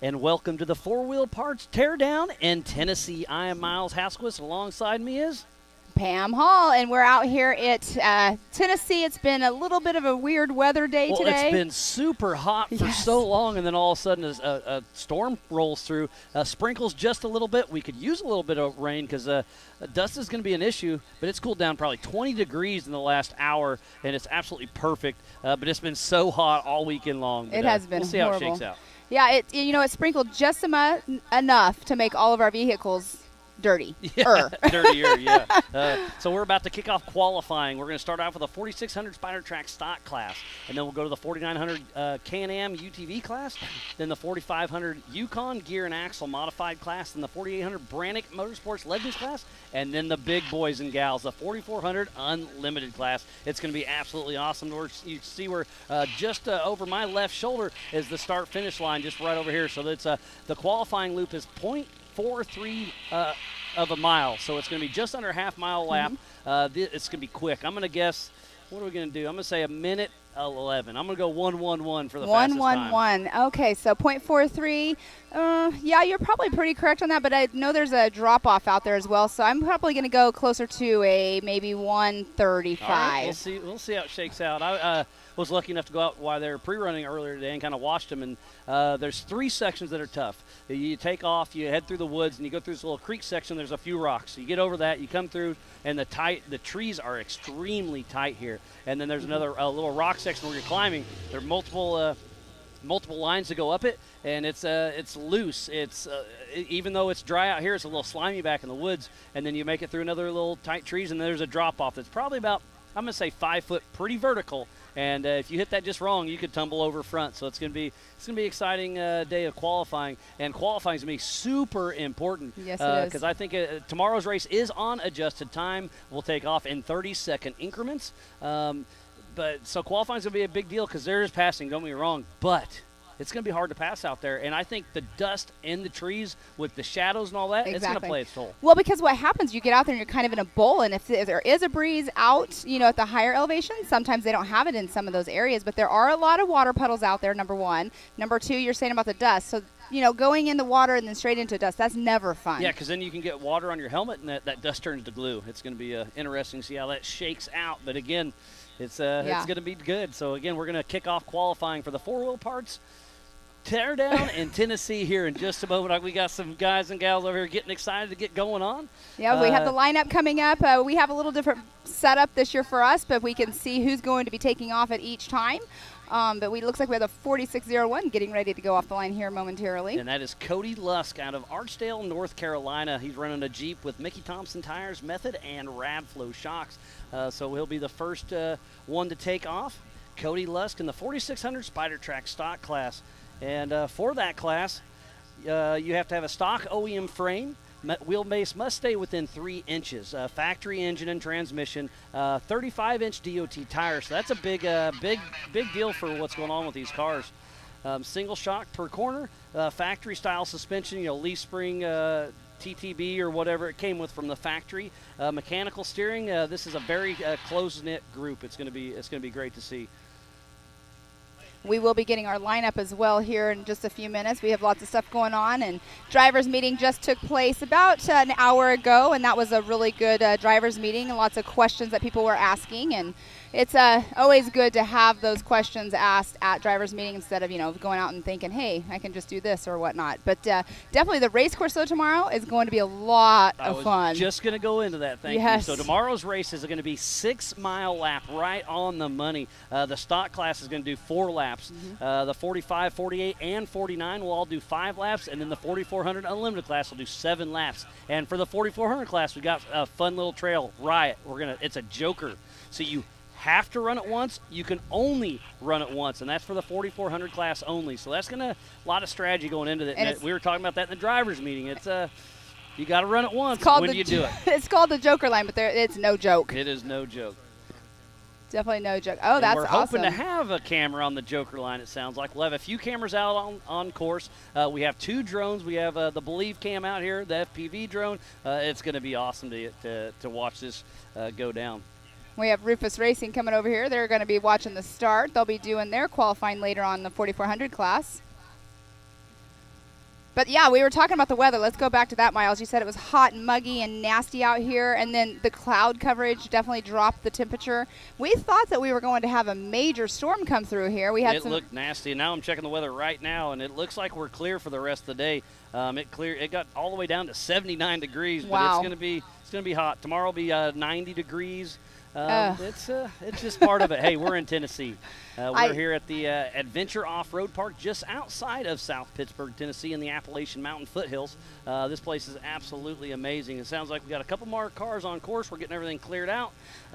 and welcome to the Four Wheel Parts Teardown in Tennessee. I am Miles Hasquist. Alongside me is Pam Hall, and we're out here at Tennessee. It's been a little bit of a weird weather day today. It's been super hot for so long, and then all of a sudden a storm rolls through, sprinkles just a little bit. We could use a little bit of rain because dust is going to be an issue, but it's cooled down probably 20 degrees in the last hour, and it's absolutely perfect. But it's been so hot all weekend long. But, it has been we'll see horrible. how it shakes out. Yeah, it sprinkled just enough to make all of our vehicles dirty. Yeah, dirtier, yeah. So we're about to kick off qualifying. We're going to start off with a 4600 Spider Track stock class, and then we'll go to the 4900 Can-Am UTV class, then the 4500 Yukon Gear and Axle modified class, then the 4800 Brannick Motorsports Legends class, and then the big boys and gals, the 4400 Unlimited class. It's going to be absolutely awesome. You see where just over my left shoulder is the start-finish line, just right over here. So that's the qualifying loop is 0.43 of a mile, so it's going to be just under a half-mile lap. It's going to be quick. I'm going to guess, what are we going to do? I'm going to say a minute 11. I'm going to go 1:11 for the fastest time. 1:11. Okay, so 0.43. Yeah, you're probably pretty correct on that, but I know there's a drop-off out there as well, so I'm probably going to go closer to a maybe 1:35. All right, we'll see how it shakes out. I was lucky enough to go out while they were pre-running earlier today and kind of watched them, and there's 3 sections that are tough. You take off, you head through the woods, and you go through this little creek section. There's a few rocks. So you get over that, you come through, and the trees are extremely tight here. And then there's another little rock section where you're climbing. There are multiple lines to go up it, and it's loose. Even though it's dry out here, it's a little slimy back in the woods. And then you make it through another little tight trees, and there's a drop-off that's probably about, I'm going to say 5 foot, pretty vertical. And if you hit that just wrong, you could tumble over front. So it's going to be an exciting day of qualifying, and qualifying is going to be super important. Yes, it is. Because I think tomorrow's race is on adjusted time. We'll take off in 30-second increments. So qualifying is going to be a big deal because there is passing. Don't get me wrong, but it's going to be hard to pass out there. And I think the dust in the trees with the shadows and all that, It's going to play its toll. Well, because what happens, you get out there and you're kind of in a bowl, and if there is a breeze out, at the higher elevations, sometimes they don't have it in some of those areas, but there are a lot of water puddles out there, number one. Number two, you're saying about the dust. So, going in the water and then straight into dust, that's never fun. Yeah, because then you can get water on your helmet, and that dust turns to glue. It's going to be interesting to see how that shakes out. But, again, it's going to be good. So, again, we're going to kick off qualifying for the four-wheel parts Teardown in Tennessee here in just a moment. We got some guys and gals over here getting excited to get going on. Yeah, we have the lineup coming up. We have a little different setup this year for us, but we can see who's going to be taking off at each time. But it looks like we have the 4601 getting ready to go off the line here momentarily. And that is Cody Lusk out of Archdale, North Carolina. He's running a Jeep with Mickey Thompson tires, Method, and Radflow shocks. So he'll be the first one to take off. Cody Lusk in the 4600 Spider Track stock class. And for that class, you have to have a stock OEM frame. Wheelbase must stay within 3 inches. Factory engine and transmission. 35-inch DOT tires. So that's a big deal for what's going on with these cars. Single shock per corner. Factory-style suspension. Leaf spring. TTB or whatever it came with from the factory. Mechanical steering. This is a very close-knit group. It's going to be great to see. We will be getting our lineup as well here in just a few minutes. We have lots of stuff going on, and drivers meeting just took place about an hour ago, and that was a really good drivers meeting, and lots of questions that people were asking, and it's always good to have those questions asked at drivers meeting instead of going out and thinking, hey, I can just do this or whatnot. But definitely the race course though tomorrow is going to be a lot of fun. I was just going to go into that. Thank you. So tomorrow's race is going to be 6-mile lap, right on the money. The stock class is going to do 4 laps. The 45, 48, and 49 will all do 5 laps, and then the 4400 Unlimited class will do 7 laps. And for the 4400 class, we got a fun little trail, Riot. It's a joker. So you have to run it once. You can only run it once, and that's for the 4400 class only. So that's a lot of strategy going into it. And we were talking about that in the drivers meeting. It's you got to run it once when you do it. It's called the Joker line, but it's no joke. It is no joke. Definitely no joke. Oh, that's awesome. We're hoping to have a camera on the Joker line, it sounds like. We'll have a few cameras out on course. We have 2 drones. We have the Believe cam out here, the FPV drone. It's going to be awesome to watch this go down. We have Rufus Racing coming over here. They're going to be watching the start. They'll be doing their qualifying later on in the 4400 class. But, yeah, we were talking about the weather. Let's go back to that, Miles. You said it was hot and muggy and nasty out here, and then the cloud coverage definitely dropped the temperature. We thought that we were going to have a major storm come through here. It looked nasty. Now I'm checking the weather right now, and it looks like we're clear for the rest of the day. It got all the way down to 79 degrees, wow. But it's going to be hot. Tomorrow will be 90 degrees. It's just part of it. Hey, we're in Tennessee. We're here at the Adventure Off-Road Park just outside of South Pittsburgh, Tennessee in the Appalachian Mountain foothills. This place is absolutely amazing. It sounds like we got a couple more cars on course. We're getting everything cleared out.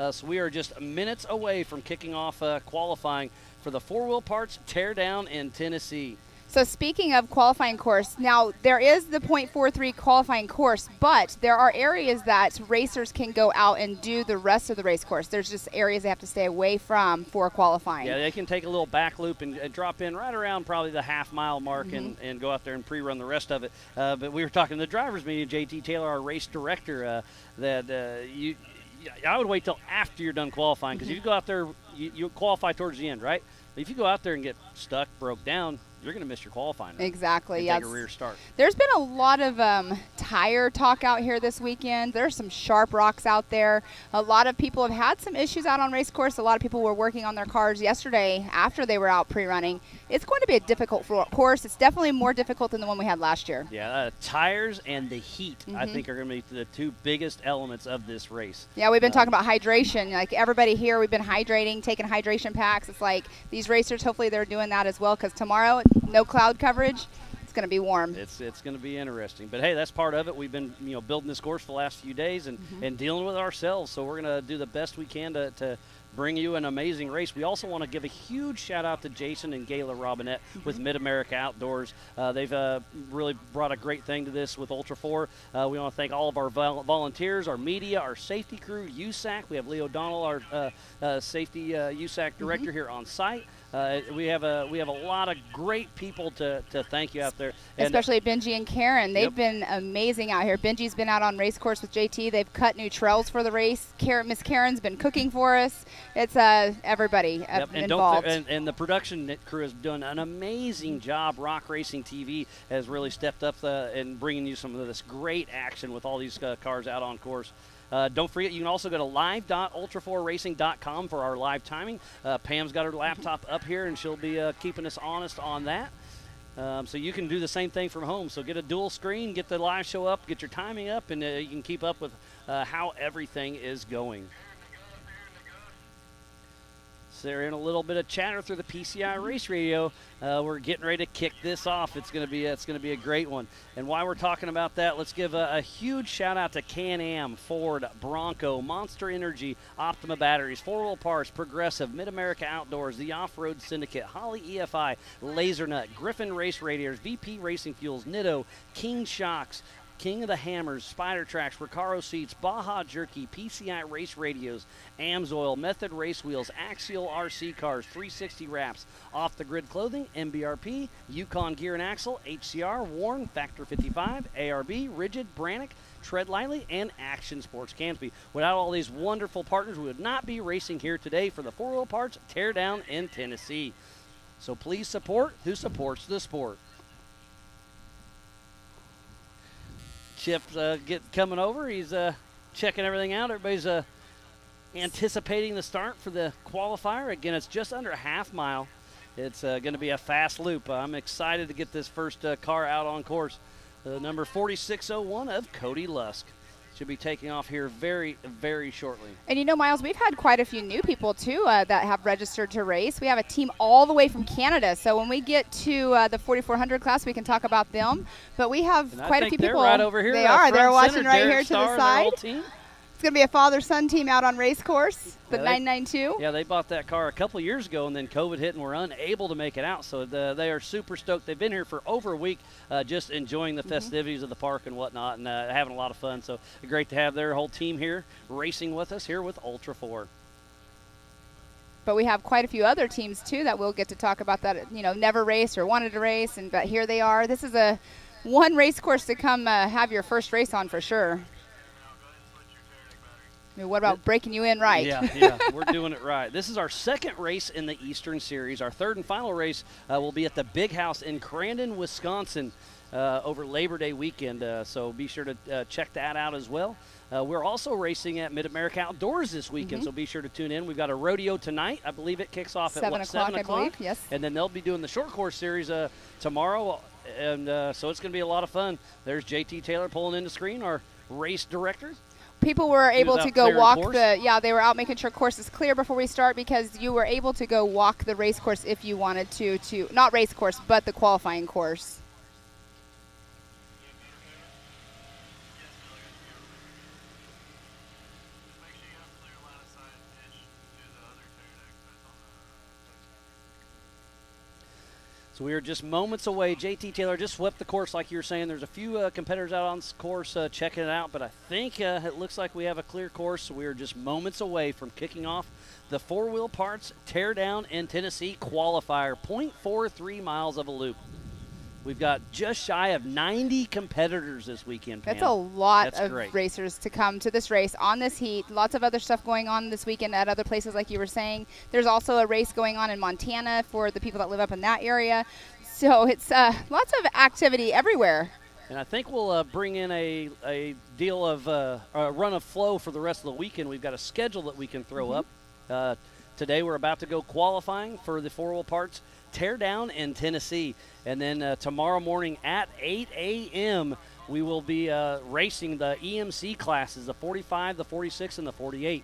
So we are just minutes away from kicking off qualifying for the 4-wheel parts teardown in Tennessee. So speaking of qualifying course, now there is the .43 qualifying course, but there are areas that racers can go out and do the rest of the race course. There's just areas they have to stay away from for qualifying. Yeah, they can take a little back loop and drop in right around probably the half-mile mark and go out there and pre-run the rest of it. But we were talking to the drivers' meeting, JT Taylor, our race director, I would wait till after you're done qualifying, because if you go out there, you qualify towards the end, right? But if you go out there and get stuck, broke down, you're going to miss your qualifying. Exactly. Take a rear start. There's been a lot of tire talk out here this weekend. There's some sharp rocks out there. A lot of people have had some issues out on race course. A lot of people were working on their cars yesterday after they were out pre-running. It's going to be a difficult course. It's definitely more difficult than the one we had last year. Yeah, tires and the heat, I think, are going to be the two biggest elements of this race. Yeah, we've been talking about hydration. Like everybody here, we've been hydrating, taking hydration packs. It's like these racers, hopefully they're doing that as well, because tomorrow, no cloud coverage. It's going to be warm. It's going to be interesting. But, hey, that's part of it. We've been, building this course for the last few days and dealing with it ourselves. So we're going to do the best we can to bring you an amazing race. We also want to give a huge shout-out to Jason and Gayla Robinette with Mid-America Outdoors. They've really brought a great thing to this with Ultra 4. We want to thank all of our volunteers, our media, our safety crew, USAC. We have Lee O'Donnell, our safety USAC director here on site. We have a lot of great people to thank you out there. And especially Benji and Karen. They've been amazing out here. Benji's been out on race course with JT. They've cut new trails for the race. Miss Karen's been cooking for us. It's everybody involved. And the production crew has done an amazing job. Rock Racing TV has really stepped up in bringing you some of this great action with all these cars out on course. Don't forget, you can also go to live.ultra4racing.com for our live timing. Pam's got her laptop up here, and she'll be keeping us honest on that. So you can do the same thing from home. So get a dual screen, get the live show up, get your timing up, and you can keep up with how everything is going. So they're in a little bit of chatter through the PCI Race Radio. We're getting ready to kick this off. It's going to be a great one. And while we're talking about that, let's give a huge shout out to Can-Am, Ford, Bronco, Monster Energy, Optima Batteries, 4-Wheel Parts, Progressive, Mid-America Outdoors, the Off-Road Syndicate, Holly EFI, Lasernut, Griffin Race Radiators, VP Racing Fuels, Nitto, King Shocks, King of the Hammers, Spider Tracks, Recaro Seats, Baja Jerky, PCI Race Radios, Amsoil, Method Race Wheels, Axial RC Cars, 360 Wraps, Off the Grid Clothing, MBRP, Yukon Gear and Axle, HCR, Warn, Factor 55, ARB, Rigid, Brannick, Tread Lightly, and Action Sports Cansby. Without all these wonderful partners, we would not be racing here today for the 4-Wheel Parts Teardown in Tennessee. So please support who supports the sport. Chip's coming over. He's checking everything out. Everybody's anticipating the start for the qualifier. Again, it's just under a half mile. It's going to be a fast loop. I'm excited to get this first car out on course. Number 4601 of Cody Lusk. Should be taking off here very, very shortly. And Miles, we've had quite a few new people, too, that have registered to race. We have a team all the way from Canada. So when we get to the 4400 class, we can talk about them. But we have quite a few people. They're right over here. They are. They're watching right Derek here to Starr the side. It's going to be a father-son team out on race course, the 992. Yeah, they bought that car a couple of years ago, and then COVID hit and were unable to make it out. So they are super stoked. They've been here for over a week just enjoying the festivities of the park and whatnot and having a lot of fun. So great to have their whole team here racing with us here with Ultra 4. But we have quite a few other teams, too, that we'll get to talk about that, never raced or wanted to race, but here they are. This is one race course to come have your first race on for sure. What about breaking you in right? Yeah, we're doing it right. This is our second race in the Eastern Series. Our third and final race will be at the Big House in Crandon, Wisconsin over Labor Day weekend. So be sure to check that out as well. We're also racing at Mid-America Outdoors this weekend, so be sure to tune in. We've got a rodeo tonight. I believe it kicks off at 7 o'clock, I believe, yes. And then they'll be doing the short course series tomorrow, and so it's going to be a lot of fun. There's JT Taylor pulling in the screen, our race director. People were able to go walk they were out making sure course is clear before we start, because you were able to go walk the race course if you wanted to not race course, but the qualifying course. So we are just moments away. JT Taylor just swept the course like you were saying. There's a few competitors out on this course checking it out, but I think it looks like we have a clear course. So we are just moments away from kicking off the Four Wheel Parts Teardown in Tennessee qualifier, 0.43 miles of a loop. We've got just shy of 90 competitors this weekend, Pam. That's a lot of great. Racers to come to this race on this heat. Lots of other stuff going on this weekend at other places, like you were saying. There's also a race going on in Montana for the people that live up in that area. So it's lots of activity everywhere. And I think we'll bring in a deal of a run of flow for the rest of the weekend. We've got a schedule that we can throw up. Today we're about to go qualifying for the Four Wheel Parts Teardown in Tennessee. And then tomorrow morning at 8 a.m. we will be racing the EMC classes, the 45, the 46, and the 48.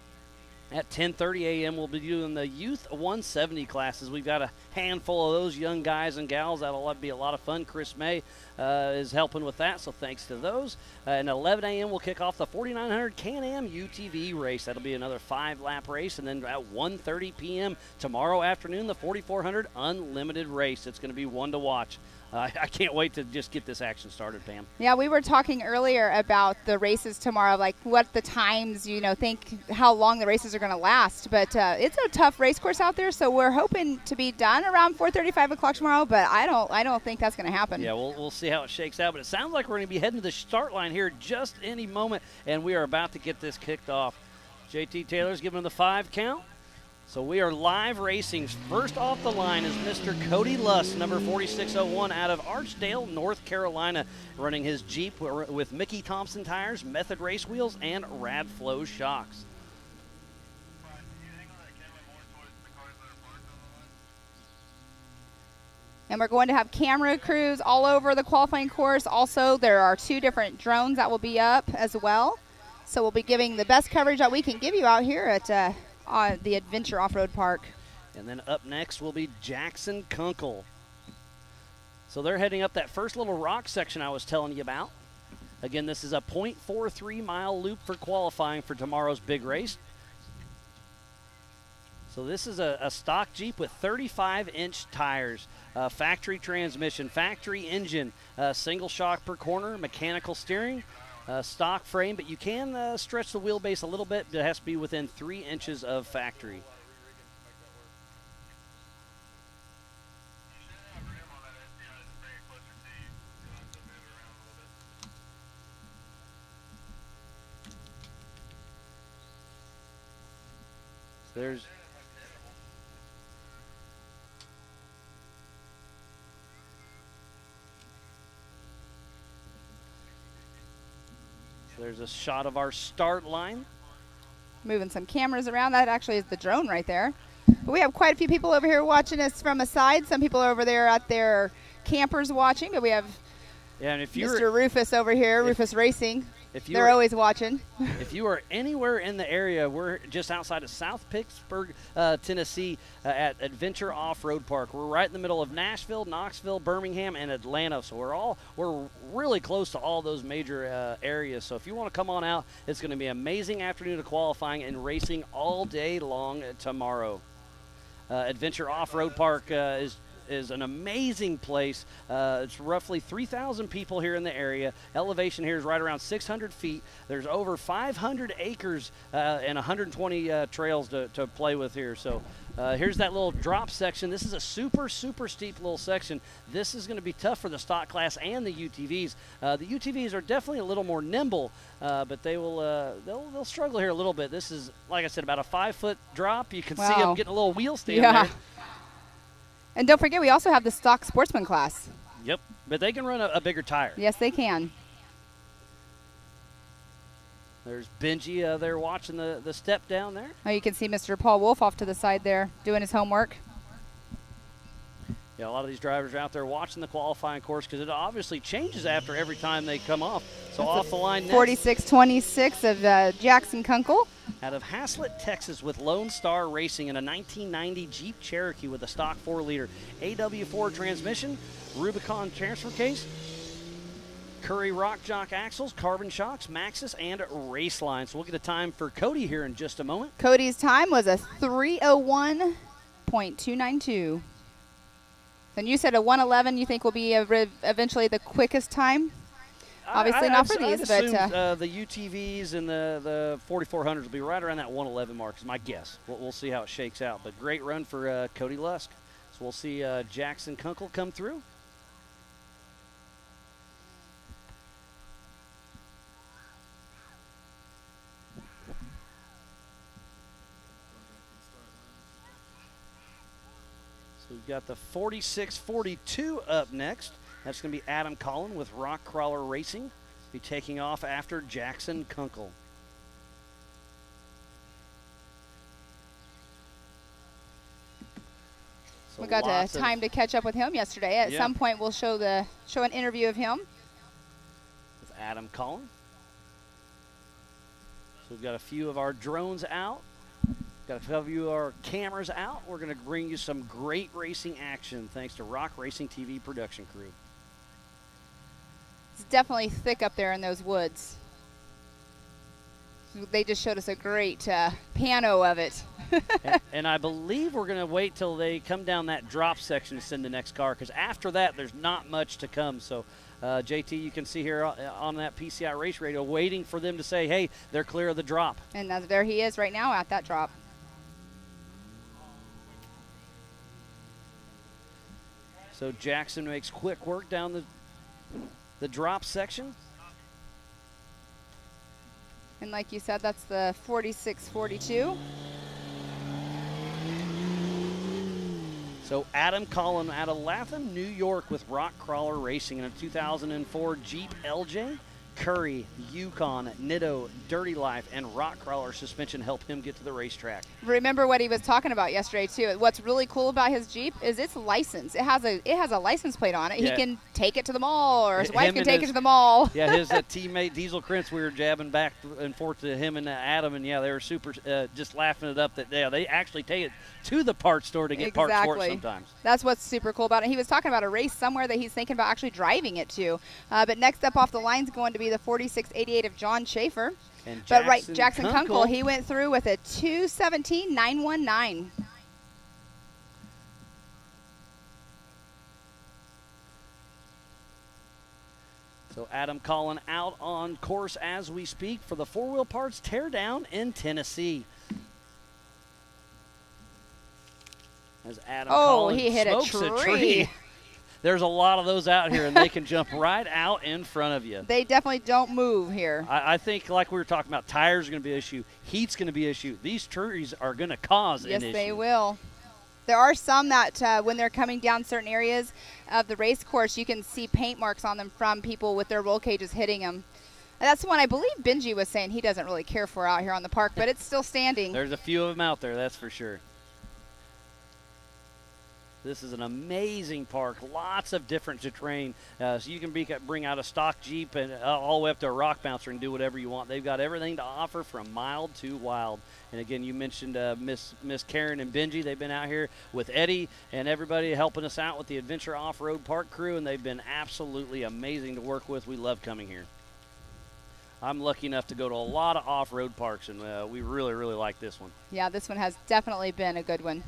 At 10:30 a.m. we'll be doing the Youth 170 classes. We've got a handful of those young guys and gals. That'll be a lot of fun. Chris May is helping with that, so thanks to those. And 11 a.m. we'll kick off the 4900 Can-Am UTV race. That'll be another 5-lap race. And then at 1:30 p.m. tomorrow afternoon, the 4400 Unlimited race. It's going to be one to watch. I can't wait to just get this action started, Pam. Yeah, we were talking earlier about the races tomorrow, like what the times, think how long the races are going to last. But it's a tough race course out there, so we're hoping to be done around 4:30, 5 o'clock tomorrow. But I don't think that's going to happen. Yeah, we'll see how it shakes out. But it sounds like we're going to be heading to the start line here just any moment, and we are about to get this kicked off. JT Taylor's giving him the 5 count. So we are live racing. First off the line is Mr. Cody Lust, number 4601, out of Archdale, North Carolina, running his Jeep with Mickey Thompson tires, Method race wheels, and Radflow shocks. And we're going to have camera crews all over the qualifying course. Also, there are 2 different drones that will be up as well. So we'll be giving the best coverage that we can give you out here at the Adventure Off-Road Park. And then up next will be Jackson Kunkel. So they're heading up that first little rock section I was telling you about. Again, this is a 0.43 mile loop for qualifying for tomorrow's big race. So this is a stock Jeep with 35-inch tires, factory transmission, factory engine, single shock per corner, mechanical steering, stock frame, but you can stretch the wheelbase a little bit. It has to be within 3 inches of factory. So there's a shot of our start line. Moving some cameras around. That actually is the drone right there. But we have quite a few people over here watching us from a side. Some people are over there at their campers watching, but we have and if Mr. Rufus over here, Rufus Racing. They're always watching. If you are anywhere in the area, we're just outside of South Pittsburgh, Tennessee, at Adventure Off-Road Park. We're right in the middle of Nashville, Knoxville, Birmingham, and Atlanta. So we're really close to all those major areas. So if you want to come on out, it's going to be an amazing afternoon of qualifying and racing all day long tomorrow. Adventure Off-Road Park is an amazing place. It's roughly 3,000 people here in the area. Elevation here is right around 600 feet. There's over 500 acres and 120 trails to play with here. So Here's that little drop section. This is a super, super steep little section. This is going to be tough for the stock class and the UTVs. The UTVs are definitely a little more nimble, but they'll struggle here a little bit. This is, like I said, about a 5-foot drop. You can see them getting a little wheel stand there. And don't forget, we also have the stock sportsman class. Yep, but they can run a bigger tire. Yes, they can. There's Benji there watching the step down there. Oh, you can see Mr. Paul Wolf off to the side there doing his homework. Yeah, a lot of these drivers are out there watching the qualifying course because it obviously changes after every time they come off. So That's off the line next. 46-26 of Jackson Kunkel. Out of Haslett, Texas, with Lone Star Racing in a 1990 Jeep Cherokee with a stock 4-liter AW4 transmission, Rubicon transfer case, Curry Rock Jock axles, carbon shocks, Maxxis, and race line. So we'll get a time for Cody here in just a moment. Cody's time was a 3:01.292. And you said a 1:11 you think will be eventually the quickest time? Obviously not for these, but the UTVs and the 4400s will be right around that 1:11 mark is my guess. We'll see how it shakes out. But great run for Cody Lusk. So we'll see Jackson Kunkel come through. So we've got the 46-42 up next. That's going to be Adam Collin with Rock Crawler Racing. Be taking off after Jackson Kunkel. So we got time to catch up with him yesterday. At some point, we'll show an interview of him with Adam Collin. So we've got a few of our drones out. Got a few of our cameras out. We're going to bring you some great racing action thanks to Rock Racing TV production crew. It's definitely thick up there in those woods. They just showed us a great pano of it. and I believe we're going to wait till they come down that drop section to send the next car, because after that there's not much to come. So JT, you can see here on that PCI race radio waiting for them to say, hey, they're clear of the drop. And there he is right now at that drop. So Jackson makes quick work down the drop section. And like you said, that's the 46-42. So Adam Collin out of Latham, New York with Rock Crawler Racing in a 2004 Jeep LJ. Curry, Yukon, Nitto, Dirty Life, and Rock Crawler suspension help him get to the racetrack. Remember what he was talking about yesterday too. What's really cool about his Jeep is it's licensed. It has a license plate on it. Yeah. He can take it to the mall, or his wife can take it to the mall. Yeah, his teammate Diesel Krentz, we were jabbing back and forth to him and Adam, and yeah, they were super just laughing it up that they actually take it to the parts store to get parts for it sometimes. That's what's super cool about it. He was talking about a race somewhere that he's thinking about actually driving it to. But next up off the line is going to be the 46-88 of John Schaefer. And Jackson Kunkel, he went through with a 2:17.919. So Adam Collin out on course as we speak for the four-wheel parts teardown in Tennessee. As Adam Collin he hit smokes a tree. There's a lot of those out here, and they can jump right out in front of you. They definitely don't move here. I think, like we were talking about, tires are going to be an issue. Heat's going to be an issue. These trees are going to cause an issue. Yes, they will. There are some that when they're coming down certain areas of the race course, you can see paint marks on them from people with their roll cages hitting them. And that's the one I believe Benji was saying he doesn't really care for out here on the park, but it's still standing. There's a few of them out there, that's for sure. This is an amazing park, lots of different terrain. So you can bring out a stock Jeep and all the way up to a rock bouncer and do whatever you want. They've got everything to offer from mild to wild. And again, you mentioned Miss Karen and Benji. They've been out here with Eddie and everybody helping us out with the Adventure Off-Road Park crew, and they've been absolutely amazing to work with. We love coming here. I'm lucky enough to go to a lot of off-road parks, and we really, really like this one. Yeah, this one has definitely been a good one.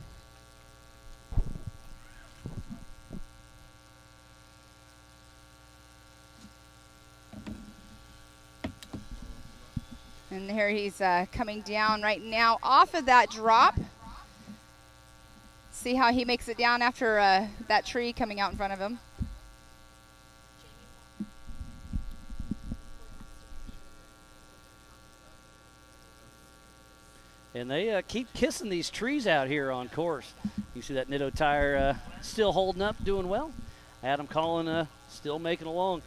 And here he's coming down right now off of that drop. See how he makes it down after that tree coming out in front of him. And they keep kissing these trees out here on course. You see that Nitto tire still holding up, doing well. Adam Collin still making along.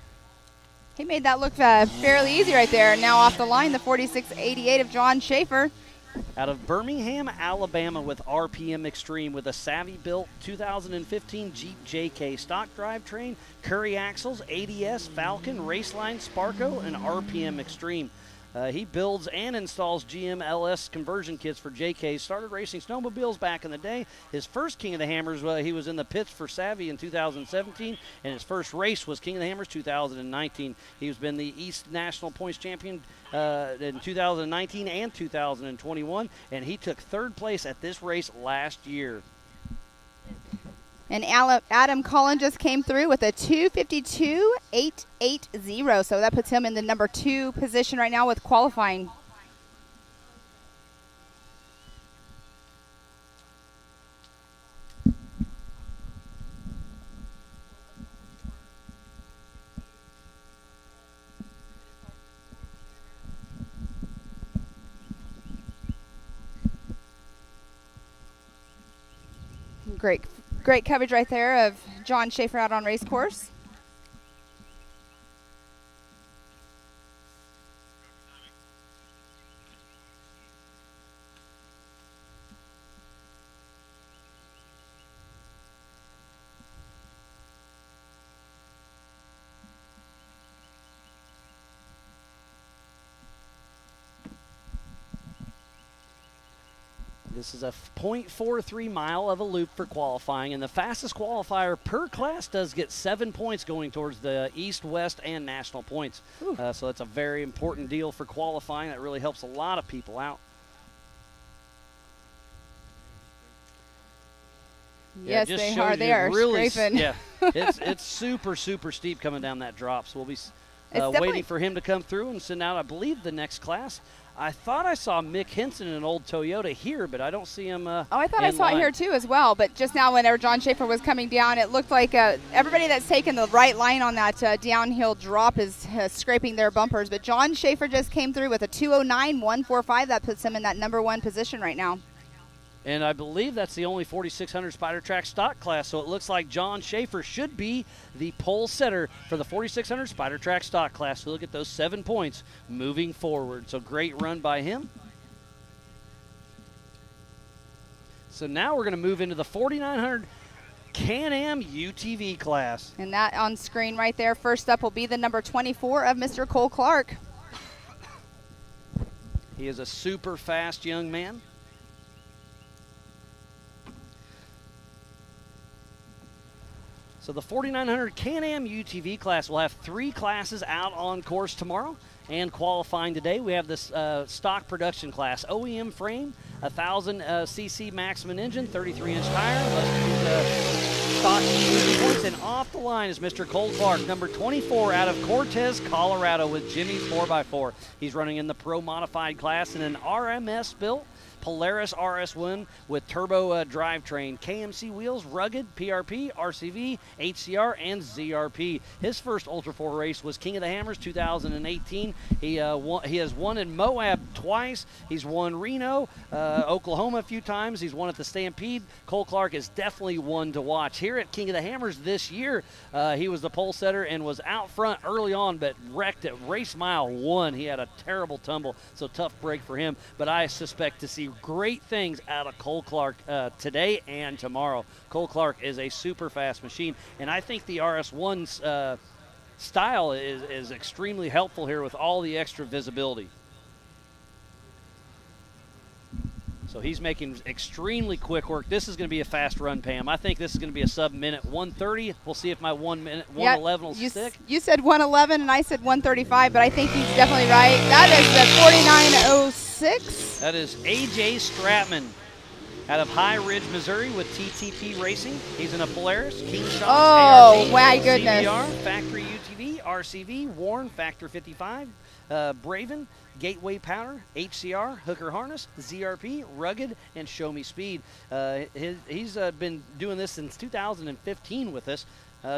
He made that look fairly easy right there. Now off the line, the 46.88 of John Schaefer. Out of Birmingham, Alabama with RPM Extreme with a Savvy-built 2015 Jeep JK stock drivetrain, Curry axles, ADS, Falcon, Raceline, Sparco, and RPM Extreme. He builds and installs GM LS conversion kits for JK. Started racing snowmobiles back in the day. His first King of the Hammers, he was in the pits for Savvy in 2017, and his first race was King of the Hammers 2019. He's been the East National Points Champion in 2019 and 2021, and he took third place at this race last year. And Adam Collin just came through with a 2:52.880, so that puts him in the number 2 position right now with qualifying. Great coverage right there of John Schaefer out on race course. This is a 0.43 mile of a loop for qualifying, and the fastest qualifier per class does get 7 points going towards the East, West, and National points. So that's a very important deal for qualifying. That really helps a lot of people out. Yes, they are. They are really scraping. Yeah, it's super steep coming down that drop. So we'll be waiting for him to come through and send out, I believe, the next class. I thought I saw Mick Henson in an old Toyota here, but I don't see him. I thought I saw it here too as well. But just now, whenever John Schaefer was coming down, it looked like everybody that's taken the right line on that downhill drop is scraping their bumpers. But John Schaefer just came through with a 2:09.145. That puts him in that number 1 position right now. And I believe that's the only 4600 Spider Track stock class, so it looks like John Schaefer should be the pole setter for the 4600 Spider Track stock class. So look at those 7 points moving forward. So great run by him. So now we're going to move into the 4900 Can-Am UTV class. And that on screen right there, first up will be the number 24 of Mr. Cole Clark. He is a super fast young man. So the 4900 Can-Am UTV class will have 3 classes out on course tomorrow and qualifying today. We have this stock production class, OEM frame, 1,000 cc maximum engine, 33-inch tire, stock points, and off the line is Mr. Cole Clark, number 24 out of Cortez, Colorado with Jimmy's 4x4. He's running in the Pro Modified class in an RMS built Polaris RS1 with turbo drivetrain, KMC wheels, rugged, PRP, RCV, HCR, and ZRP. His first Ultra 4 race was King of the Hammers 2018. He has won in Moab twice. He's won Reno, Oklahoma a few times. He's won at the Stampede. Cole Clark is definitely one to watch. Here at King of the Hammers this year, he was the pole setter and was out front early on, but wrecked at race mile 1. He had a terrible tumble, so tough break for him. But I suspect to see great things out of Cole Clark today and tomorrow. Cole Clark is a super fast machine, and I think the RS1's style is extremely helpful here with all the extra visibility. So he's making extremely quick work. This is going to be a fast run, Pam. I think this is going to be a sub-minute 1:30. We'll see if my 1 minute 1:11 will stick. You said 1:11 and I said 1:35, but I think he's definitely right. That is the 49:06. That is A.J. Stratman. Out of High Ridge, Missouri with TTP Racing. He's in a Polaris, King Shocks, Oh, ARV, my goodness. CBR, Factory UTV, RCV, Warren, Factor 55, Braven, Gateway Powder, HCR, Hooker Harness, ZRP, Rugged, and Show Me Speed. He's been doing this since 2015 with us.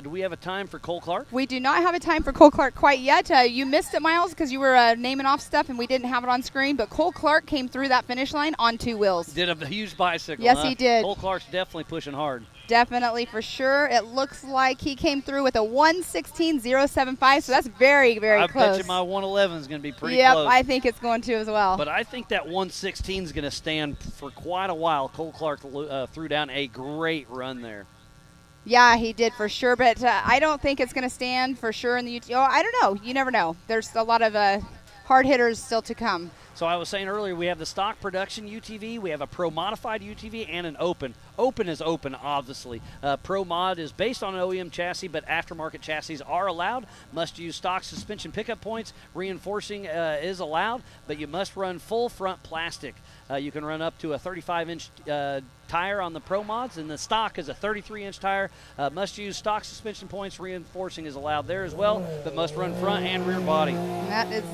Do we have a time for Cole Clark? We do not have a time for Cole Clark quite yet. You missed it, Miles, because you were naming off stuff and we didn't have it on screen. But Cole Clark came through that finish line on 2 wheels. Did a huge bicycle. Yes, he did. Cole Clark's definitely pushing hard. Definitely, for sure. It looks like he came through with a 1:16.075, so that's very, very close. I bet you my 111 is going to be pretty close. close. Yep, I think it's going to as well. But I think that 116 is going to stand for quite a while. Cole Clark threw down a great run there. Yeah, he did for sure, but I don't think it's going to stand for sure in the UTV. Oh, I don't know. You never know. There's a lot of hard hitters still to come. So I was saying earlier, we have the stock production UTV, we have a Pro modified UTV, and an open. Open is open, obviously. Pro mod is based on an OEM chassis, but aftermarket chassis are allowed. Must use stock suspension pickup points. Reinforcing is allowed, but you must run full front plastic. You can run up to a 35-inch tire on the Pro mods, and the stock is a 33-inch tire. Must use stock suspension points. Reinforcing is allowed there as well, but must run front and rear body. And that is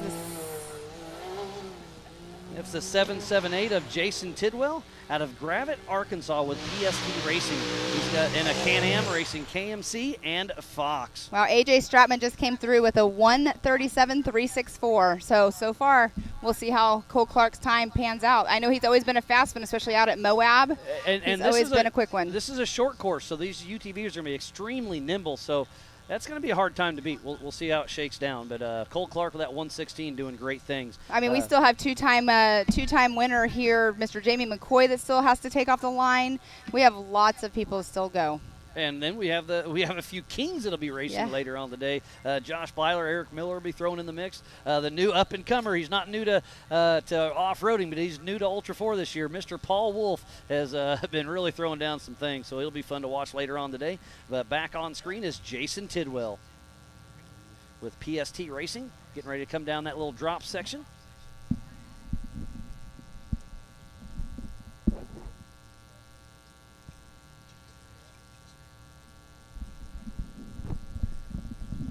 It's the 778 of Jason Tidwell out of Gravette, Arkansas with PST Racing. He's got in a Can-Am racing KMC and Fox. Wow, AJ Stratman just came through with a 1:37.364. So far, we'll see how Cole Clark's time pans out. I know he's always been a fast one, especially out at Moab. And he's always been a quick one. This is a short course, so these UTVs are going to be extremely nimble. So that's going to be a hard time to beat. We'll see how it shakes down. But Cole Clark with that 116 doing great things. I mean, we still have two-time winner here, Mr. Jamie McCoy, that still has to take off the line. We have lots of people still go. And then we have a few kings that'll be racing later on the day. Josh Byler, Eric Miller will be thrown in the mix. The new up-and-comer, he's not new to off-roading, but he's new to Ultra 4 this year. Mr. Paul Wolf has been really throwing down some things, so it'll be fun to watch later on today. But back on screen is Jason Tidwell with PST Racing, getting ready to come down that little drop section.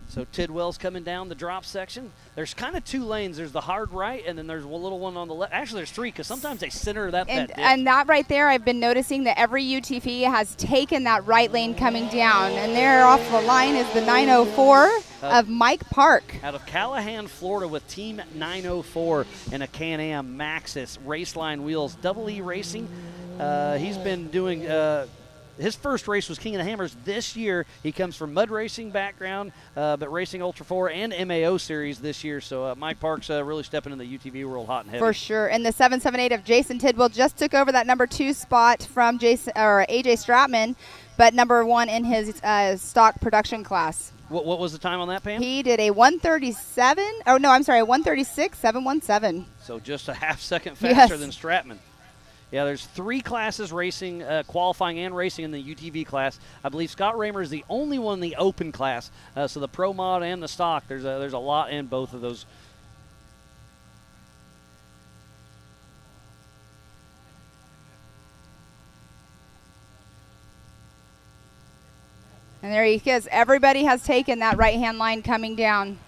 So Tidwell's coming down the drop section. There's kind of 2 lanes. There's the hard right, and then there's one little one on the left. Actually, there's 3 because sometimes they center that dip. And that right there, I've been noticing that every UTV has taken that right lane coming down. And there off the line is the 904 of Mike Park. Out of Callahan, Florida with Team 904 and a Can-Am Maxxis Raceline wheels. Double E Racing. He's been doing his first race was King of the Hammers this year. He comes from mud racing background, but racing Ultra 4 and MAO series this year. So Mike Park's really stepping in the UTV world hot and heavy. For sure. And the 778 of Jason Tidwell just took over that number 2 spot from AJ Stratman, but number 1 in his stock production class. What was the time on that, Pam? He did a 1:37. Oh no, I'm sorry, 1:36.717. So just a half second faster than Stratman. Yeah, there's 3 classes racing, qualifying and racing in the UTV class. I believe Scott Raymer is the only one in the open class. So the Pro Mod and the stock, there's a lot in both of those. And there he is. Everybody has taken that right-hand line coming down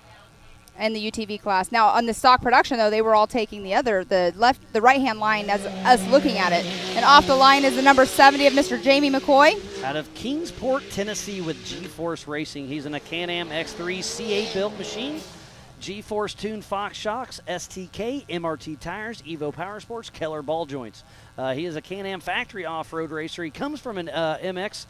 in the UTV class. Now on the stock production though, they were all taking the right-hand line as us looking at it. And off the line is the number 70 of Mr. Jamie McCoy. Out of Kingsport, Tennessee with G-Force Racing. He's in a Can-Am X3 C8 built machine. G-Force tuned Fox shocks, STK, MRT tires, Evo Power Sports, Keller ball joints. He is a Can-Am factory off-road racer. He comes from an MX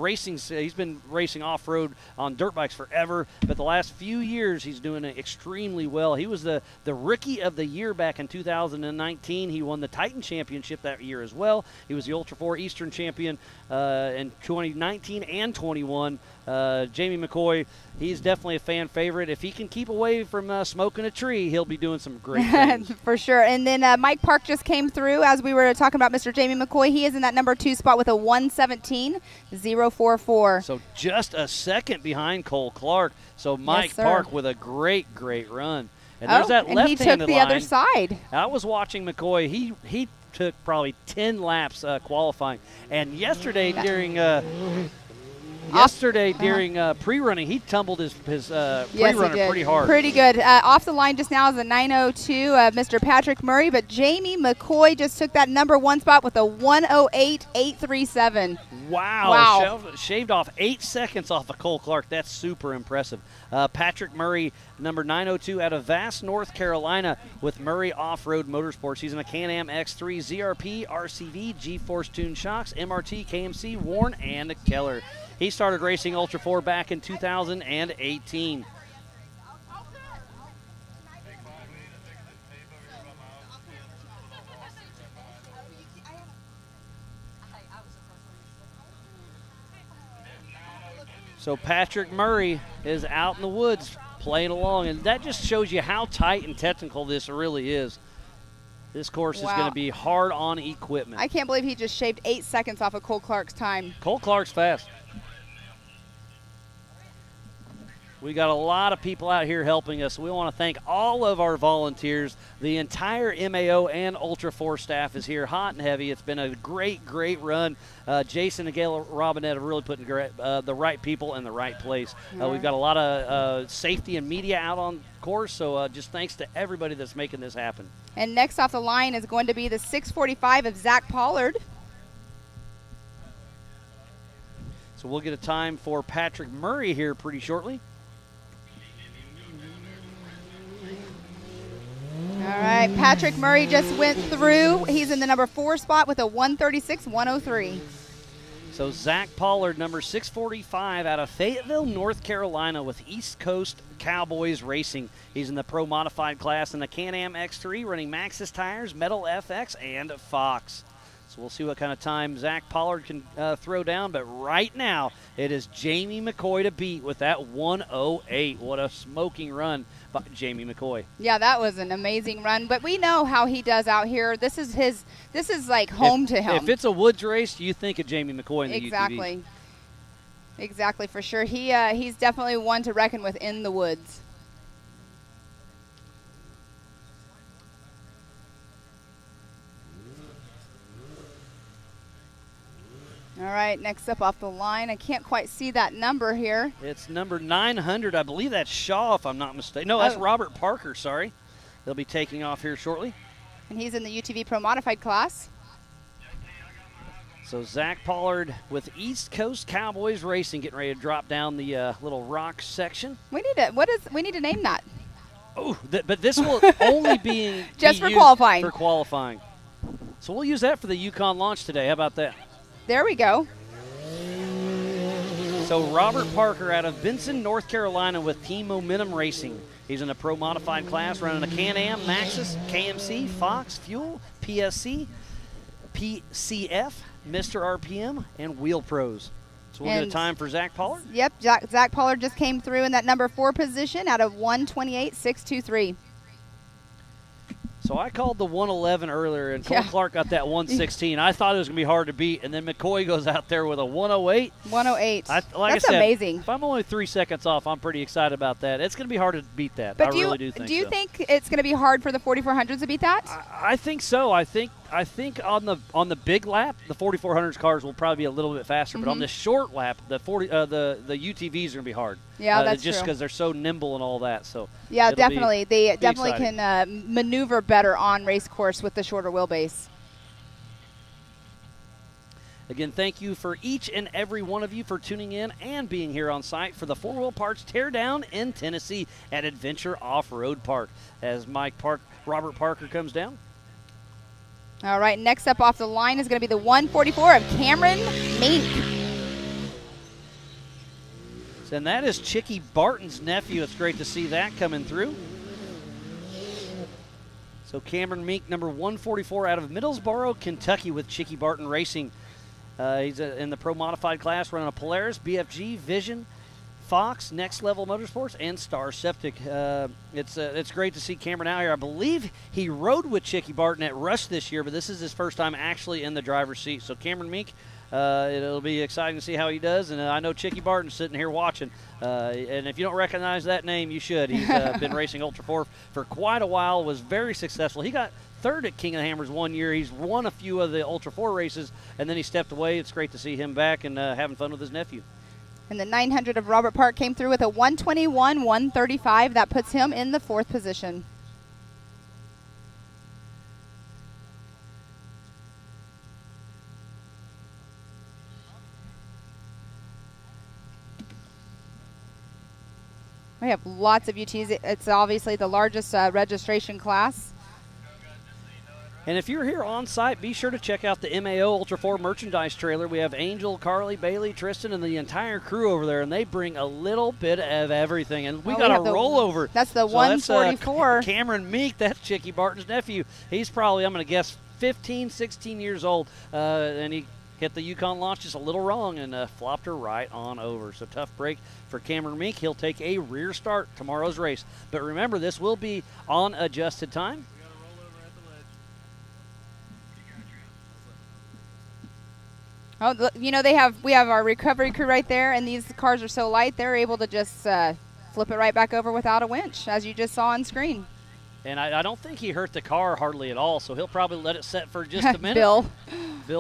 racing. He's been racing off-road on dirt bikes forever, but the last few years he's doing it extremely well. He was the Rookie of the Year back in 2019. He won the Titan Championship that year as well. He was the Ultra 4 Eastern Champion in 2019 and 21. Jamie McCoy, he's definitely a fan favorite. If he can keep away from smoking a tree, he'll be doing some great things. For sure. And then Mike Park just came through as we were talking about Mr. Jamie McCoy. He is in that number 2 spot with a 1:17.044. So just a second behind Cole Clark. So Mike Park with a great run. And there's that left-handed line. And he took the other side. I was watching McCoy. He took probably 10 laps qualifying. And yesterday during pre-running, he tumbled his pre-runner pretty hard. Pretty good. Off the line just now is a 902 Mr. Patrick Murray, but Jamie McCoy just took that number 1 spot with a 108.837. Wow. Shaved off 8 seconds off of Cole Clark. That's super impressive. Patrick Murray, number 902 out of Vass, North Carolina with Murray Off-Road Motorsports. He's in a Can-Am X3, ZRP, RCV, G-Force Tuned Shocks, MRT, KMC, Warn, and Keller. He started racing Ultra 4 back in 2018. So Patrick Murray is out in the woods playing along, and that just shows you how tight and technical this really is. This course is going to be hard on equipment. I can't believe he just shaved 8 seconds off of Cole Clark's time. Cole Clark's fast. We got a lot of people out here helping us. We want to thank all of our volunteers. The entire MAO and Ultra 4 staff is here hot and heavy. It's been a great, great run. Jason and Gail Robinette have really put the right people in the right place. We've got a lot of safety and media out on course, so just thanks to everybody that's making this happen. And next off the line is going to be the 645 of Zach Pollard. So we'll get a time for Patrick Murray here pretty shortly. All right, Patrick Murray just went through. He's in the number 4 spot with a 136.103. So Zach Pollard, number 645 out of Fayetteville, North Carolina with East Coast Cowboys Racing. He's in the Pro Modified class in the Can-Am X3, running Maxxis tires, Metal FX, and Fox. So we'll see what kind of time Zach Pollard can throw down. But right now, it is Jamie McCoy to beat with that 108. What a smoking run by Jamie McCoy. Yeah, that was an amazing run. But we know how he does out here. This is like home to him. If it's a woods race, you think of Jamie McCoy in the UTV. Exactly, for sure. He's definitely one to reckon with in the woods. All right, next up off the line. I can't quite see that number here. It's number 900. I believe that's Shaw, if I'm not mistaken. No, that's Robert Parker, sorry. They'll be taking off here shortly. And he's in the UTV Pro Modified class. So Zach Pollard with East Coast Cowboys Racing getting ready to drop down the little rock section. We need to name that. Oh, but this will only be just for qualifying. For qualifying. So we'll use that for the Yukon launch today. How about that? There we go. So Robert Parker out of Benson, North Carolina with Team Momentum Racing. He's in a Pro Modified class running a Can-Am, Maxxis, KMC, Fox, Fuel, PSC, PCF, Mr. RPM, and Wheel Pros. So we'll get a time for Zach Pollard. Yep, Zach Pollard just came through in that number 4 position out of 128.623. So I called the 111 earlier, and Cole Clark got that 116. I thought it was going to be hard to beat, and then McCoy goes out there with a 108. 108. That's amazing. If I'm only 3 seconds off, I'm pretty excited about that. It's going to be hard to beat that. But I really do think so. Do you think it's going to be hard for the 4400s to beat that? I think so. I think on the big lap, the 4400s cars will probably be a little bit faster. But on this short lap, the UTVs are going to be hard. Yeah, that's just true. because they're so nimble and all that. So yeah, definitely. They definitely exciting. can maneuver better on race course with the shorter wheelbase. Again, thank you for each and every one of you for tuning in and being here on site for the 4-Wheel Parts Teardown in Tennessee at Adventure Off-Road Park. As Robert Parker comes down. All right, next up off the line is going to be the 144 of Cameron Mink. And that is Chicky Barton's nephew. It's great to see that coming through. So Cameron Mink, number 144 out of Middlesboro, Kentucky with Chicky Barton Racing. He's in the Pro Modified class running a Polaris, BFG, Vision, Fox, Next Level Motorsports, and Star Septic. It's great to see Cameron out here. I believe he rode with Chicky Barton at Rush this year, but this is his first time actually in the driver's seat. So Cameron Mink, It'll be exciting to see how he does. And I know Chicky Barton's sitting here watching. And if you don't recognize that name, you should. He's been racing Ultra 4 for quite a while, was very successful. He got third at King of the Hammers one year. He's won a few of the Ultra 4 races, and then he stepped away. It's great to see him back and having fun with his nephew. And the 900 of Robert Park came through with a 121.135. That puts him in the 4th position. We have lots of UTs. It's obviously the largest registration class. And if you're here on site, be sure to check out the MAO Ultra 4 merchandise trailer. We have Angel, Carly, Bailey, Tristan, and the entire crew over there, and they bring a little bit of everything. And we got a rollover. That's the 144. That's, Cameron Meek, that's Chicky Barton's nephew. He's probably, I'm going to guess, 15, 16 years old, and he hit the Yukon launch just a little wrong and flopped her right on over. So tough break for Cameron Meek. He'll take a rear start tomorrow's race. But remember, this will be on adjusted time. Oh, you know, we have our recovery crew right there, and these cars are so light, they're able to just flip it right back over without a winch, as you just saw on screen. And I don't think he hurt the car hardly at all, so he'll probably let it set for just a minute. Bill,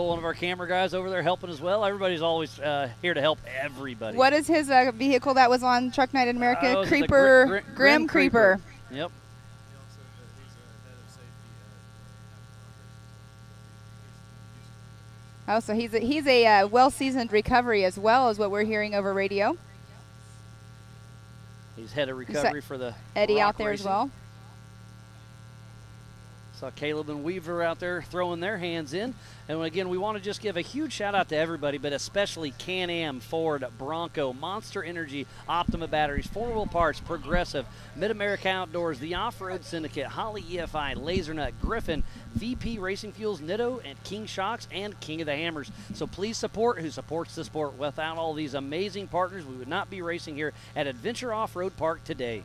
one of our camera guys over there helping as well. Everybody's always here to help everybody. What is his vehicle that was on Truck Night in America? Grim Creeper. Yep. Oh, so he's a well-seasoned recovery as well, is what we're hearing over radio. He's head of recovery for the Eddie out there racing as well. Saw Caleb and Weaver out there throwing their hands in. And again, we want to just give a huge shout out to everybody, but especially Can-Am, Ford, Bronco, Monster Energy, Optima Batteries, 4 Wheel Parts, Progressive, Mid-America Outdoors, the Off-Road Syndicate, Holly EFI, Lasernut, Griffin, VP Racing Fuels, Nitto, and King Shocks, and King of the Hammers. So please support who supports the sport. Without all these amazing partners, we would not be racing here at Adventure Off-Road Park today.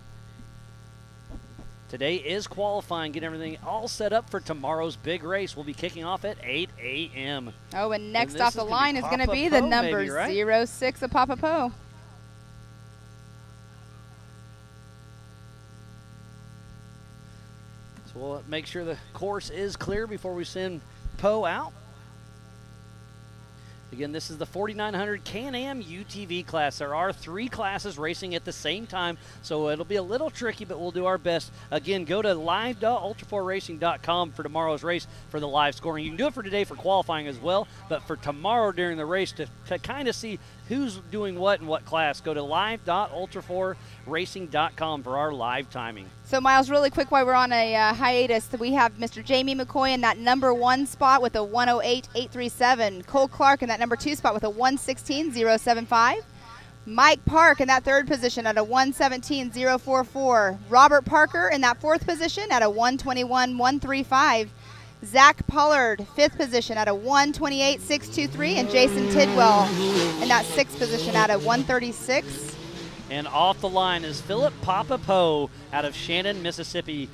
Today is qualifying, getting everything all set up for tomorrow's big race. We'll be kicking off at 8 a.m. Oh, and next off the line is going to be the number maybe, right? 06 of Papa Poe. So we'll make sure the course is clear before we send Poe out. Again, this is the 4900 Can-Am UTV class. There are 3 classes racing at the same time, so it'll be a little tricky, but we'll do our best. Again, go to live.ultra4racing.com for tomorrow's race for the live scoring. You can do it for today for qualifying as well, but for tomorrow during the race to kind of see who's doing what in what class, go to live.ultra4racing.com for our live timing. So, Miles, really quick while we're on a hiatus, we have Mr. Jamie McCoy in that number 1 spot with a 108.837. Cole Clark in that number 2 spot with a 116.075. Mike Park in that 3rd position at a 117.044. Robert Parker in that 4th position at a 121.135. Zach Pollard, 5th position at a 128.623. And Jason Tidwell in that 6th position at a 136. And off the line is Philip Papa Poe out of Shannon, Mississippi.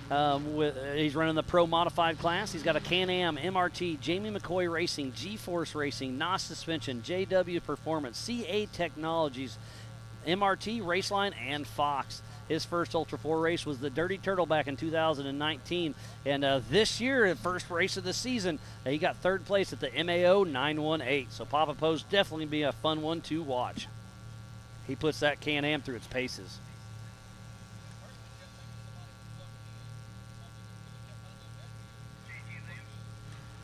He's running the Pro Modified class. He's got a Can-Am, MRT, Jamie McCoy Racing, G-Force Racing, NOS Suspension, JW Performance, CA Technologies, MRT, Raceline, and Fox. His first Ultra 4 race was the Dirty Turtle back in 2019. And this year, the first race of the season, he got 3rd place at the MAO 918. So Papa Poe's definitely be a fun one to watch. He puts that Can-Am through its paces.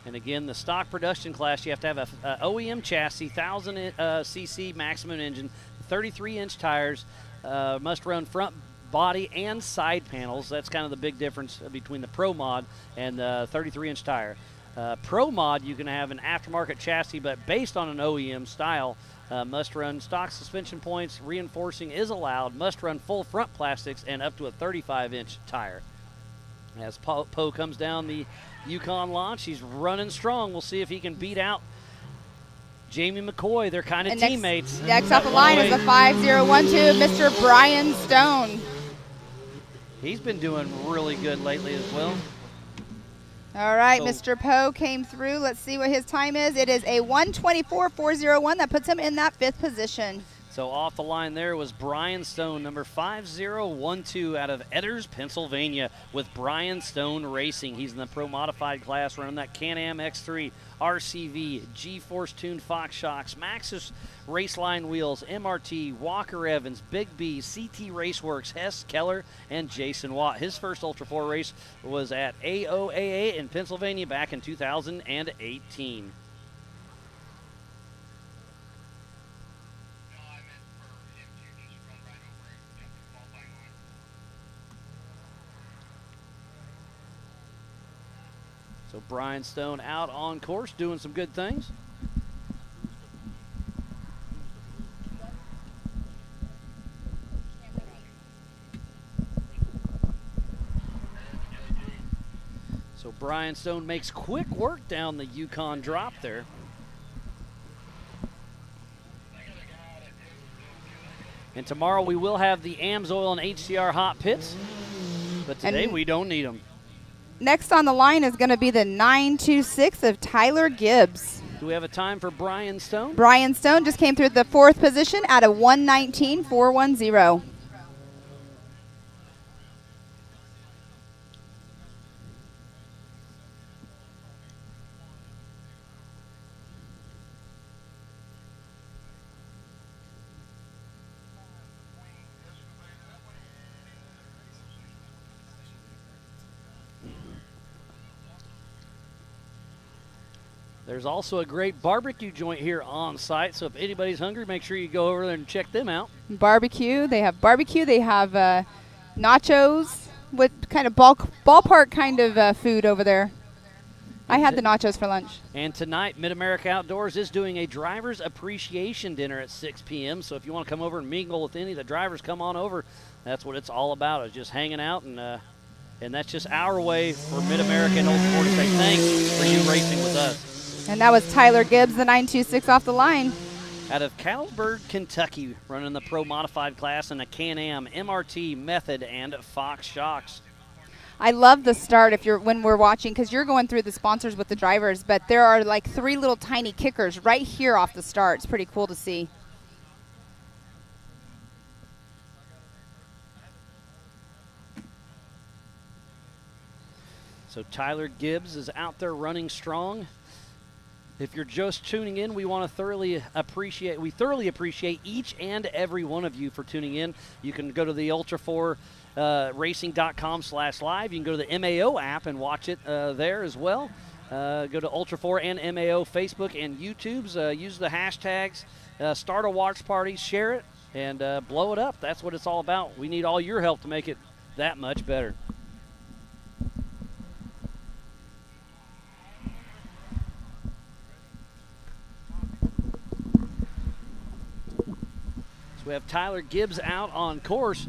And again, the stock production class, you have to have a OEM chassis, 1,000 cc maximum engine, 33-inch tires, must run front body and side panels. That's kind of the big difference between the Pro Mod and the 33-inch tire. Pro Mod, you can have an aftermarket chassis, but based on an OEM style. Must run stock suspension points, reinforcing is allowed, must run full front plastics, and up to a 35-inch tire. As Poe comes down the Yukon launch, he's running strong. We'll see if he can beat out Jamie McCoy. They're kind of teammates. Next off the line is the 5012, Mr. Brian Stone. He's been doing really good lately as well. All right, So- Mr. Poe came through. Let's see what his time is. It is a 1:24.401. That puts him in that 5th position. So off the line there was Brian Stone, number 5012 out of Edders, Pennsylvania, with Brian Stone Racing. He's in the Pro Modified class running that Can-Am X3, RCV, G-Force tuned Fox shocks, Maxxis Raceline wheels, MRT, Walker Evans, Big B, CT Raceworks, Hess Keller, and Jason Watt. His first Ultra 4 race was at AOAA in Pennsylvania back in 2018. So Brian Stone out on course doing some good things. So Brian Stone makes quick work down the Yukon drop there. And tomorrow we will have the AMSOIL and HCR hot pits, but today we don't need them. Next on the line is going to be the 926 of Tyler Gibbs. Do we have a time for Brian Stone? Brian Stone just came through the 4th position at a 1:19.410. There's also a great barbecue joint here on site, so if anybody's hungry, make sure you go over there and check them out. Barbecue. They have nachos with kind of ballpark kind of food over there. I had the nachos for lunch. And tonight, Mid-America Outdoors is doing a driver's appreciation dinner at 6 p.m., so if you want to come over and mingle with any of the drivers, come on over. That's what it's all about, is just hanging out, and that's just our way for Mid-America and Old Sport to say thanks for you racing with us. And that was Tyler Gibbs, the 926 off the line. Out of Cattlesburg, Kentucky, running the Pro Modified class in a Can-Am, MRT, Method, and Fox shocks. I love the start when we're watching, because you're going through the sponsors with the drivers, but there are like 3 little tiny kickers right here off the start. It's pretty cool to see. So Tyler Gibbs is out there running strong. If you're just tuning in, we thoroughly appreciate each and every one of you for tuning in. You can go to the ultra4racing.com/live. You can go to the MAO app and watch it there as well. Go to Ultra4 and MAO Facebook and YouTube's. Use the hashtags, start a watch party, share it, and blow it up. That's what it's all about. We need all your help to make it that much better. We have Tyler Gibbs out on course.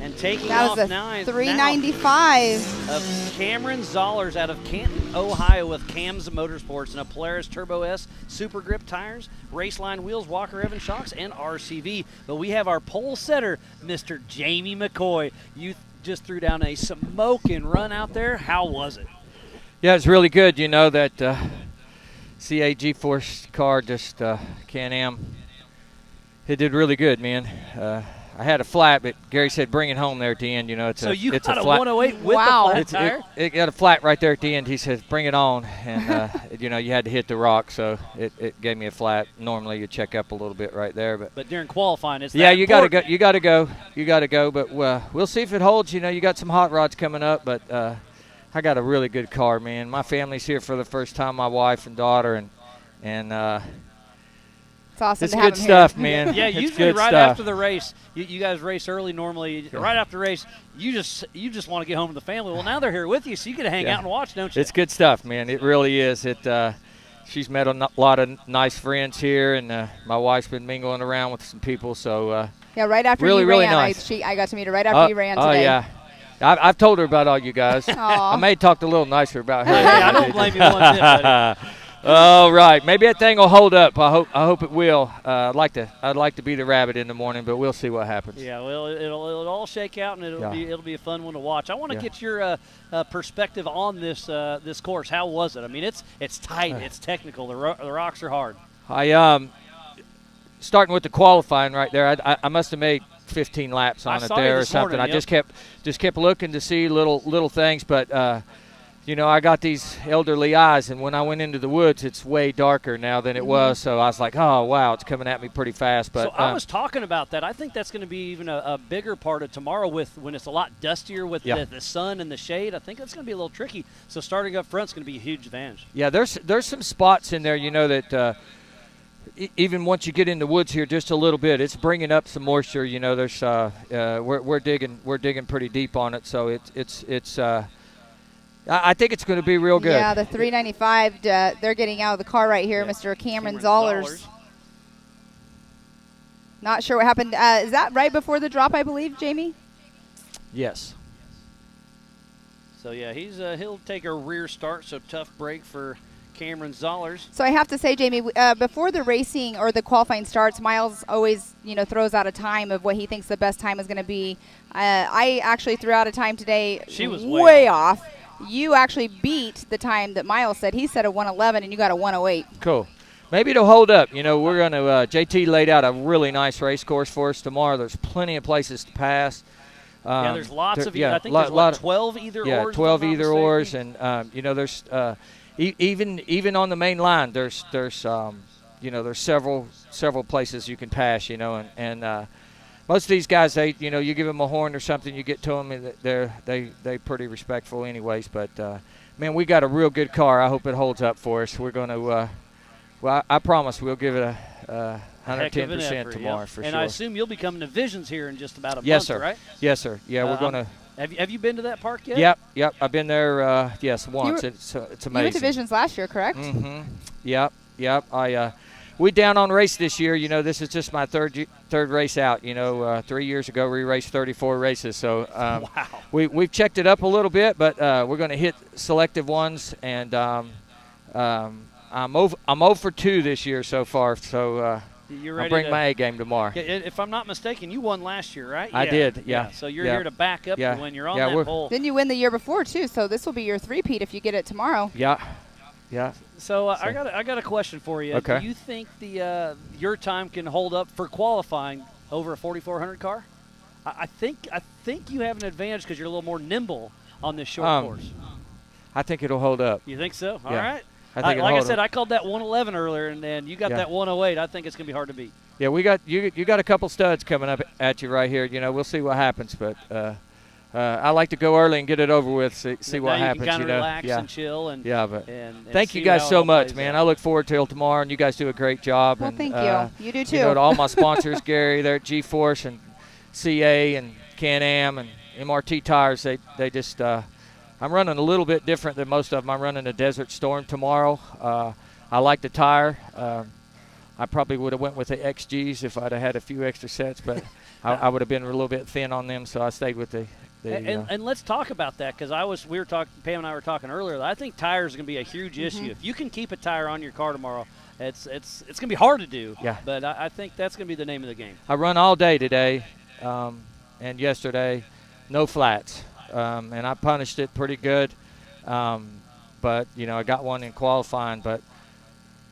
And taking off ninth. 395 of Cameron Zollers out of Canton, Ohio, with Cam's Motorsports and a Polaris Turbo S Super Grip tires, Raceline wheels, Walker Evans shocks, and RCV. But we have our pole setter, Mr. Jamie McCoy. You just threw down a smoking run out there. How was it? Yeah, it's really good. You know that CA G-Force car, just Can-Am, it did really good, man. I had a flat, but Gary said bring it home there at the end. You know, it's so you it's got a a flat. 108 with Wow. the flat tire? It got a flat right there at the end. He said bring it on, and you know, you had to hit the rock, so it gave me a flat. Normally you check up a little bit right there, but during qualifying, it's yeah, that you got to important. go. You got to go. But we'll see if it holds. You know, you got some hot rods coming up, but I got a really good car, man. My family's here for the first time. My wife and daughter, and It's awesome it's to have good him stuff, here. man. Yeah, It's usually good right stuff. after the race, you guys race early normally. Yeah. Right after the race, you just want to get home to the family. Well, now they're here with you, so you get to hang Yeah. out and watch, don't you? It's good stuff, man. It really is. She's met a lot of nice friends here, and my wife's been mingling around with some people. So Yeah, right after Really, you really ran, nice. I got to meet her right after you ran today. Oh yeah, I've told her about all you guys. Aw. I may have talked a little nicer about her. Hey, I don't blame you one bit, buddy. All right, maybe that thing will hold up. I hope it will. I'd like to be the rabbit in the morning, but we'll see what happens. Yeah, well, it'll all shake out, and it'll be a fun one to watch. I want to get your perspective on this this course. How was it? I mean, it's tight, it's technical. The rocks are hard. Starting with the qualifying right there, I must have made 15 laps on it there or something. Morning, I just kept looking to see little things, but you know, I got these elderly eyes, and when I went into the woods, it's way darker now than it was. So I was like, oh wow, it's coming at me pretty fast. But so I was talking about that. I think that's going to be even a bigger part of tomorrow when it's a lot dustier with the sun and the shade. I think that's going to be a little tricky. So starting up front's going to be a huge advantage. Yeah, there's some spots in there, you know, that. Even once you get in the woods here just a little bit, it's bringing up some moisture. You know, there's we're digging pretty deep on it, so it's I think it's going to be real good. Yeah, the 395, they're getting out of the car right here, Mr. Cameron Zollers. Not sure what happened. Is that right before the drop, I believe, Jamie? Yes. So yeah, he'll take a rear start, so tough break for Cameron Zollers. So I have to say, Jamie, before the racing or the qualifying starts, Miles always, you know, throws out a time of what he thinks the best time is going to be. I actually threw out a time today. She was way off. You actually beat the time that Miles said. He said a 1:11, and you got a 1:08. Cool. Maybe it'll hold up. You know, we're going to JT laid out a really nice race course for us tomorrow. There's plenty of places to pass. Yeah, there's lots of. I think there's 12 either ors. Yeah, 12 either ors, and you know, there's. Even on the main line, there's you know, there's several places you can pass, you know, and most of these guys, you know, you give them a horn or something, you get to them, and they pretty respectful anyways. But man, we got a real good car. I hope it holds up for us. We're going to well, I promise we'll give it a 110% tomorrow for sure. And I assume you'll be coming to Visions here in just about a yes, month, sir. Right? Yes, sir. Yeah, we're going to. Have you been to that park yet? Yep. I've been there, yes, once. It's amazing. You went to Visions last year, correct? Mm-hmm. Yep. We down on race this year. You know, this is just my third race out. You know, 3 years ago we raced 34 races. So wow. We've checked it up a little bit, but we're going to hit selective ones, and I'm 0 for 2 this year so far. So. I'll bring my A game tomorrow. If I'm not mistaken, you won last year, right? I did, yeah. So you're here to back up when you're on that pole. Then you win the year before, too, so this will be your three-peat if you get it tomorrow. Yeah. So I got a question for you. Okay. Do you think your time can hold up for qualifying over a 4400 car? I think you have an advantage because you're a little more nimble on this short course. I think it'll hold up. You think so? All right. Like I said, I called that 111 earlier, and you got that 108. I think it's going to be hard to beat. Yeah, we got you got a couple studs coming up at you right here. You know, we'll see what happens, but I like to go early and get it over with. See what happens. You can kind of relax and chill. And thank you guys so much, man. I look forward till tomorrow, and you guys do a great job. Well, and, thank you. You do too. You know, to all my sponsors, Gary, there at G-Force and CA and Can-Am and MRT Tires, they just. I'm running a little bit different than most of them. I'm running a Desert Storm tomorrow. I like the tire. I probably would have went with the XGs if I'd have had a few extra sets, but I would have been a little bit thin on them, so I stayed with the and let's talk about that, because Pam and I were talking earlier. I think tires are going to be a huge issue. If you can keep a tire on your car tomorrow, it's going to be hard to do. Yeah. But I think that's going to be the name of the game. I run all day today, and yesterday, no flats. And I punished it pretty good, but you know, I got one in qualifying. But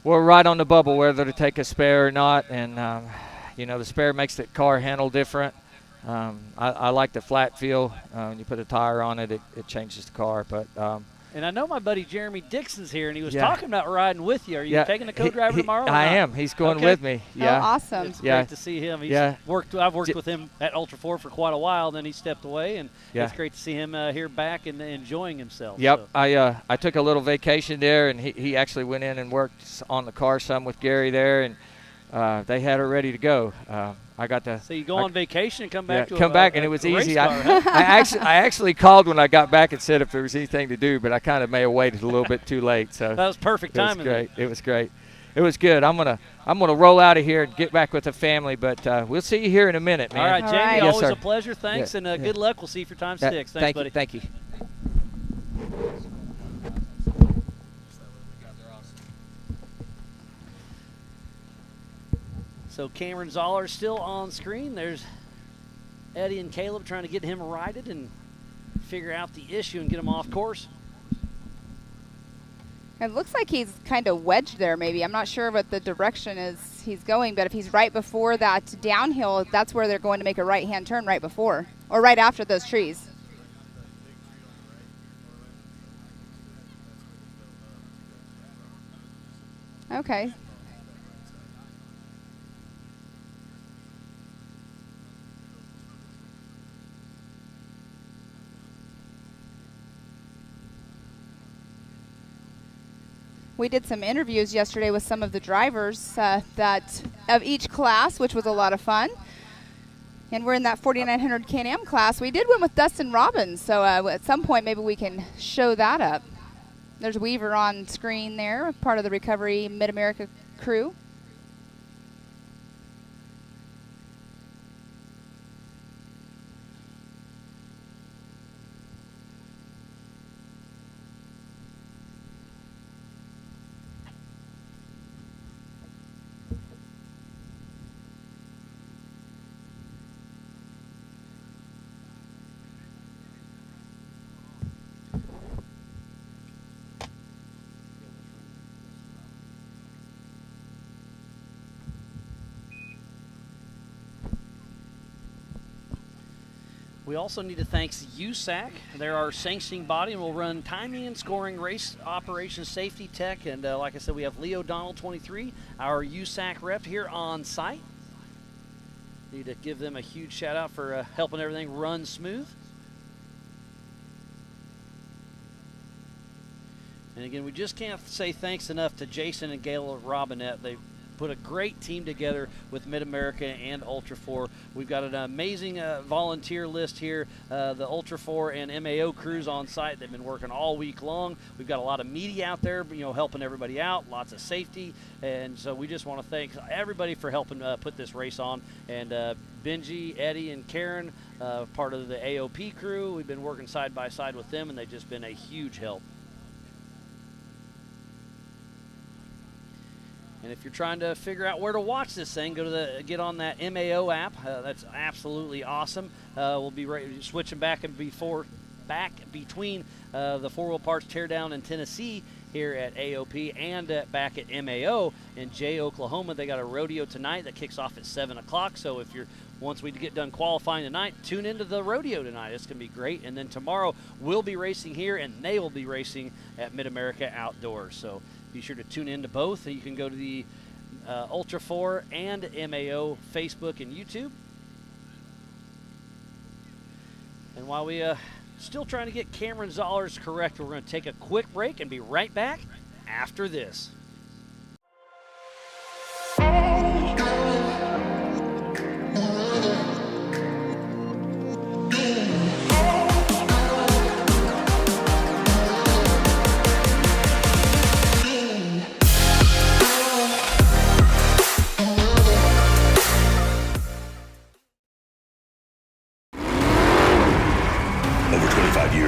we're right on the bubble whether to take a spare or not, and you know, the spare makes the car handle different. I like the flat feel. When you put a tire on it, it changes the car. But and I know my buddy Jeremy Dixon's here, and he was talking about riding with you. Are you taking a co-driver tomorrow? I am. He's going with me. Yeah. Oh, awesome. It's great to see him. I've worked with him at Ultra 4 for quite a while. Then he stepped away, and it's great to see him here back and enjoying himself. Yep. So. I took a little vacation there, and he actually went in and worked on the car some with Gary there, and they had her ready to go. I got to. So you go on vacation and come back to and it was easy. I actually called when I got back and said if there was anything to do, but I kind of may have waited a little bit too late. So that was perfect timing. It was great. It was good. I'm gonna roll out of here and get back with the family, but we'll see you here in a minute, man. All right, Jamie. Yes, always sir. a pleasure. Thanks, and good luck. We'll see you for time 6. Thanks, buddy. Thank you. So Cameron Zoller still on screen. There's Eddie and Caleb trying to get him righted and figure out the issue and get him off course. It looks like he's kind of wedged there maybe. I'm not sure what the direction is he's going, but if he's right before that downhill, that's where they're going to make a right-hand turn right before, or right after those trees. Okay. We did some interviews yesterday with some of the drivers that of each class, which was a lot of fun. And we're in that 4900 Can-Am class. We did one with Dustin Robbins, so at some point maybe we can show that up. There's Weaver on screen there, part of the Recovery Mid-America crew. We also need to thank USAC. They're our sanctioning body and will run timing and scoring, race operations, safety tech, and like I said, we have Leo Donald 23, our USAC rep here on site. Need to give them a huge shout out for helping everything run smooth. And again, we just can't say thanks enough to Jason and Gail Robinette. They put a great team together with Mid-America and Ultra 4. We've got an amazing volunteer list here. The Ultra 4 and MAO crews on site. They've been working all week long. We've got a lot of media out there, helping everybody out, lots of safety. And so we just want to thank everybody for helping put this race on. And Benji, Eddie, and Karen, part of the AOP crew, we've been working side by side with them, and they've just been a huge help. And if you're trying to figure out where to watch this thing, get on that MAO app. That's absolutely awesome. We'll be switching back between the 4 Wheel Parts Teardown in Tennessee here at AOP and back at MAO in Jay, Oklahoma. They got a rodeo tonight that kicks off at 7 o'clock. So if once we get done qualifying tonight, tune into the rodeo tonight. It's going to be great. And then tomorrow we'll be racing here, and they will be racing at Mid-America Outdoors. So be sure to tune in to both. You can go to the Ultra 4 and MAO Facebook and YouTube. And while we still trying to get Cameron Zollers correct, we're going to take a quick break and be right back after this.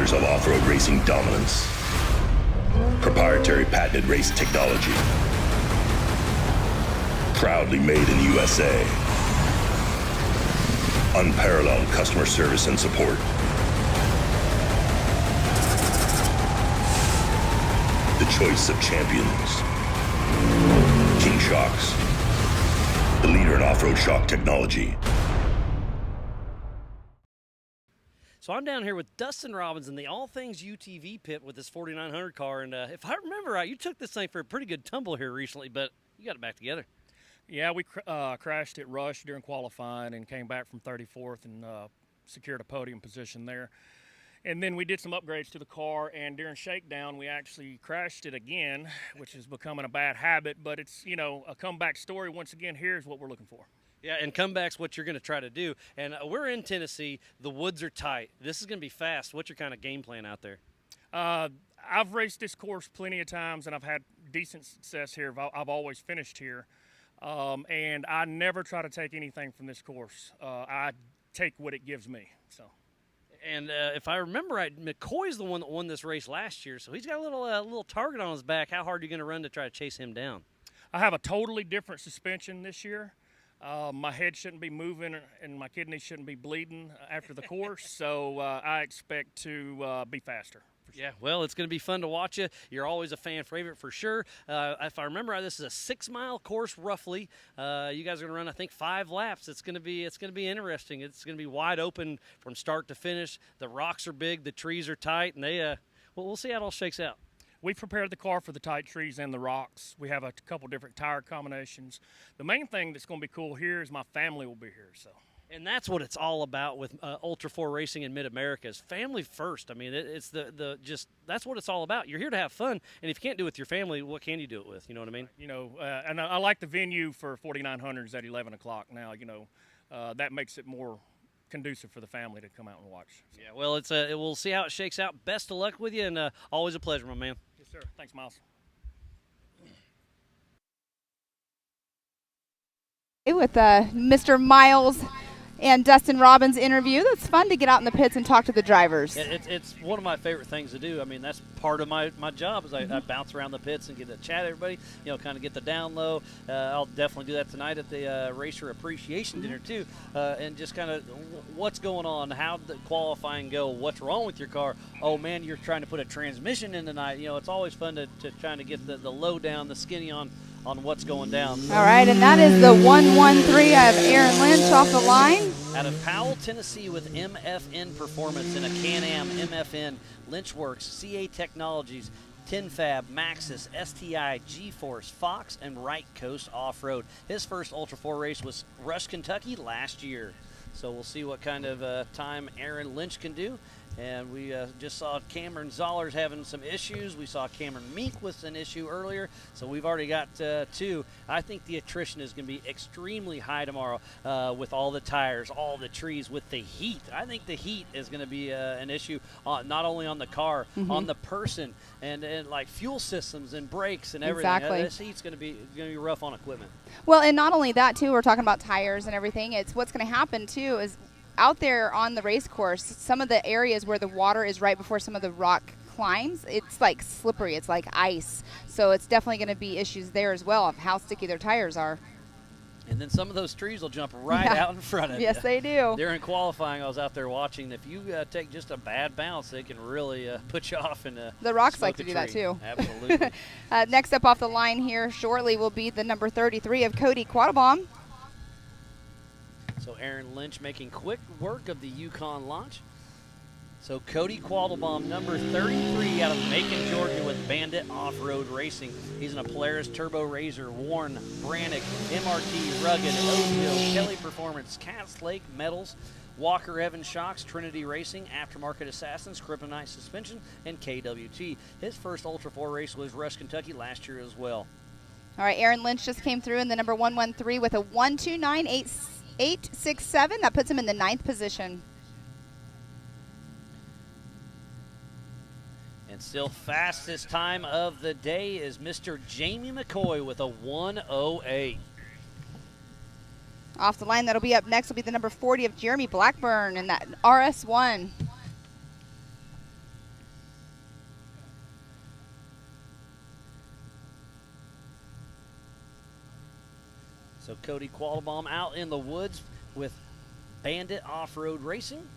Of off-road racing dominance, proprietary patented race technology, proudly made in the USA, unparalleled customer service and support. The choice of champions, King Shocks, the leader in off-road shock technology. So I'm down here with Dustin Robbins in the All Things UTV pit with this 4900 car, and if I remember right, you took this thing for a pretty good tumble here recently, but you got it back together. Yeah, we crashed at Rush during qualifying and came back from 34th and secured a podium position there. And then we did some upgrades to the car, and during shakedown, we actually crashed it again, which is becoming a bad habit, but it's, a comeback story. Once again, here's what we're looking for. Yeah, and comeback's what you're going to try to do. And we're in Tennessee. The woods are tight. This is going to be fast. What's your kind of game plan out there? I've raced this course plenty of times, and I've had decent success here. I've always finished here. And I never try to take anything from this course. I take what it gives me. So. And if I remember right, McCoy's the one that won this race last year, so he's got a little target on his back. How hard are you going to run to try to chase him down? I have a totally different suspension this year. My head shouldn't be moving and my kidneys shouldn't be bleeding after the course, so I expect to be faster. Yeah, well, it's going to be fun to watch you. You're always a fan favorite for sure. If I remember right, this is a 6-mile course roughly. You guys are going to run, I think, 5 laps. It's going to be interesting. It's going to be wide open from start to finish. The rocks are big, the trees are tight, and we'll see how it all shakes out. We prepared the car for the tight trees and the rocks. We have a couple different tire combinations. The main thing that's going to be cool here is my family will be here. And that's what it's all about with Ultra 4 Racing in Mid-America is family first. I mean, it's that's what it's all about. You're here to have fun, and if you can't do it with your family, what can you do it with? You know what I mean? And I like the venue for 4900s at 11 o'clock now. That makes it more conducive for the family to come out and watch. So. Yeah, well, we'll see how it shakes out. Best of luck with you, and always a pleasure, my man. Yes, sir. Thanks, Miles. With Mr. Miles and Dustin Robbins interview. That's fun to get out in the pits and talk to the drivers. It's one of my favorite things to do. I mean, that's part of my job is I bounce around the pits and get to chat everybody, kind of get the down low. I'll definitely do that tonight at the Racer Appreciation Dinner too, and just kind of what's going on, how the qualifying go, what's wrong with your car. Oh man, you're trying to put a transmission in tonight. It's always fun to trying to get the low down, the skinny on what's going down. All right, and that is the 113. I have Aaron Lynch off the line. Out of Powell, Tennessee with MFN Performance in a Can-Am MFN, Lynchworks, CA Technologies, TinFab, Maxxis, STI, G-Force, Fox, and Right Coast Off-Road. His first Ultra 4 race was Rush, Kentucky last year. So we'll see what kind of time Aaron Lynch can do. And we just saw Cameron Zollers having some issues. We saw Cameron Meek with an issue earlier. So we've already got 2. I think the attrition is going to be extremely high tomorrow with all the tires, all the trees, with the heat. I think the heat is going to be an issue not only on the car, on the person, and like fuel systems and brakes and everything. Exactly. This heat's going to be rough on equipment. Well, and not only that, too, we're talking about tires and everything. It's what's going to happen, too, is out there on the race course, some of the areas where the water is right before some of the rock climbs, it's like slippery. It's like ice. So it's definitely going to be issues there as well of how sticky their tires are. And then some of those trees will jump right out in front of you. Yes, they do. During qualifying, I was out there watching. If you take just a bad bounce, they can really put you off. And the rocks like to do that, too. Absolutely. Next up off the line here shortly will be the number 33 of Cody Quattlebaum. So Aaron Lynch making quick work of the Yukon launch. So Cody Quattlebaum, number 33 out of Macon, Georgia with Bandit Off-Road Racing. He's in a Polaris Turbo Razor, Warn, Brannick, MRT, Rugged, Ojo, Kelly Performance, Cass Lake Metals, Walker Evans Shocks, Trinity Racing, Aftermarket Assassins, Kryptonite Suspension, and KWT. His first Ultra 4 race was Rush, Kentucky last year as well. All right, Aaron Lynch just came through in the number 113 with a 129.867. That puts him in the 9th position. And still fastest time of the day is Mr. Jamie McCoy with a 1:08. Off the line, that'll be up next will be the number 40 of Jeremy Blackburn in that RS1. So Cody Quattlebaum out in the woods with Bandit Off-Road Racing.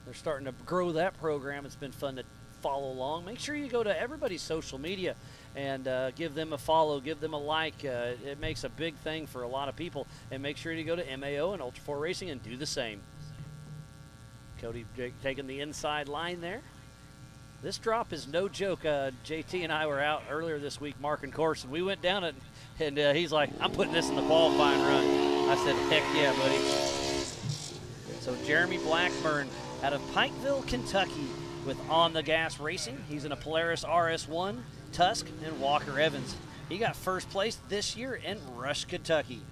They're starting to grow that program. It's been fun to follow along. Make sure you go to everybody's social media and give them a follow, give them a like. It makes a big thing for a lot of people. And make sure you go to MAO and Ultra 4 Racing and do the same. Cody taking the inside line there. This drop is no joke. JT and I were out earlier this week marking course, and we went down it, and he's like, I'm putting this in the qualifying run. I said, heck yeah, buddy. So Jeremy Blackburn out of Pikeville, Kentucky with On the Gas Racing. He's in a Polaris RS1, Tusk, and Walker Evans. He got first place this year in Rush, Kentucky.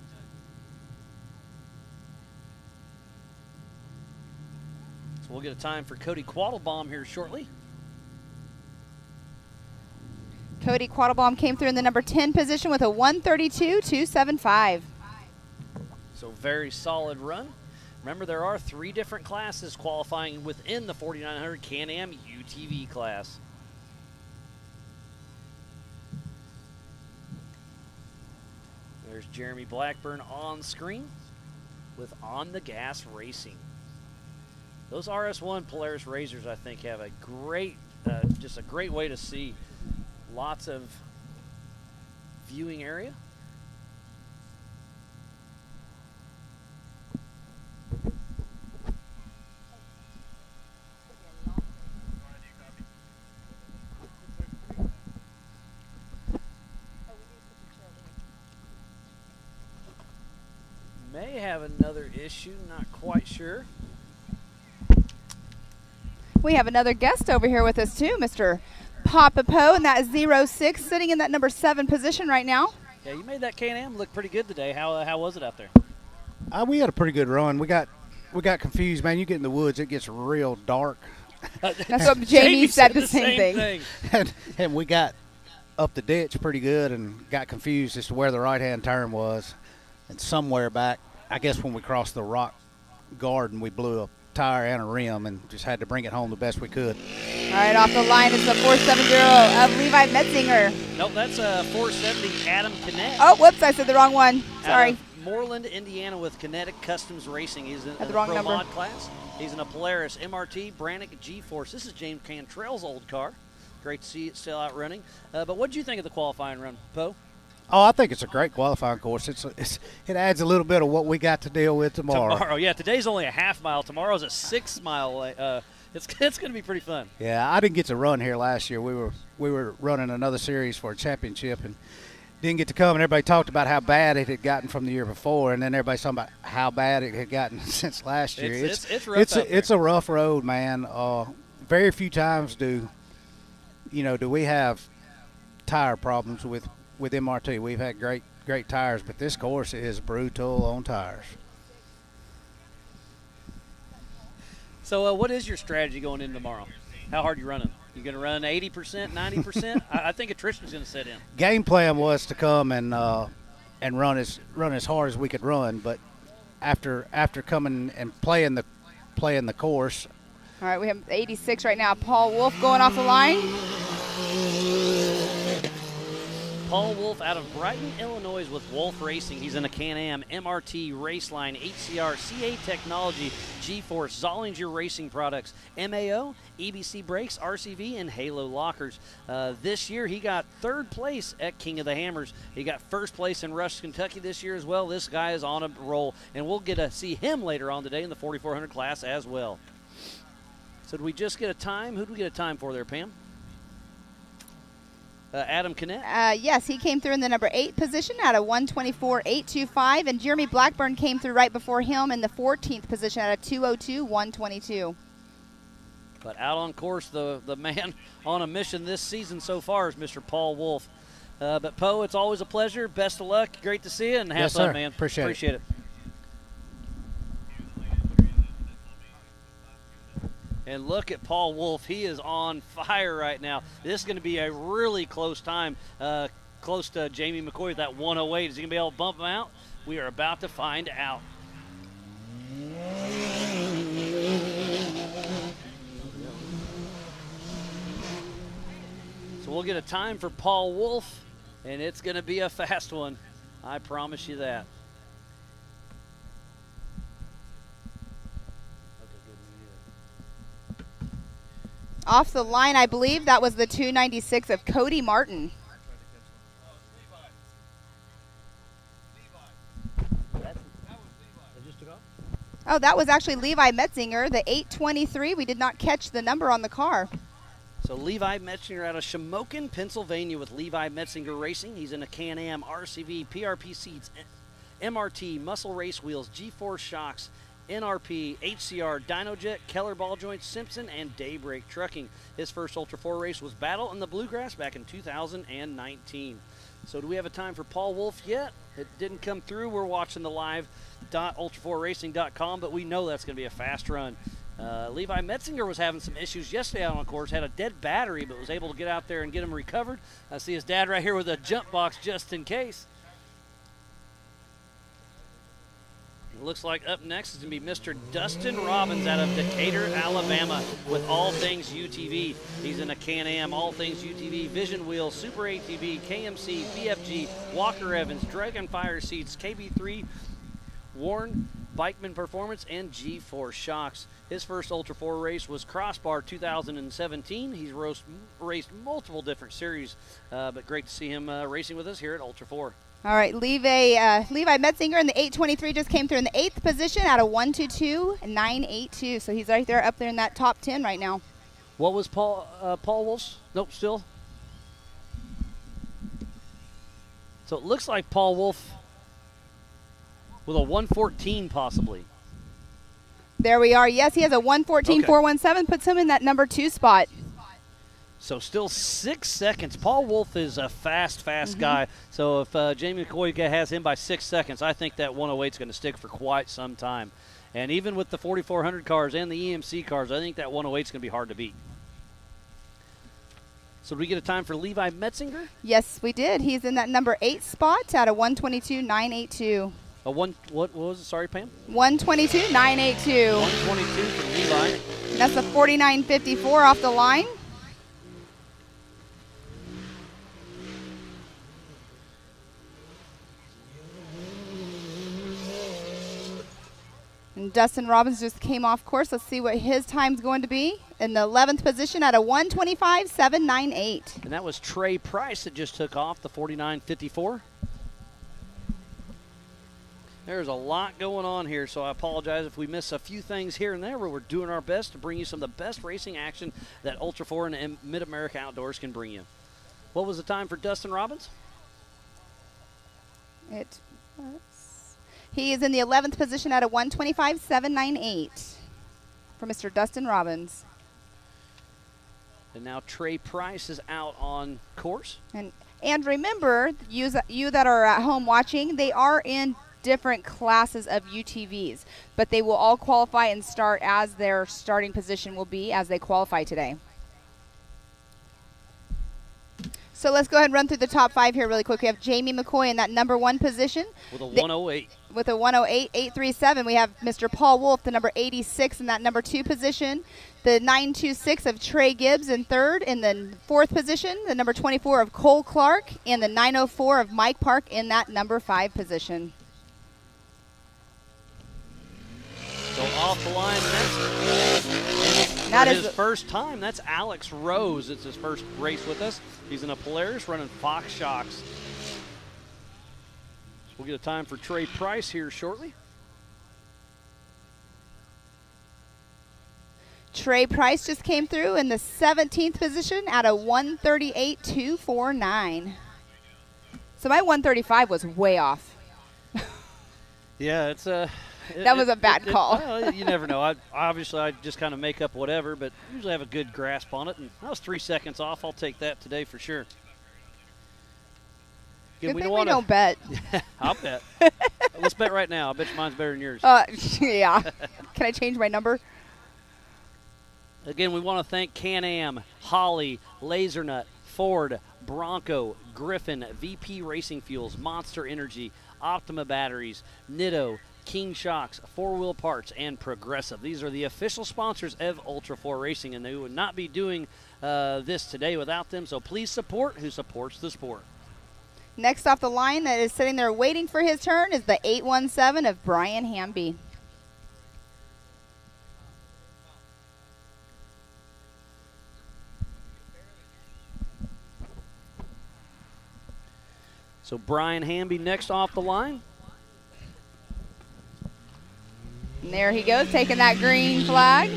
So we'll get a time for Cody Quattlebaum here shortly. Cody Quattlebaum came through in the number 10 position with a 132.275. So very solid run. Remember, there are 3 different classes qualifying within the 4900 Can-Am UTV class. There's Jeremy Blackburn on screen. with On the Gas Racing. Those RS1 Polaris Razors, I think, have a great, just a great way to see. Lots of viewing area. May have another issue, not quite sure. We have another guest over here with us too, Mr. Papa Poe, and that is 06, sitting in that number 7 position right now. Yeah, you made that Can-Am look pretty good today. How was it out there? We had a pretty good run. We got confused, man. You get in the woods, it gets real dark. That's what Jamie said the same thing. And we got up the ditch pretty good and got confused as to where the right-hand turn was. And somewhere back, I guess when we crossed the rock garden, we blew a tire and a rim and just had to bring it home the best we could. All right, off the line is the 470 of Levi Metzinger. Nope, that's a 470 Adam Kinetic. Oh, whoops, I said the wrong one. Sorry. Out of Moreland, Indiana with Kinetic Customs Racing. He's in the wrong Pro number. Mod class. He's in a Polaris MRT Brannick G-Force. This is James Cantrell's old car. Great to see it still out running. But what did you think of the qualifying run, Poe? Oh, I think it's a great qualifying course. It adds a little bit of what we got to deal with tomorrow. Yeah. Today's only a half mile. Tomorrow's a 6 mile. It's going to be pretty fun. Yeah, I didn't get to run here last year. We were running another series for a championship and didn't get to come. And everybody talked about how bad it had gotten from the year before, and then everybody's talking about how bad it had gotten since last year. It's rough. It's a rough road, man. Very few times do we have tire problems with MRT. We've had great tires, but this course is brutal on tires. So what is your strategy going in tomorrow? How hard are you running? You going to run 80%, 90%? I think attrition's going to set in. Game plan was to come and run as hard as we could run, but after coming and playing the course. All right, we have 86 right now. Paul Wolf going off the line. Paul Wolf out of Brighton, Illinois with Wolf Racing. He's in a Can-Am, MRT, Raceline, HCR, CA Technology, G-Force, Zollinger Racing Products, MAO, EBC Brakes, RCV, and Halo Lockers. This year he got 3rd place at King of the Hammers. He got 1st place in Rush, Kentucky this year as well. This guy is on a roll, and we'll get to see him later on today in the 4,400 class as well. So did we just get a time? Who did we get a time for there, Pam? Adam Kinnett? Yes, he came through in the number 8 position at a 124.825, and Jeremy Blackburn came through right before him in the 14th position at a 202.122. But out on course, the man on a mission this season so far is Mr. Paul Wolf. But Poe, it's always a pleasure. Best of luck. Great to see you, and have fun, sir. man. Appreciate it. And look at Paul Wolf. He is on fire right now. This is going to be a really close time, close to Jamie McCoy with that 108. Is he going to be able to bump him out? We are about to find out. So we'll get a time for Paul Wolf, and it's going to be a fast one. I promise you that. Off the line, I believe that was the 296 of Cody Martin. Oh, that was actually Levi Metzinger, the 823. We did not catch the number on the car. So Levi Metzinger out of Shamokin, Pennsylvania with Levi Metzinger Racing. He's in a Can-Am, RCV, PRP seats, MRT, muscle race wheels, G-Force shocks, NRP, HCR, Dynojet, Keller ball joints, Simpson, and Daybreak Trucking. His first Ultra 4 race was Battle in the Bluegrass back in 2019. So do we have a time for Paul Wolf yet? It didn't come through. We're watching the live.ultra4racing.com, but we know that's going to be a fast run. Levi Metzinger was having some issues yesterday out on the course, had a dead battery, but was able to get out there and get him recovered. I see his dad right here with a jump box just in case. It looks like up next is going to be Mr. Dustin Robbins out of Decatur, Alabama with All Things UTV. He's in a Can-Am, All Things UTV, Vision Wheels, Super ATV, KMC, BFG, Walker Evans, Dragon Fire Seats, KB3, Warren Bikeman Performance and G4 Shocks. His first Ultra 4 race was Crossbar 2017. He's raced multiple different series, but great to see him racing with us here at Ultra 4. All right, Levi Metzinger in the 823 just came through in the 8th position at a 1:22.982. So he's right there up there in that top 10 right now. What was Paul Wolf's? Nope, still. So it looks like Paul Wolf with a 114 possibly. There we are. Yes, he has a 1:14.417, puts him in that number 2 spot. So still 6 seconds. Paul Wolf is a fast guy. So if Jamie McCoy has him by 6 seconds, I think that 108 is going to stick for quite some time. And even with the 4400 cars and the EMC cars, I think that 108 is going to be hard to beat. So did we get a time for Levi Metzinger? Yes, we did. He's in that number 8 spot at a 1:22.982. What was it? Sorry, Pam? 1:22.982. 122 for Levi. That's a 49.54 off the line. And Dustin Robbins just came off course. Let's see what his time's going to be. In the 11th position at a 1:25.798. And that was Trey Price that just took off, the 49.54. There's a lot going on here, so I apologize if we miss a few things here and there, but we're doing our best to bring you some of the best racing action that Ultra 4 and Mid-America Outdoors can bring you. What was the time for Dustin Robbins? He is in the 11th position at a 1:25.798 for Mr. Dustin Robbins. And now Trey Price is out on course. And remember, you that are at home watching, they are in different classes of UTVs, but they will all qualify and start as their starting position will be as they qualify today. So let's go ahead and run through the top 5 here really quick. We have Jamie McCoy in that number 1 position. With a 108. With a 108.837. We have Mr. Paul Wolf, the number 86 in that number 2 position. The 926 of Trey Gibbs in 3rd. In the 4th position, the number 24 of Cole Clark. And the 904 of Mike Park in that number 5 position. So off the line, that's his first time. That's Alex Rose. It's his first race with us. He's in a Polaris running Fox Shocks. We'll get a time for Trey Price here shortly. Trey Price just came through in the 17th position at a 1:38.249. So my 135 was way off. Yeah, it's a... That was a bad call. Well, you never know. Obviously, I just kind of make up whatever, but usually have a good grasp on it. And I was 3 seconds off. I'll take that today for sure. Good thing we don't bet. I'll bet. Let's bet right now. I bet mine's better than yours. Yeah. Can I change my number? Again, we want to thank Can-Am, Holley, Lasernut, Ford, Bronco, Griffin, VP Racing Fuels, Monster Energy, Optima Batteries, Nitto, King Shocks, 4-Wheel Parts, and Progressive. These are the official sponsors of Ultra 4 Racing, and they would not be doing this today without them, so please support who supports the sport. Next off the line that is sitting there waiting for his turn is the 817 of Brian Hamby. So Brian Hamby next off the line. And there he goes, taking that green flag.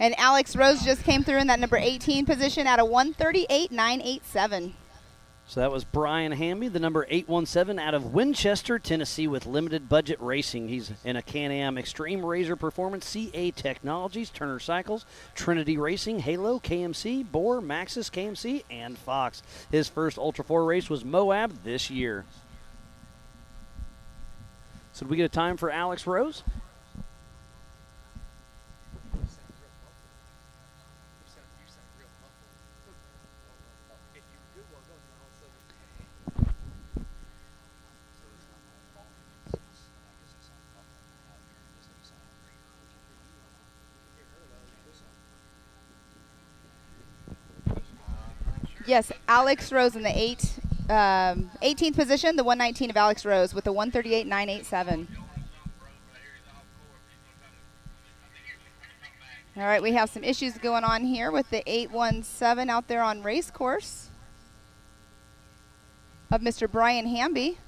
And Alex Rose just came through in that number 18 position at a 1:38.987. So that was Brian Hamby, the number 817 out of Winchester, Tennessee, with Limited Budget Racing. He's in a Can-Am Extreme Razor Performance, CA Technologies, Turner Cycles, Trinity Racing, Halo, KMC, Bohr, Maxxis, KMC, and Fox. His first Ultra 4 race was Moab this year. So did we get a time for Alex Rose? Yes, Alex Rose in the 18th position, the 119 of Alex Rose with the 138.987. All right, we have some issues going on here with the 817 out there on race course of Mr. Brian Hamby.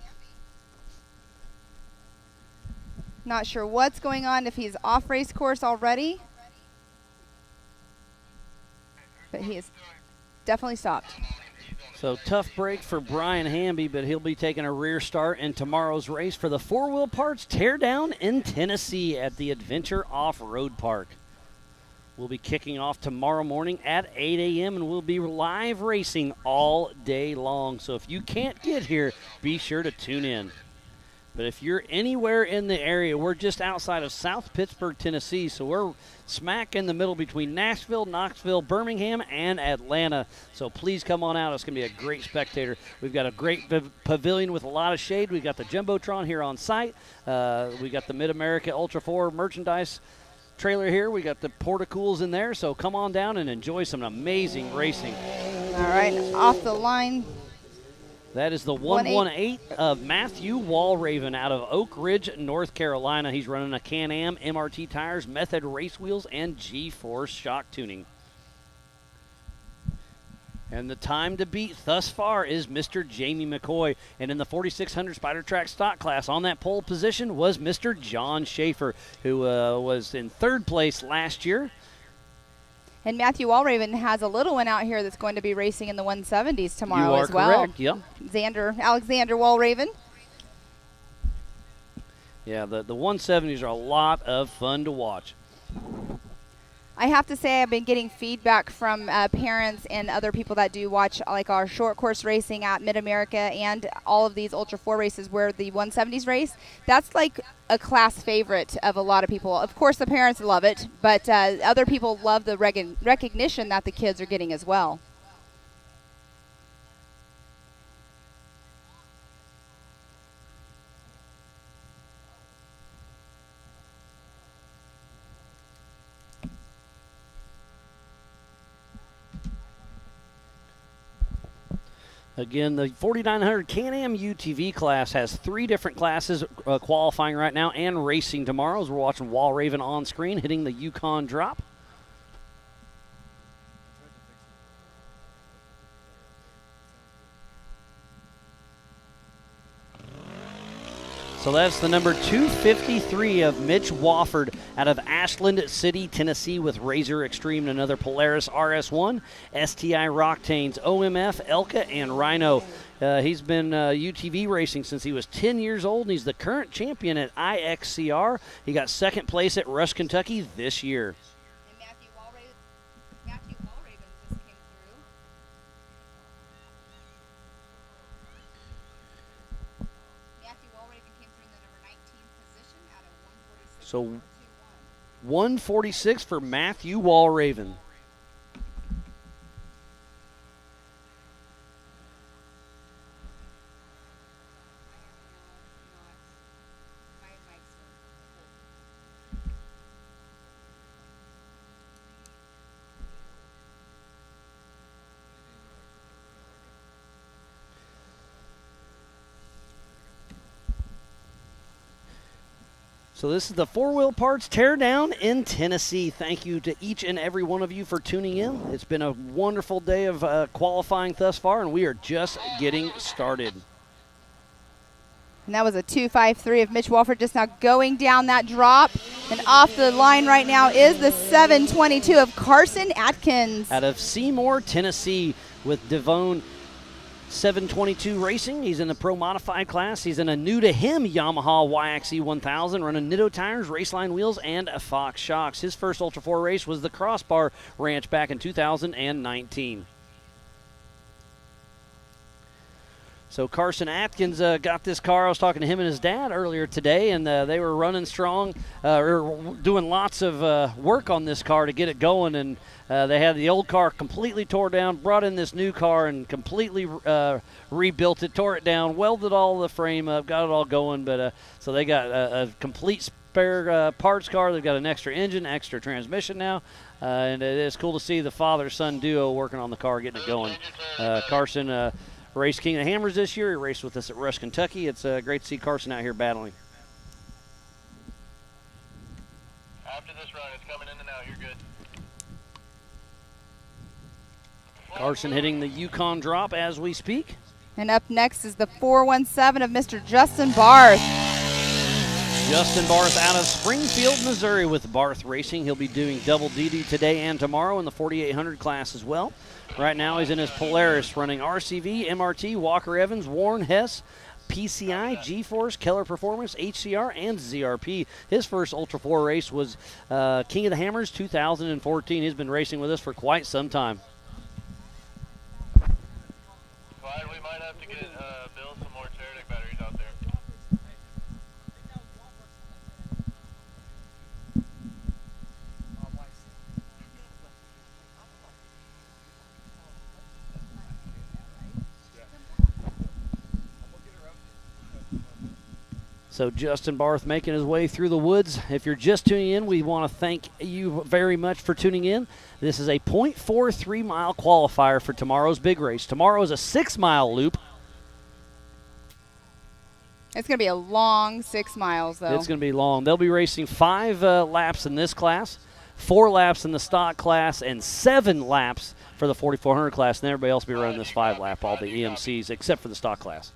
Not sure what's going on, if he's off race course already, but he is definitely stopped. So tough break for Brian Hamby, but he'll be taking a rear start in tomorrow's race for the 4-Wheel Parts Teardown in Tennessee at the Adventure Off-Road Park. We'll be kicking off tomorrow morning at 8 a.m. and we'll be live racing all day long. So if you can't get here, be sure to tune in. But if you're anywhere in the area, we're just outside of South Pittsburgh, Tennessee, so we're smack in the middle between Nashville, Knoxville, Birmingham, and Atlanta. So please come on out. It's going to be a great spectator. We've got a great pavilion with a lot of shade. We've got the Jumbotron here on site. We got the Mid-America Ultra 4 merchandise trailer here. We got the Portacools in there, so come on down and enjoy some amazing racing. All right, off the line. That is the 118 of Matthew Walraven out of Oak Ridge, North Carolina. He's running a Can-Am, MRT tires, Method race wheels, and G-Force shock tuning. And the time to beat thus far is Mr. Jamie McCoy. And in the 4600 Spider Track stock class on that pole position was Mr. John Schaefer, who was in third place last year. And Matthew Walraven has a little one out here that's going to be racing in the 170s tomorrow as well. You are correct, yep. Alexander Walraven. Yeah, the 170s are a lot of fun to watch. I have to say I've been getting feedback from parents and other people that do watch like our short course racing at Mid-America and all of these Ultra 4 races where the 170s race. That's like a class favorite of a lot of people. Of course, the parents love it, but other people love the recognition that the kids are getting as well. Again, the 4900 Can-Am UTV class has 3 different classes qualifying right now and racing tomorrow as we're watching Walraven on screen hitting the Yukon drop. So that's the number 253 of Mitch Wofford out of Ashland City, Tennessee with Razor Extreme and another Polaris RS1, STI Rocktanes, OMF, Elka, and Rhino. He's been UTV racing since he was 10 years old, and he's the current champion at IXCR. He got second place at Rush, Kentucky this year. And Matthew Walraven just came through. Matthew Walraven came through in the number 19th position out of 146. So 146 for Matthew Walraven. So this is the 4-Wheel Parts Teardown in Tennessee. Thank you to each and every one of you for tuning in. It's been a wonderful day of qualifying thus far, and we are just getting started. And that was a 2.53 of Mitch Wofford just now going down that drop. And off the line right now is the 722 of Carson Atkins. Out of Seymour, Tennessee with Devone 722 Racing. He's in the Pro Modified class. He's in a new-to-him Yamaha YXE 1000, running Nitto tires, Raceline wheels, and a Fox shocks. His first Ultra 4 race was the Crossbar Ranch back in 2019. So Carson Atkins got this car. I was talking to him and his dad earlier today, and they were running strong, or doing lots of work on this car to get it going. And they had the old car completely tore down, brought in this new car and completely rebuilt it, tore it down, welded all the frame up, got it all going. But so they got a complete spare parts car. They've got an extra engine, extra transmission now, and it is cool to see the father-son duo working on the car, getting it going. Carson raced King of the Hammers this year. He raced with us at Rush, Kentucky. It's great to see Carson out here battling. After this run, it's coming in and out. You're good. Carson hitting the Yukon drop as we speak. And up next is the 417 of Mr. Justin Barth. Justin Barth out of Springfield, Missouri with Barth Racing. He'll be doing double duty today and tomorrow in the 4800 class as well. Right now he's in his Polaris running RCV, MRT, Walker Evans, Warren Hess, PCI, G-Force, Keller Performance, HCR, and ZRP. His first Ultra 4 race was King of the Hammers 2014. He's been racing with us for quite some time. Clyde, we might have to get Bill some more Teradek batteries out there. So Justin Barth making his way through the woods. If you're just tuning in, we want to thank you very much for tuning in. This is a 0.43 mile qualifier for tomorrow's big race. Tomorrow is a 6 mile loop. It's going to be a long 6 miles, though. It's going to be long. They'll be racing 5 laps in this class, 4 laps in the stock class, and 7 laps for the 4400 class. And everybody else will be running this 5 lap, all the EMCs, except for the stock class.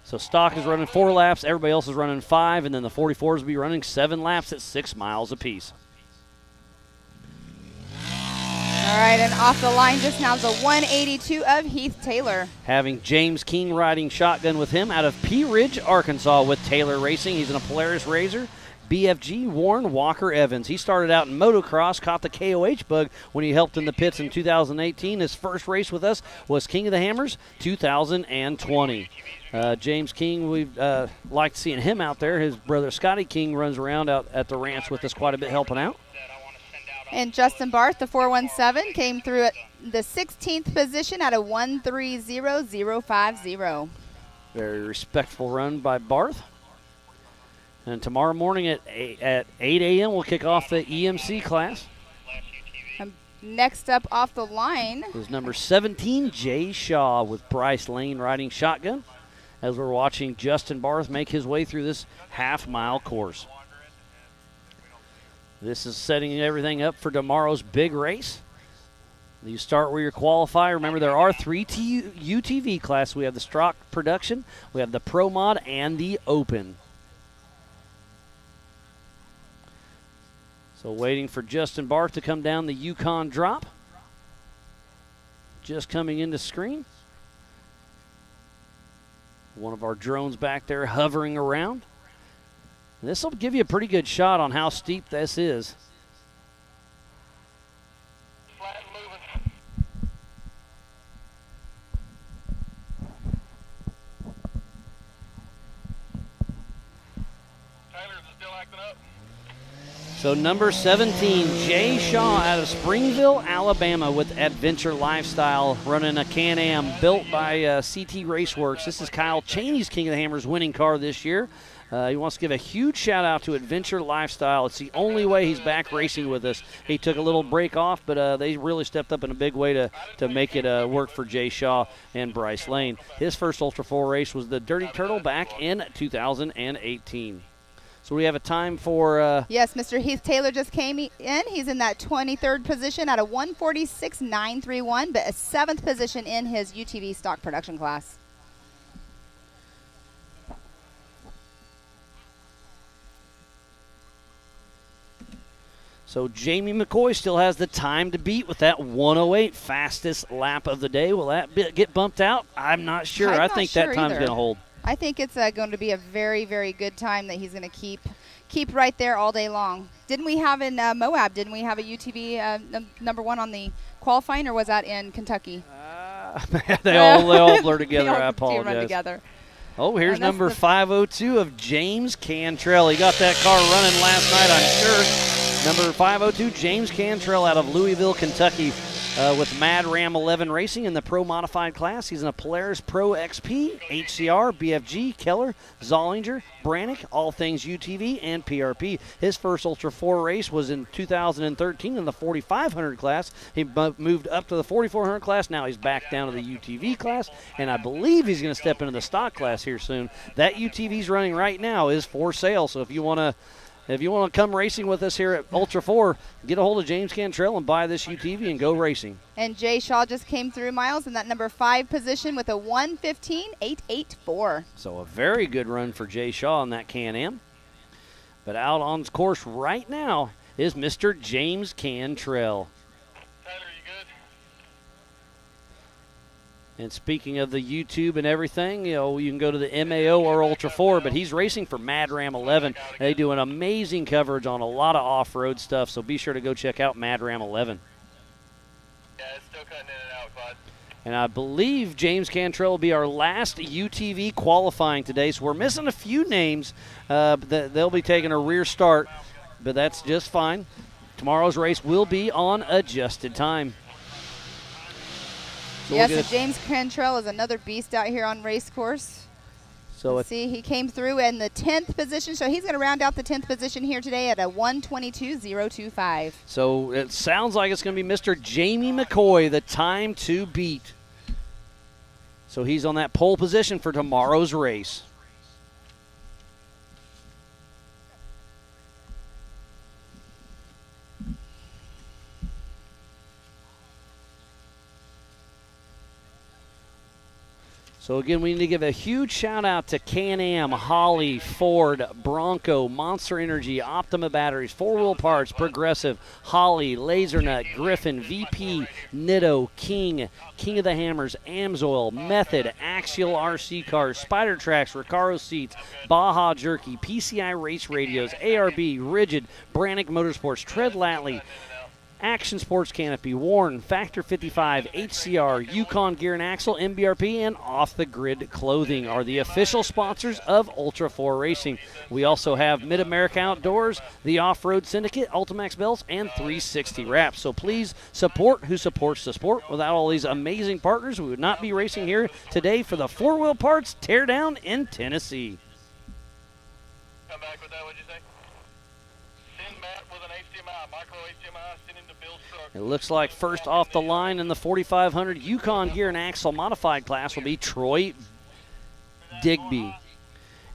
So stock is running 4 laps, everybody else is running 5, and then the 44s will be running 7 laps at 6 miles apiece. All right, and off the line just now, the 182 of Heath Taylor. Having James King riding shotgun with him out of Pea Ridge, Arkansas with Taylor Racing. He's in a Polaris Razor. BFG, Warren Walker Evans. He started out in motocross, caught the KOH bug when he helped in the pits in 2018. His first race with us was King of the Hammers 2020. James King, we've liked seeing him out there. His brother Scotty King runs around out at the ranch with us quite a bit, helping out. And Justin Barth, the 417, came through at the 16th position at a 1:30.050. Very respectful run by Barth. And tomorrow morning at 8 a.m. we'll kick off the EMC class. Next up off the line is number 17, Jay Shaw with Bryce Lane riding shotgun, as we're watching Justin Barth make his way through this half-mile course. This is setting everything up for tomorrow's big race. You start where you qualify. Remember, there are 3 UTV classes. We have the stock production, we have the Pro Mod, and the Open. So waiting for Justin Barth to come down the Yukon drop. Just coming into screen. One of our drones back there hovering around. This will give you a pretty good shot on how steep this is. Flat and moving. Tyler's still acting up. So number 17, Jay Shaw out of Springville, Alabama with Adventure Lifestyle, running a Can-Am built by CT Raceworks. This is Kyle Cheney's King of the Hammers winning car this year. He wants to give a huge shout out to Adventure Lifestyle. It's the only way he's back racing with us. He took a little break off, but they really stepped up in a big way to make it work for Jay Shaw and Bryce Lane. His first Ultra 4 race was the Dirty Turtle back in 2018. So we have a time for... yes, Mr. Heath Taylor just came in. He's in that 23rd position at a 1:46.931, but a 7th position in his UTV stock production class. So Jamie McCoy still has the time to beat with that 1:08 fastest lap of the day. Will that get bumped out? I'm not sure. I think that time's going to hold. I think it's going to be a very, very good time that he's going to keep right there all day long. Didn't we have in Moab, didn't we have a UTV number 1 on the qualifying, or was that in Kentucky? They all blur together. I apologize. Run together. Oh, here's number 502 of James Cantrell. He got that car running last night, I'm sure. Number 502, James Cantrell out of Louisville, Kentucky. with Mad Ram 11 Racing in the Pro Modified class. He's in a Polaris Pro XP, HCR, BFG, Keller, Zollinger, Brannick, all things UTV and PRP. His first Ultra 4 race was in 2013 in the 4500 class. He moved up to the 4400 class. Now he's back down to the UTV class, and I believe he's going to step into the stock class here soon. That UTV he's running right now is for sale, so if you want to come racing with us here at Ultra 4, get a hold of James Cantrell and buy this UTV and go racing. And Jay Shaw just came through, Miles, in that number 5 position with a 1:15.884. So a very good run for Jay Shaw in that Can-Am. But out on course right now is Mr. James Cantrell. Tyler, you good? And speaking of the YouTube and everything, you can go to the MAO or Ultra 4, but he's racing for Mad Ram 11. They do an amazing coverage on a lot of off-road stuff, so be sure to go check out Mad Ram 11. Yeah, it's still cutting in and out, Clyde. And I believe James Cantrell will be our last UTV qualifying today, so we're missing a few names. They'll be taking a rear start, but that's just fine. Tomorrow's race will be on adjusted time. So yes, and James Cantrell is another beast out here on race course. So Let's see, he came through in the 10th position, so he's going to round out the 10th position here today at a 1:22.025. So it sounds like it's going to be Mr. Jamie McCoy, the time to beat. So he's on that pole position for tomorrow's race. So again, we need to give a huge shout out to Can-Am, Holley, Ford, Bronco, Monster Energy, Optima Batteries, 4-Wheel Parts, Progressive, Holley, Lasernut, Griffin, VP, Nitto, King of the Hammers, Amsoil, Method, Axial RC Cars, Spider Tracks, Recaro Seats, Baja Jerky, PCI Race Radios, ARB, Rigid, Brannick Motorsports, Tread Latley, Action Sports Canopy, Warren, Factor 55, HCR, Yukon Gear and Axle, MBRP, and Off the Grid Clothing are the official sponsors of Ultra 4 Racing. We also have Mid-America Outdoors, the Off-Road Syndicate, Ultimax Belts, and 360 Wraps. So please support who supports the sport. Without all these amazing partners, we would not be racing here today for the 4-Wheel Parts Teardown in Tennessee. Come back with that, what'd you say? Send Matt with an HDMI, micro HDMI, send him to Bill's truck. It looks like first off the line in the 4500 Yukon Gear and Axle Modified class will be Troy Digby.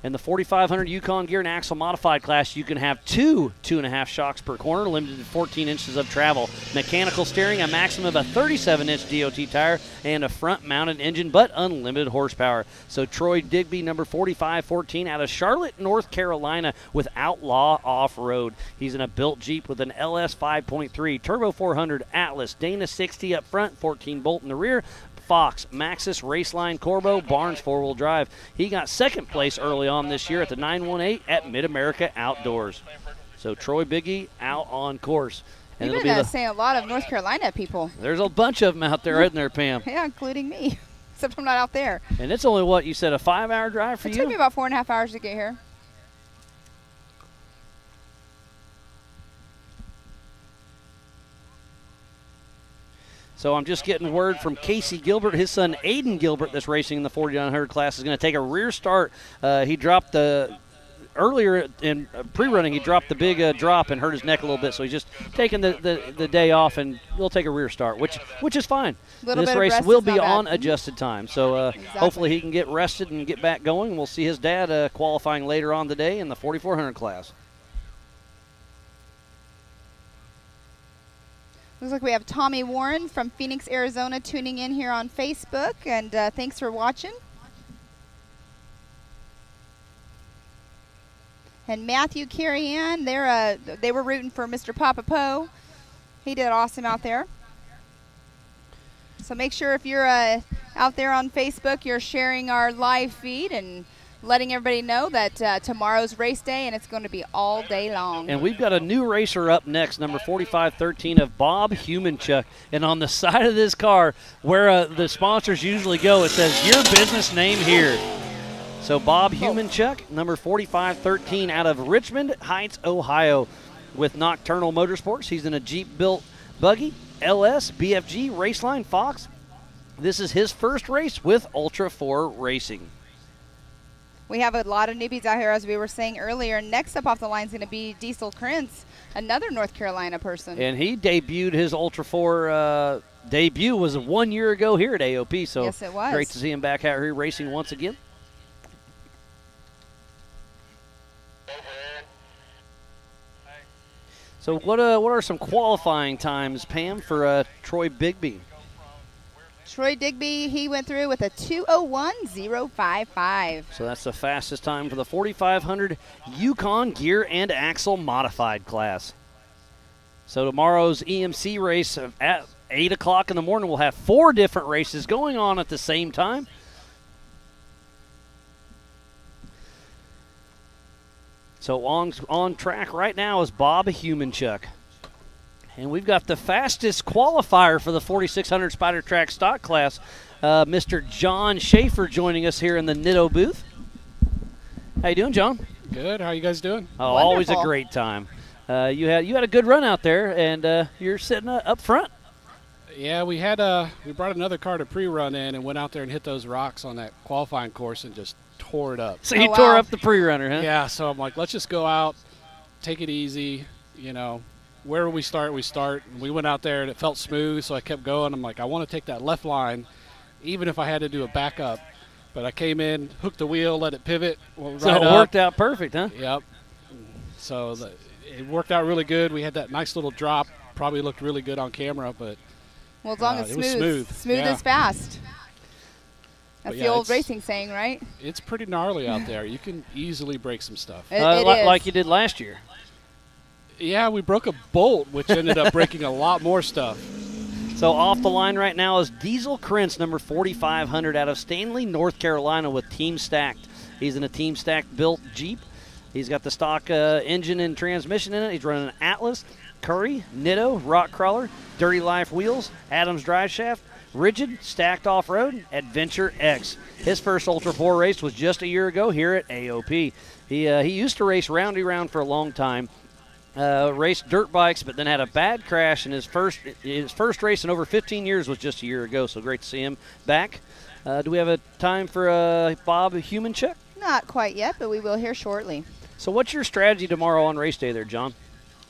In the 4500 Yukon Gear and Axle Modified class, you can have 2.5 shocks per corner, limited to 14 inches of travel. Mechanical steering, a maximum of a 37-inch DOT tire, and a front-mounted engine, but unlimited horsepower. So Troy Digby, number 4514, out of Charlotte, North Carolina, with Outlaw Off-Road. He's in a built Jeep with an LS 5.3, Turbo 400, Atlas, Dana 60 up front, 14-bolt in the rear, Fox, Maxxis, Raceline, Corbo, Barnes 4-wheel drive. He got second place early on this year at the 918 at Mid-America Outdoors. So Troy Biggie out on course. And You've been saying a lot of North Carolina people. There's a bunch of them out there, isn't there, Pam? Yeah, including me, except I'm not out there. And it's only, what, you said a 5-hour drive for you? It took me about 4.5 hours to get here. So I'm just getting word from Casey Gilbert. His son Aiden Gilbert, that's racing in the 4900 class, is going to take a rear start. He dropped the earlier in pre-running. He dropped the big drop and hurt his neck a little bit. So he's just taking the day off, and he'll take a rear start, which is fine. This race will be on adjusted time. So exactly. Hopefully he can get rested and get back going. We'll see his dad qualifying later on today in the 4400 class. Looks like we have Tommy Warren from Phoenix, Arizona tuning in here on Facebook, and thanks for watching. And Matthew Carrie-Ann, they were rooting for Mr. Papa Poe. He did awesome out there. So make sure if you're out there on Facebook, you're sharing our live feed and letting everybody know that tomorrow's race day, and it's going to be all day long. And we've got a new racer up next, number 4513 of Bob Humanchuck. And on the side of this car, where the sponsors usually go, it says, your business name here. So Bob Humanchuck, number 4513 out of Richmond Heights, Ohio, with Nocturnal Motorsports. He's in a Jeep built Buggy, LS, BFG, Raceline, Fox. This is his first race with Ultra 4 Racing. We have a lot of newbies out here, as we were saying earlier. Next up off the line is going to be Diesel Krentz, another North Carolina person. And he debuted his Ultra 4 debut was 1 year ago here at AOP. So yes, it was. Great to see him back out here racing once again. So what are some qualifying times, Pam, for Troy Digby? Troy Digby, he went through with a 2:01.055. So that's the fastest time for the 4500 Yukon gear and axle modified class. So tomorrow's EMC race at 8 o'clock in the morning, we'll have 4 different races going on at the same time. So on track right now is Bob Humanchuk. And we've got the fastest qualifier for the 4600 Spider Track stock class, Mr. John Schaefer, joining us here in the Nitto booth. How you doing, John? Good. How you guys doing? Oh, always a great time. You had a good run out there, and you're sitting up front. Yeah, we brought another car to pre-run in and went out there and hit those rocks on that qualifying course and just tore it up. So you tore up the pre-runner, huh? Yeah. So I'm like, let's just go out, take it easy. Where we start, we start. And we went out there and it felt smooth, so I kept going. I'm like, I want to take that left line, even if I had to do a backup. But I came in, hooked the wheel, let it pivot. So it worked out perfect, huh? Yep. So it worked out really good. We had that nice little drop. Probably looked really good on camera, but well, as long as it was smooth. Smooth as fast. That's the old racing saying, right? It's pretty gnarly out there. You can easily break some stuff. It is. Like you did last year. Yeah, we broke a bolt, which ended up breaking a lot more stuff. So off the line right now is Diesel Krentz, number 4500, out of Stanley, North Carolina, with Team Stacked. He's in a Team Stacked built Jeep. He's got the stock engine and transmission in it. He's running an Atlas, Curry, Nitto, Rock Crawler, Dirty Life wheels, Adams drive shaft, Rigid, Stacked Off-Road, Adventure X. His first Ultra 4 race was just a year ago here at AOP. He used to race Roundy Round for a long time. Raced dirt bikes, but then had a bad crash, and his first race in over 15 years was just a year ago. So great to see him back. Do we have a time for Bob Humanchuk? Not quite yet, but we will here shortly. So what's your strategy tomorrow on race day there, John?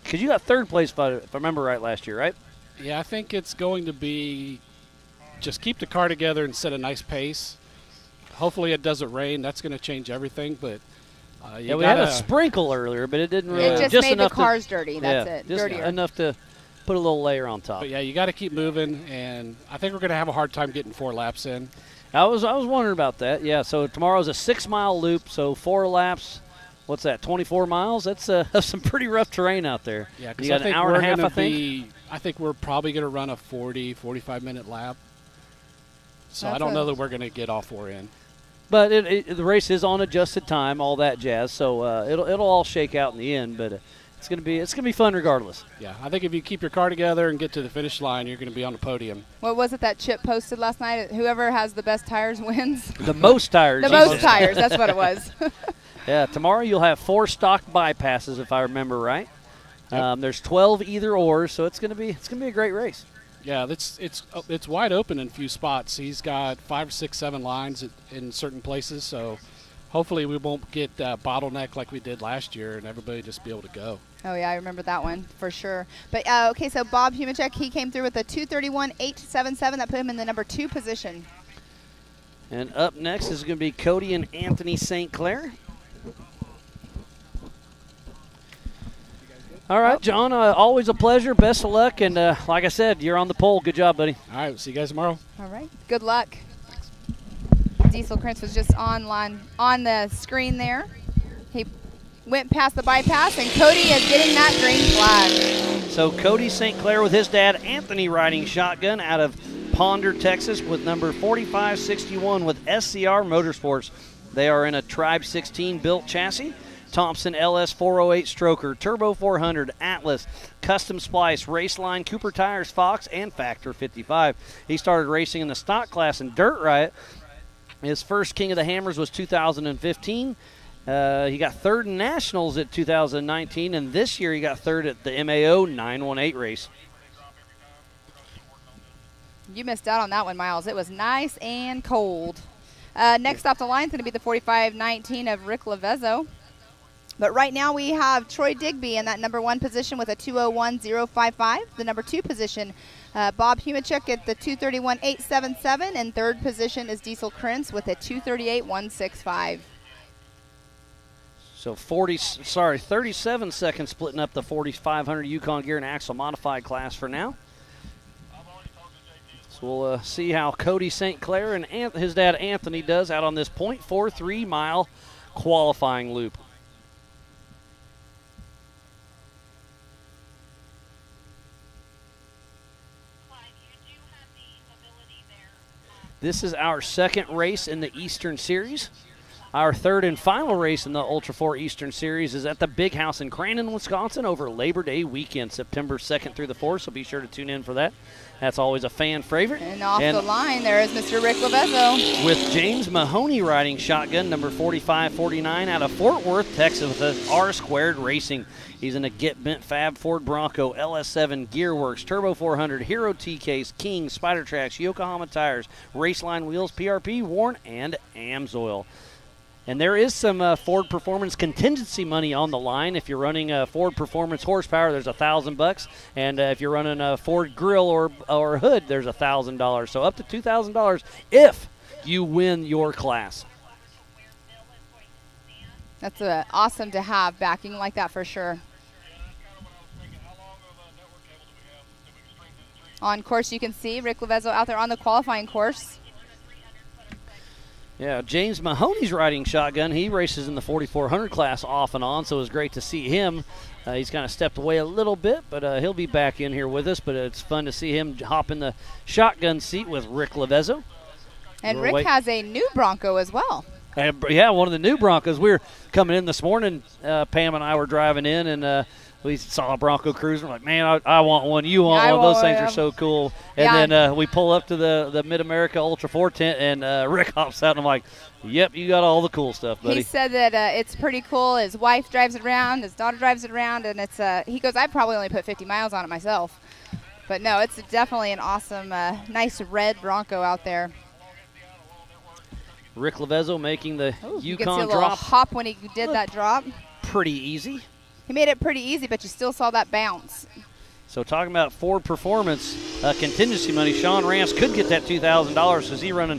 Because you got third place, if I remember right, last year, right? Yeah, I think it's going to be just keep the car together and set a nice pace. Hopefully it doesn't rain. That's going to change everything, but we had a sprinkle earlier, but it didn't really. It just made the cars dirty. That's it. Just dirtier. enough to put a little layer on top. But yeah, you got to keep moving, and I think we're going to have a hard time getting 4 laps in. I was wondering about that. Yeah, so tomorrow's a 6-mile loop, so 4 laps. What's that? 24 miles. That's some pretty rough terrain out there. Yeah, you got an hour and a half. I think we're probably going to run a 45-minute lap. So That's I don't know that we're going to get all 4 in. But the race is on adjusted time, all that jazz. So it'll all shake out in the end. But it's gonna be fun regardless. Yeah, I think if you keep your car together and get to the finish line, you're going to be on the podium. What was it that Chip posted last night? Whoever has the best tires wins. The most tires. The most tires. That's what it was. Yeah, tomorrow you'll have 4 stock bypasses, if I remember right. Yep. There's 12 either or, so it's gonna be a great race. Yeah, it's wide open in a few spots. He's got 5, 6, 7 lines in certain places, so hopefully we won't get bottleneck like we did last year, and everybody just be able to go. Oh yeah, I remember that one for sure. But okay, so Bob Humanchuk, he came through with a 2:31.877. That put him in the number 2 position. And up next is going to be Cody and Anthony St. Clair. All right, John, always a pleasure. Best of luck. And like I said, you're on the pole. Good job, buddy. All right, we'll see you guys tomorrow. All right. Good luck. Diesel Krentz was just on the screen there. He went past the bypass, and Cody is getting that green flag. So Cody St. Clair with his dad, Anthony, riding shotgun out of Ponder, Texas, with number 4561 with SCR Motorsports. They are in a Tribe 16 built chassis. Thompson LS 408 Stroker, Turbo 400, Atlas, Custom Splice, Raceline, Cooper Tires, Fox, and Factor 55. He started racing in the stock class in Dirt Riot. His first King of the Hammers was 2015. He got third in Nationals at 2019, and this year he got third at the MAO 918 race. You missed out on that one, Miles. It was nice and cold. Next off the line is going to be the 45-19 of Rick Lavezzo. But right now we have Troy Digby in that number 1 position with a 2:01.055. The number 2 position, Bob Humachuk at the 2:31.877. And third position is Diesel Krentz with a 2:38.165. So 37 seconds splitting up the 4,500 Yukon Gear and Axle Modified class for now. So we'll see how Cody St. Clair and his dad Anthony does out on this .43 mile qualifying loop. This is our second race in the Eastern Series. Our third and final race in the Ultra 4 Eastern Series is at the Big House in Crandon, Wisconsin over Labor Day weekend, September 2nd through the 4th, so be sure to tune in for that. That's always a fan favorite. And off the line, there is Mr. Rick Lavezzo. With James Mahoney riding shotgun, number 4549 out of Fort Worth, Texas, with R-Squared Racing. He's in a Get Bent Fab Ford Bronco, LS7 Gearworks, Turbo 400, Hero T-Case, King, Spider Tracks, Yokohama Tires, Raceline Wheels, PRP, Warn, and Amsoil. And there is some Ford Performance contingency money on the line. If you're running a Ford Performance horsepower, there's $1,000, and if you're running a Ford grill or hood, there's $1,000. So up to $2,000 if you win your class. That's awesome to have backing like that for sure. On course, you can see Rick Lavezzo out there on the qualifying course. Yeah, James Mahoney's riding shotgun. He races in the 4,400 class off and on, so it was great to see him. He's kind of stepped away a little bit, but he'll be back in here with us. But it's fun to see him hop in the shotgun seat with Rick Lavezzo. And Rick has a new Bronco as well. Yeah, one of the new Broncos. We were coming in this morning. Pam and I were driving in, and we saw a Bronco Cruiser. We're like, man, I want one. You want one? Those things are so cool. And then we pull up to the Mid-America Ultra 4 tent, and Rick hops out, and I'm like, yep, you got all the cool stuff, buddy. He said that it's pretty cool. His wife drives it around. His daughter drives it around, and it's he goes, I probably only put 50 miles on it myself. But, no, it's definitely an awesome, nice red Bronco out there. Rick Lavezzo making the Yukon you can see a drop. little hop when he did that drop. Pretty easy. He made it pretty easy, but you still saw that bounce. So talking about Ford Performance contingency money, Sean Rance could get that $2,000 because he's running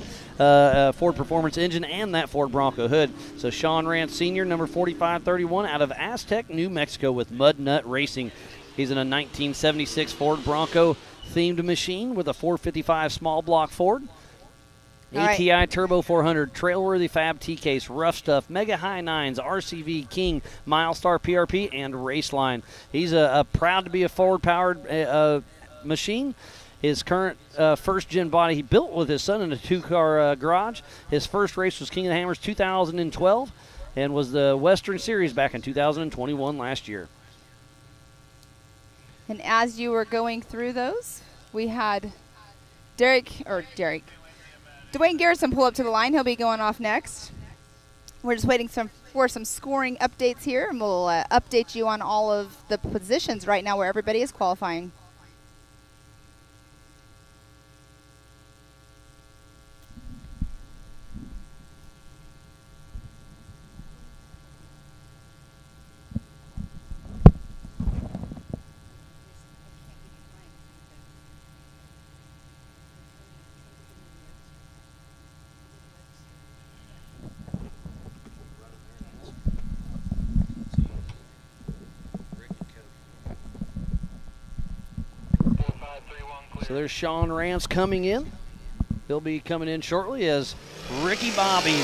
Ford Performance engine and that Ford Bronco hood. So Sean Rance Sr., number 4531 out of Aztec, New Mexico with Mud Nut Racing. He's in a 1976 Ford Bronco themed machine with a 455 small block Ford. ATI Turbo 400, Trailworthy Fab T-Case, Rough Stuff, Mega High Nines, RCV, King, Milestar PRP, and Raceline. He's proud to be a Ford-powered machine. His current first-gen body he built with his son in a two-car garage. His first race was King of the Hammers 2012 and was the Western Series back in 2021 last year. And as you were going through those, we had Dwayne Garrison pull up to the line. He'll be going off next. We're just waiting for some scoring updates here, and we'll update you on all of the positions right now where everybody is qualifying. So there's Sean Rance coming in. He'll be coming in shortly as Ricky Bobby.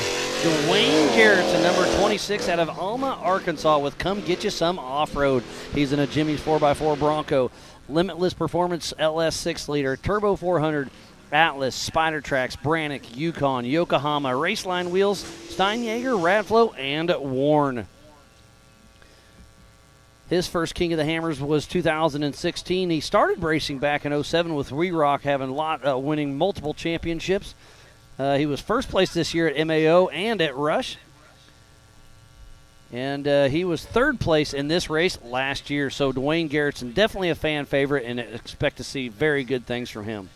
Dwayne Garrettson, number 26 out of Alma, Arkansas with Come Get You Some Off-Road. He's in a Jimmy's 4x4 Bronco. Limitless Performance LS 6-liter, Turbo 400, Atlas, Spider Tracks, Brannick, Yukon, Yokohama, Raceline Wheels, Steinjager, Radflow, and Warn. His first King of the Hammers was 2016. He started racing back in 07 with We-Rock, winning multiple championships. He was first place this year at MAO and at Rush. And he was third place in this race last year. So Dwayne Garrettson, definitely a fan favorite, and expect to see very good things from him.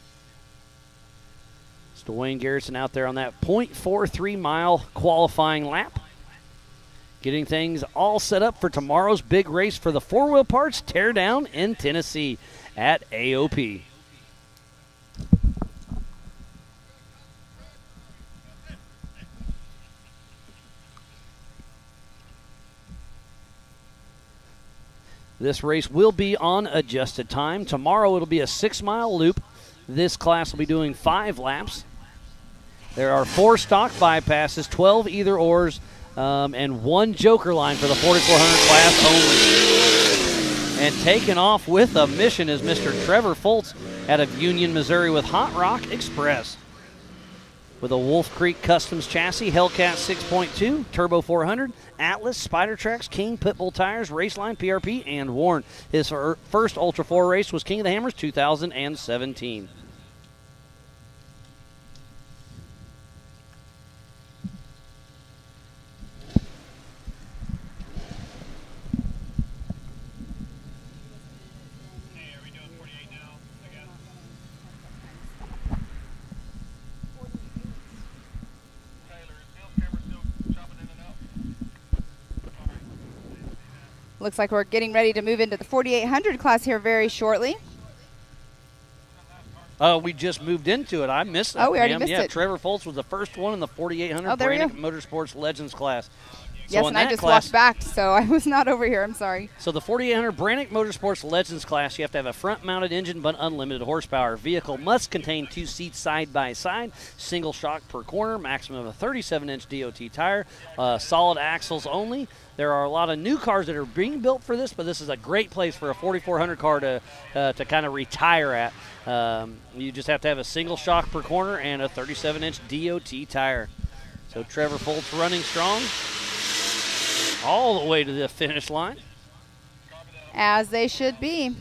It's Dwayne Garrison out there on that .43 mile qualifying lap. Getting things all set up for tomorrow's big race for the 4-wheel parts teardown in Tennessee at AOP. This race will be on adjusted time. Tomorrow it'll be a 6-mile loop. This class will be doing 5 laps. There are 4 stock bypasses, 12 either-ors, and 1 joker line for the 4,400 class only. And taking off with a mission is Mr. Trevor Foltz out of Union, Missouri with Hot Rock Express. With a Wolf Creek Customs chassis, Hellcat 6.2, Turbo 400, Atlas, Spider Tracks, King, Pitbull Tires, Raceline, PRP, and Warren. His first Ultra 4 race was King of the Hammers 2017. Looks like we're getting ready to move into the 4,800 class here very shortly. We just moved into it. I missed it. Oh, we already missed it. Trevor Foltz was the first one in the 4,800 Brannick Motorsports Legends class. Yes, and I just walked back, so I was not over here. I'm sorry. So the 4,800 Brannick Motorsports Legends class, you have to have a front-mounted engine but unlimited horsepower. Vehicle must contain 2 seats side by side, single shock per corner, maximum of a 37-inch DOT tire, solid axles only. There are a lot of new cars that are being built for this, but this is a great place for a 4,400 car to kind of retire at. You just have to have a single shock per corner and a 37-inch DOT tire. So Trevor Foltz running strong all the way to the finish line. As they should be.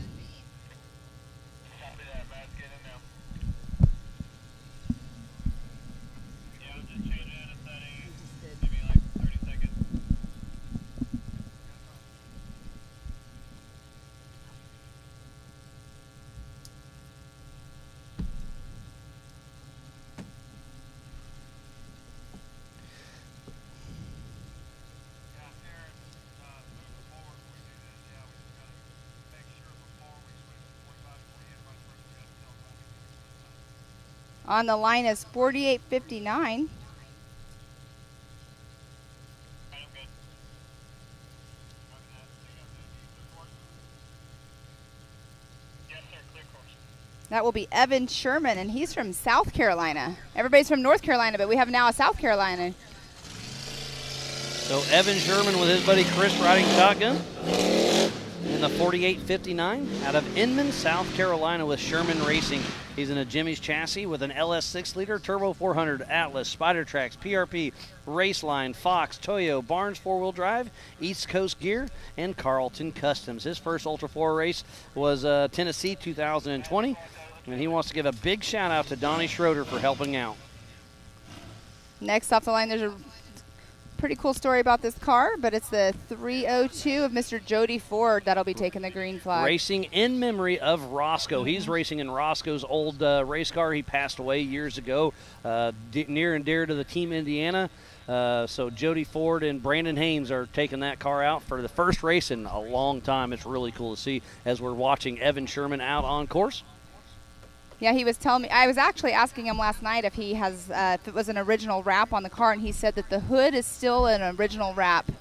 On the line is 48.59. That will be Evan Sherman, and he's from South Carolina. Everybody's from North Carolina, but we have now a South Carolina. So Evan Sherman with his buddy Chris riding shotgun in the 48.59 out of Inman, South Carolina with Sherman Racing. He's in a Jimmy's chassis with an LS 6-liter, Turbo 400, Atlas, Spider Tracks, PRP, Raceline, Fox, Toyo, Barnes 4-wheel drive, East Coast Gear, and Carlton Customs. His first Ultra 4 race was Tennessee 2020, and he wants to give a big shout out to Donnie Schroeder for helping out. Next off the line, there's a pretty cool story about this car, but it's the 302 of Mr. Jody Ford that'll be taking the green flag. Racing in memory of Roscoe. He's racing in Roscoe's old race car. He passed away years ago, near and dear to the Team Indiana. So Jody Ford and Brandon Haynes are taking that car out for the first race in a long time. It's really cool to see as we're watching Evan Sherman out on course. Yeah, he was telling me, I was actually asking him last night if he has, if it was an original wrap on the car, and he said that the hood is still an original wrap,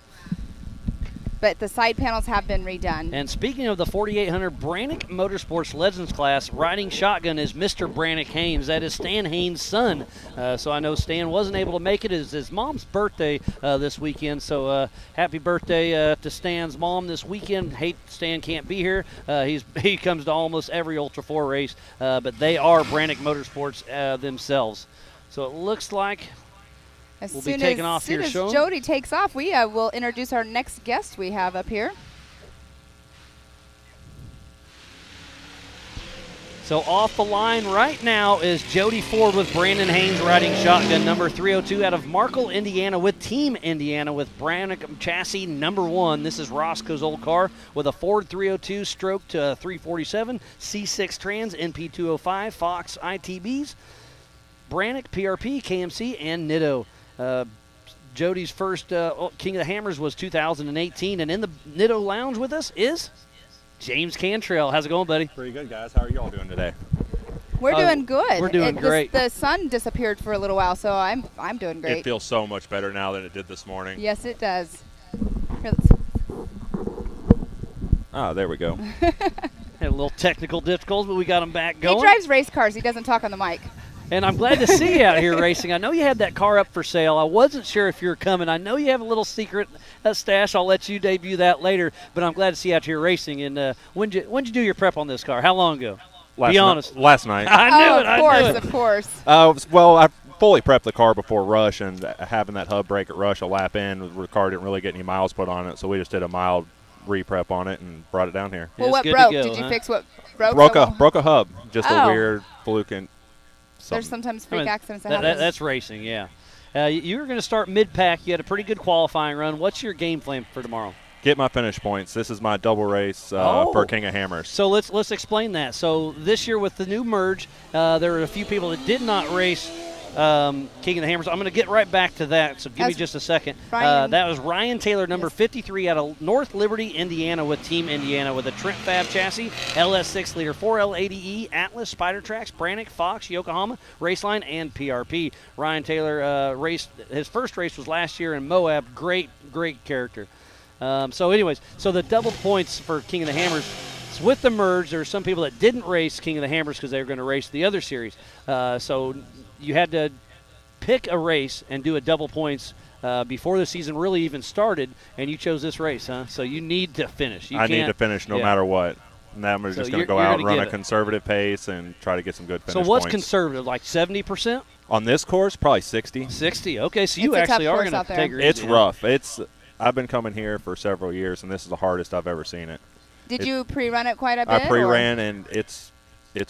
but the side panels have been redone. And speaking of the 4,800 Brannick Motorsports Legends class, riding shotgun is Mr. Brannick Haynes. That is Stan Haynes' son. So I know Stan wasn't able to make it. It's his mom's birthday this weekend. So happy birthday to Stan's mom this weekend. Hate Stan can't be here. He comes to almost every Ultra 4 race, but they are Brannick Motorsports themselves. So it looks like we'll be taking off here. As soon as Jody takes off, we will introduce our next guest we have up here. So off the line right now is Jody Ford with Brandon Haynes riding shotgun, number 302 out of Markle, Indiana with Team Indiana with Brannick chassis number 1. This is Roscoe's old car with a Ford 302 stroke to 347, C6 trans, NP205, Fox ITBs. Brannick, PRP, KMC, and Nitto. Jody's first King of the Hammers was 2018, and in the Nitto Lounge with us is James Cantrell. How's it going, buddy? Pretty good, guys. How are you all doing today? We're doing good. We're doing great. The sun disappeared for a little while, so I'm doing great. It feels so much better now than it did this morning. Yes, it does. Here, Oh, there we go. Had a little technical difficulties, but we got him back going. he drives race cars. He doesn't talk on the mic. And I'm glad to see you out here racing. I know you had that car up for sale. I wasn't sure if you were coming. I know you have a little secret stash. I'll let you debut that later. But I'm glad to see you out here racing. And when'd you do your prep on this car? How long ago? Be honest. Last night. I knew it. Of course, of course. Well, I fully prepped the car before Rush, and having that hub brake at Rush a lap in, the car didn't really get any miles put on it, so we just did a mild re-prep on it and brought it down here. Well, what good broke? to go, Did you huh? fix what broke? Broke a hub. Just a Oh. weird fluke and There's something. sometimes freak accidents that That, happen. that's racing, yeah. You were going to start mid-pack. You had a pretty good qualifying run. What's your game plan for tomorrow? Get my finish points. This is my double race Oh. for King of Hammers. So let's explain that. So this year with the new merge, there were a few people that did not race King of the Hammers. I'm going to get right back to that, so give me just a second. That was Ryan Taylor, number 53, out of North Liberty, Indiana, with Team Indiana, with a Trent Fab chassis, LS 6-liter 4L80E, Atlas, Spider Tracks, Brannick, Fox, Yokohama, Raceline, and PRP. Ryan Taylor raced, his first race was last year in Moab. Great character. So the double points for King of the Hammers. With the merge, there were some people that didn't race King of the Hammers because they were going to race the other series. So you had to pick a race and do a double points before the season really even started, and you chose this race, huh? So you need to finish. I need to finish no matter what. And I'm just going to go out and run a conservative pace and try to get some good finish points. So what's conservative, like 70%? On this course, probably 60. 60, okay. So you It's a actually tough are course going out to there. take her It's easy, rough. I've been coming here for several years, and this is the hardest I've ever seen it. Did you pre-run it quite a bit? I pre-ran, and it's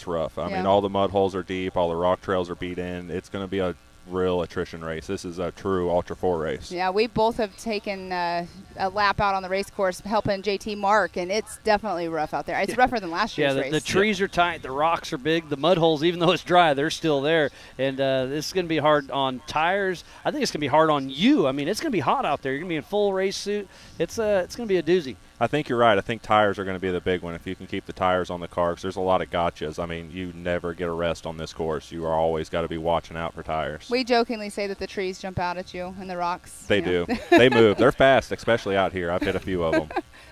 rough. I Yeah. mean, all the mud holes are deep, all the rock trails are beat in. It's going to be a real attrition race. This is a true Ultra 4 race. Yeah, we both have taken a lap out on the race course helping JT Mark, and it's definitely rough out there. It's rougher than last year's race. The trees are tight, the rocks are big, the mud holes, even though it's dry, they're still there. And this is going to be hard on tires. I think it's going to be hard on you. I mean, it's going to be hot out there. You're going to be in full race suit. It's going to be a doozy. I think you're right. I think tires are going to be the big one if you can keep the tires on the car, because there's a lot of gotchas. I mean, you never get a rest on this course. You are always got to be watching out for tires. We jokingly say that the trees jump out at you and the rocks. They do. They move. They're fast, especially out here. I've hit a few of them.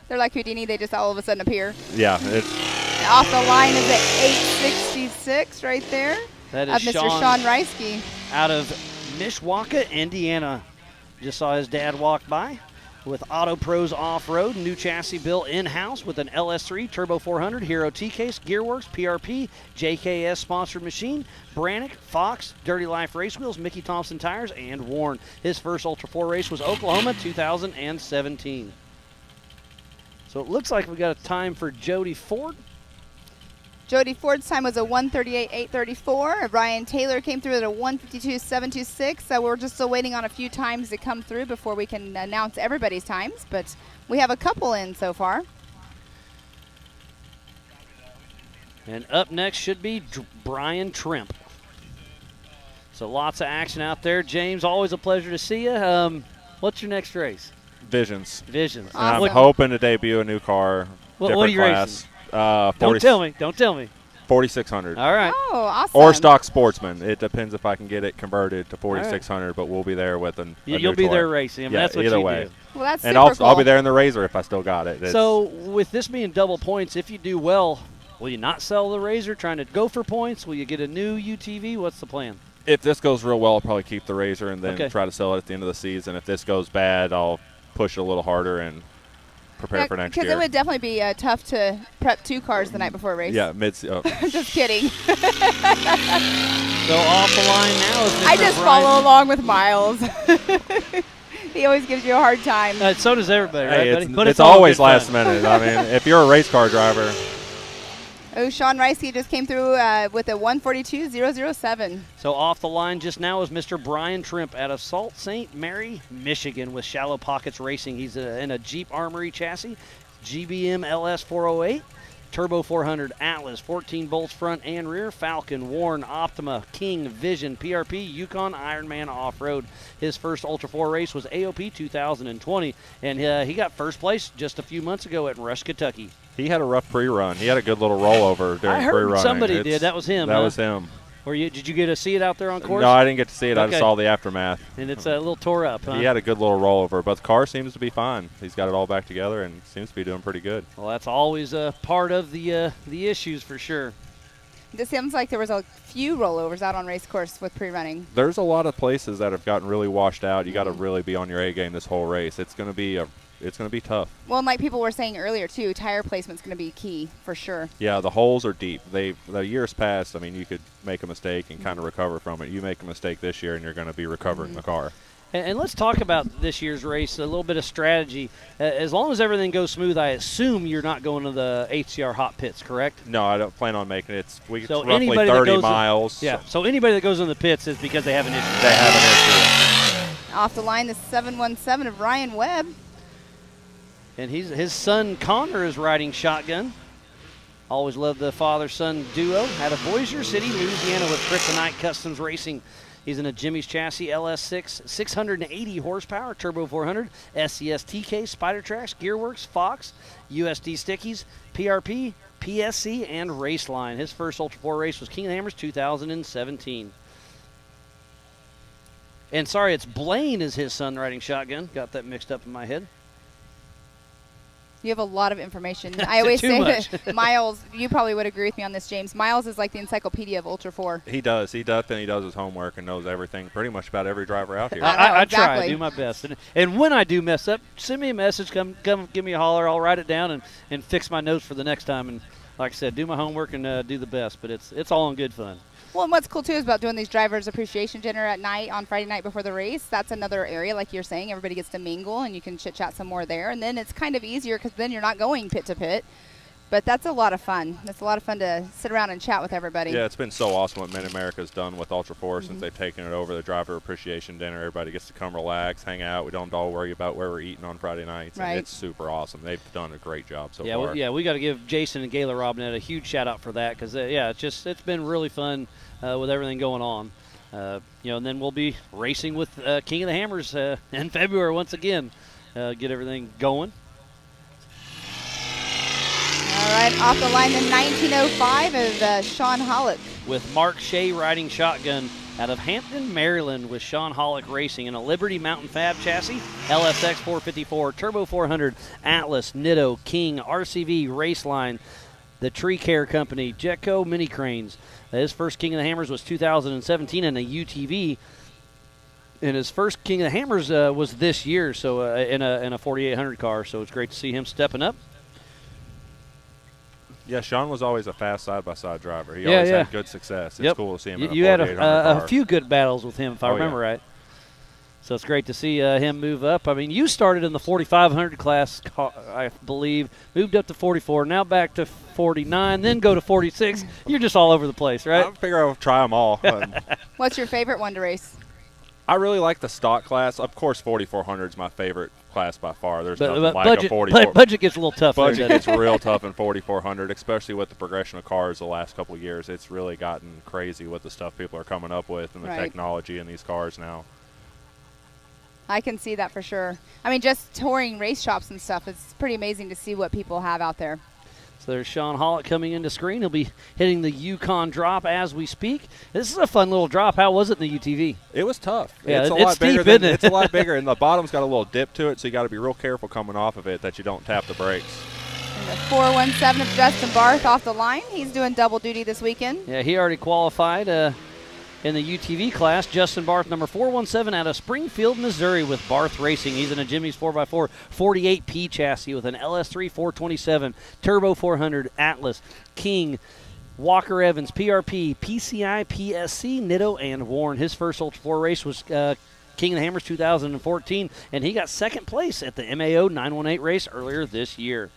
They're like Houdini. They just all of a sudden appear. Yeah. Off the line is at 866 right there. That of is Mr. Sean Reisky. Out of Mishawaka, Indiana. Just saw his dad walk by with Auto Pros Off-Road, new chassis built in-house with an LS3 Turbo 400, Hero T-Case, Gearworks, PRP, JKS sponsored machine, Brannick, Fox, Dirty Life Race Wheels, Mickey Thompson Tires, and Warren. His first Ultra 4 race was Oklahoma 2017. So it looks like we got a time for Jody Ford. Jody Ford's time was a 1:38.834. Ryan Taylor came through at a 1:52.726. So we're just still waiting on a few times to come through before we can announce everybody's times. But we have a couple in so far. And up next should be Brian Trimp. So lots of action out there. James, always a pleasure to see you. What's your next race? Visions. Visions. And I'm hoping to debut a new car. What are you class. Don't tell me. Don't tell me. 4,600. All right. Oh, awesome. Or stock Sportsman. It depends if I can get it converted to 4,600, but we'll be there with a You'll be there racing. I mean, that's what either you way. do. Well, that's and super cool. I'll be there in the Razor if I still got it. So with this being double points, if you do well, will you not sell the Razor trying to go for points? Will you get a new UTV? What's the plan? If this goes real well, I'll probably keep the Razor and then Okay. try to sell it at the end of the season. If this goes bad, I'll push it a little harder and prepare for next year. Because it would definitely be tough to prep two cars the night before a race. Yeah, Just kidding. So off the line now is Mr. I just Brian. follow along with Miles. He always gives you a hard time. So does everybody, right, Hey, buddy? it's, But it's all always good last fun. minute. I mean, if you're a race car driver, Oh, Sean Reisky just came through with a 1:42.007. So off the line just now is Mr. Brian Trimp out of Sault Ste. Marie, Michigan with Shallow Pockets Racing. He's in a Jeep Armory chassis, GBM LS 408, Turbo 400, Atlas, 14 bolts front and rear, Falcon, Warn, Optima, King, Vision, PRP, Yukon, Ironman Off-Road. His first Ultra 4 race was AOP 2020, and he got first place just a few months ago at Rush, Kentucky. He had a rough pre-run. He had a good little rollover during I heard pre-running. somebody did. That was him. That was him. Did you get to see it out there on course? No, I didn't get to see it. I Okay. just saw the aftermath. And it's a little tore up, huh? He had a good little rollover, but the car seems to be fine. He's got it all back together and seems to be doing pretty good. Well, that's always a part of the issues for sure. This seems like there was a few rollovers out on race course with pre-running. There's a lot of places that have gotten really washed out. You got to really be on your A game this whole race. It's going to be tough. Well, and like people were saying earlier too, tire placement's going to be key for sure. Yeah, the holes are deep. The years past, I mean, you could make a mistake and kind of recover from it. You make a mistake this year, and you're going to be recovering the car. And let's talk about this year's race, a little bit of strategy. As long as everything goes smooth, I assume you're not going to the HCR hot pits, correct? No, I don't plan on making it. It's So roughly anybody that 30 goes miles. Yeah, so anybody that goes in the pits is because they have an issue. They have an issue. Off the line, the 717 of Ryan Webb. And his son Connor is riding shotgun. Always loved the father-son duo. Out of Bossier City, Louisiana, with Kryptonite Customs Racing. He's in a Jimmy's Chassis LS6, 680 horsepower, Turbo 400, SCS TK, Spider Tracks, Gearworks, Fox, USD Stickies, PRP, PSC, and Raceline. His first Ultra 4 race was King of the Hammers 2017. And sorry, it's Blaine is his son riding shotgun. Got that mixed up in my head. You have a lot of information. I always Too say much. that Miles, you probably would agree with me on this, James. Miles is like the encyclopedia of Ultra 4. He does. He does his homework and knows everything pretty much about every driver out here. I try. I exactly. do my best. And when I do mess up, send me a message. Come give me a holler. I'll write it down and fix my notes for the next time. And like I said, do my homework and do the best. But it's all in good fun. Well, and what's cool, too, is about doing these drivers' appreciation dinner at night on Friday night before the race. That's another area, like you're saying. Everybody gets to mingle, and you can chit-chat some more there. And then it's kind of easier because then you're not going pit to pit. But that's a lot of fun. It's a lot of fun to sit around and chat with everybody. Yeah, it's been so awesome what Mid-America's done with Ultra 4 since they've taken it over, the driver appreciation dinner. Everybody gets to come relax, hang out. We don't all worry about where we're eating on Friday nights. Right. And it's super awesome. They've done a great job so Yeah, far. we got to give Jason and Gayla Robinette a huge shout-out for that because, it's been really fun with everything going on. And then we'll be racing with King of the Hammers in February once again. Get everything going. All right, off the line, the 1905 of Sean Hollick. With Mark Shea riding shotgun out of Hampton, Maryland, with Sean Hollick Racing in a Liberty Mountain Fab chassis, LSX 454, Turbo 400, Atlas, Nitto, King, RCV, Raceline, the Tree Care Company, Jetco Mini Cranes. His first King of the Hammers was 2017 in a UTV. And his first King of the Hammers was this year, so in a 4800 car. So it's great to see him stepping up. Yeah, Sean was always a fast side-by-side driver. He always had good success. It's cool to see him in a You had 4800 a car. few good battles with him, if I remember right. So it's great to see him move up. I mean, you started in the 4500 class, I believe, moved up to 44, now back to 49, then go to 46. You're just all over the place, right? I figure I'll try them all. What's your favorite one to race? I really like the stock class. Of course, 4400 is my favorite class by far. There's nothing like budget, a 44. Budget gets a little tough. Budget gets real tough in 4400, especially with the progression of cars the last couple of years. It's really gotten crazy with the stuff people are coming up with and the technology in these cars now. I can see that for sure. I mean, just touring race shops and stuff, it's pretty amazing to see what people have out there. So there's Sean Hollick coming into screen. He'll be hitting the Yukon drop as we speak. This is a fun little drop. How was it in the UTV? It was tough. Yeah, it's a it's lot steep, bigger. isn't it? It's a lot bigger, and the bottom's got a little dip to it, so you got to be real careful coming off of it that you don't tap the brakes. And the 417 of Justin Barth off the line. He's doing double duty this weekend. Yeah, he already qualified in the UTV class. Justin Barth, number 417 out of Springfield, Missouri, with Barth Racing. He's in a Jimmy's 4x4 48P chassis with an LS3 427, Turbo 400, Atlas, King, Walker Evans, PRP, PCI, PSC, Nitto, and Warren. His first Ultra 4 race was King of the Hammers 2014, and he got second place at the MAO 918 race earlier this year.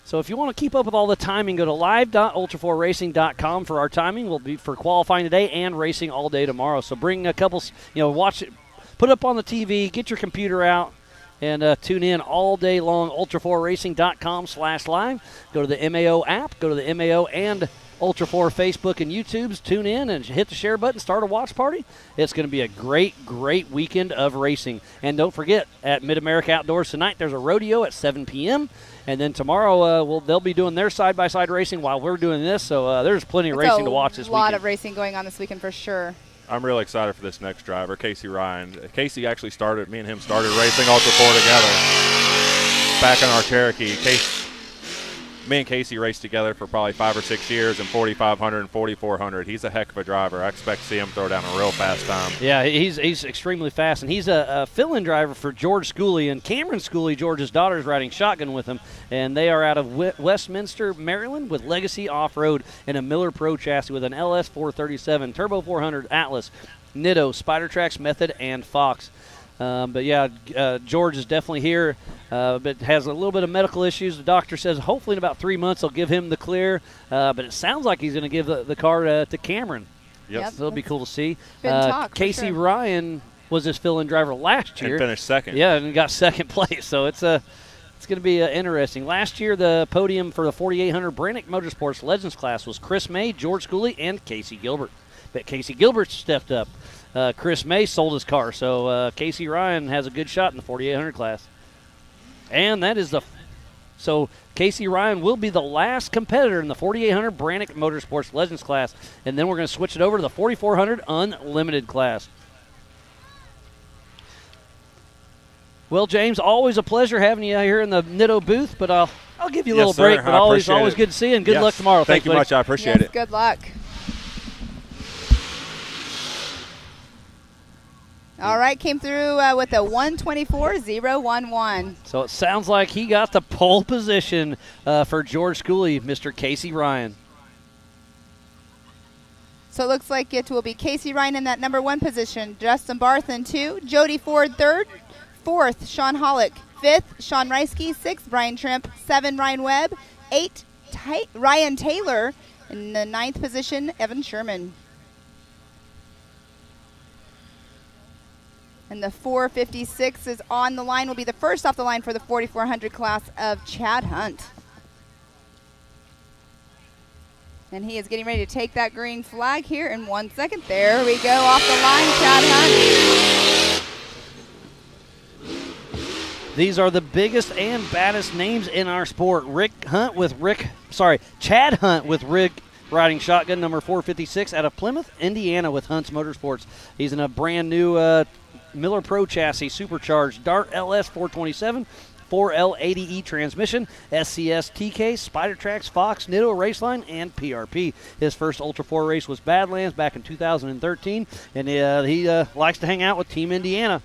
So if you want to keep up with all the timing, go to live.ultra4racing.com for our timing. We'll be for qualifying today and racing all day tomorrow. So bring a couple, watch it, put it up on the TV, get your computer out, and tune in all day long. Ultra4racing.com/live. Go to the MAO app, go to the MAO and Ultra4 Facebook and YouTubes. Tune in and hit the share button, start a watch party. It's going to be a great, great weekend of racing. And don't forget, at Mid-America Outdoors tonight, there's a rodeo at 7 p.m., and then tomorrow they'll be doing their side-by-side racing while we're doing this. So there's plenty of racing to watch this weekend. A lot of racing going on this weekend for sure. I'm really excited for this next driver, Casey Ryan. Casey actually started, me and him started racing Ultra4 together back in our Cherokee. Me and Casey raced together for probably 5 or 6 years in 4,500 and 4,400. He's a heck of a driver. I expect to see him throw down a real fast time. Yeah, he's extremely fast, and he's a fill-in driver for George Schooley. And Cameron Schooley, George's daughter, is riding shotgun with him, and they are out of Westminster, Maryland, with Legacy Off-Road and a Miller Pro chassis with an LS 437, Turbo 400 Atlas, Nitto, Spider Tracks, Method, and Fox. But yeah, George is definitely here, but has a little bit of medical issues. The doctor says hopefully in about 3 months they'll give him the clear, but it sounds like he's going to give the car to Cameron. Yep. So it'll be cool to see. Casey Ryan was his fill-in driver last year. And finished second. Yeah, and got second place. So it's going to be interesting. Last year, the podium for the 4,800 Brannick Motorsports Legends class was Chris May, George Schooley, and Casey Gilbert. But Casey Gilbert stepped up. Chris May sold his car, so Casey Ryan has a good shot in the 4,800 class. And that is so Casey Ryan will be the last competitor in the 4,800 Brannick Motorsports Legends class, and then we're going to switch it over to the 4,400 Unlimited class. Well, James, always a pleasure having you here in the Nitto booth, but I'll give you a little break, but always good to see you, and good luck tomorrow. Thank you much. I appreciate it. Good luck. All right, came through with a 124.011. So it sounds like he got the pole position for George Schooley, Mr. Casey Ryan. So it looks like it will be Casey Ryan in that number 1 position, Justin Barth in 2, Jody Ford 3rd, 4th, Sean Hollick, 5th, Sean Reisky, 6th, Brian Trimp, 7, Ryan Webb, 8, Ryan Taylor, in the 9th position, Evan Sherman. And the 456 is on the line, will be the first off the line for the 4,400 class of Chad Hunt. And he is getting ready to take that green flag here in 1 second. There we go, off the line, Chad Hunt. These are the biggest and baddest names in our sport. Chad Hunt with Rick riding shotgun, number 456, out of Plymouth, Indiana, with Hunt's Motorsports. He's in a brand new Miller Pro chassis, supercharged Dart LS 427, 4L80E transmission, SCS TK, Spider Tracks, Fox, Nitto, Raceline, and PRP. His first Ultra4 race was Badlands back in 2013, and he likes to hang out with Team Indiana.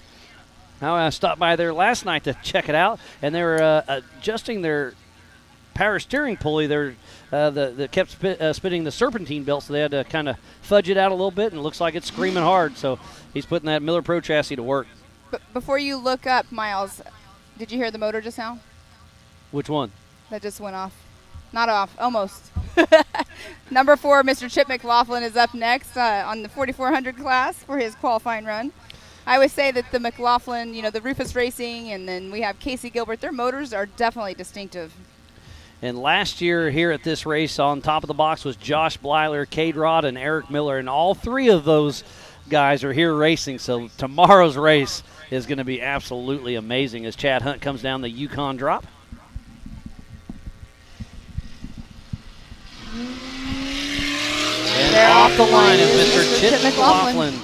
Now, I stopped by there last night to check it out, and they were adjusting their power steering pulley. They kept spinning the serpentine belt, so they had to kind of fudge it out a little bit, and it looks like it's screaming hard. So he's putting that Miller Pro chassis to work. But before you look up, Miles, did you hear the motor just now? Which one? That just went off. Not off, almost. Number 4, Mr. Chip McLaughlin, is up next on the 4,400 class for his qualifying run. I would say that the McLaughlin, the Rufus Racing, and then we have Casey Gilbert, their motors are definitely distinctive. And last year here at this race, on top of the box was Josh Blyler, Cade Rod, and Eric Miller, and all 3 of those guys are here racing. So tomorrow's race is going to be absolutely amazing as Chad Hunt comes down the Yukon drop. And off the line is Mr. Chip McLaughlin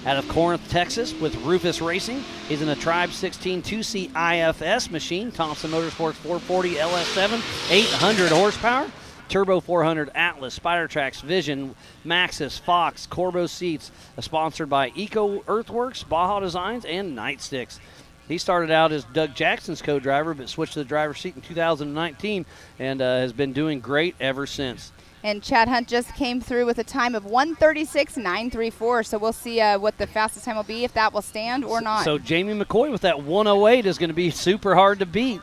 out of Corinth, Texas, with Rufus Racing. He's in a Tribe 16 2C IFS machine, Thompson Motorsports 440 LS7, 800 horsepower, Turbo 400 Atlas, Spider Tracks, Vision, Maxxis, Fox, Corbo Seats, sponsored by Eco Earthworks, Baja Designs, and Nightsticks. He started out as Doug Jackson's co-driver, but switched to the driver's seat in 2019 and has been doing great ever since. And Chad Hunt just came through with a time of 1:36.934. So we'll see what the fastest time will be, if that will stand or not. So Jamie McCoy with that 108 is going to be super hard to beat.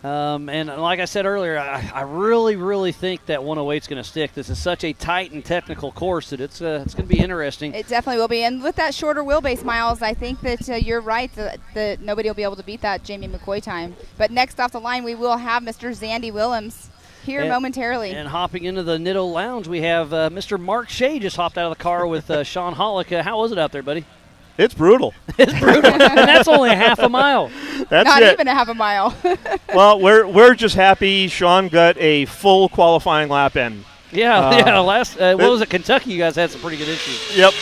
And like I said earlier, I really, really think that 108 is going to stick. This is such a tight and technical course that it's going to be interesting. It definitely will be. And with that shorter wheelbase, Miles, I think that you're right that nobody will be able to beat that Jamie McCoy time. But next off the line, we will have Mr. Zandy Willems here momentarily. And hopping into the Nitto Lounge, we have Mr. Mark Shea just hopped out of the car with Sean Hollick. How was it out there, buddy? It's brutal. It's brutal, and that's only half a mile. That's Not it. even a half a mile. Well, we're just happy Sean got a full qualifying lap in. Yeah. Last what was it? Kentucky. You guys had some pretty good issues. Yep.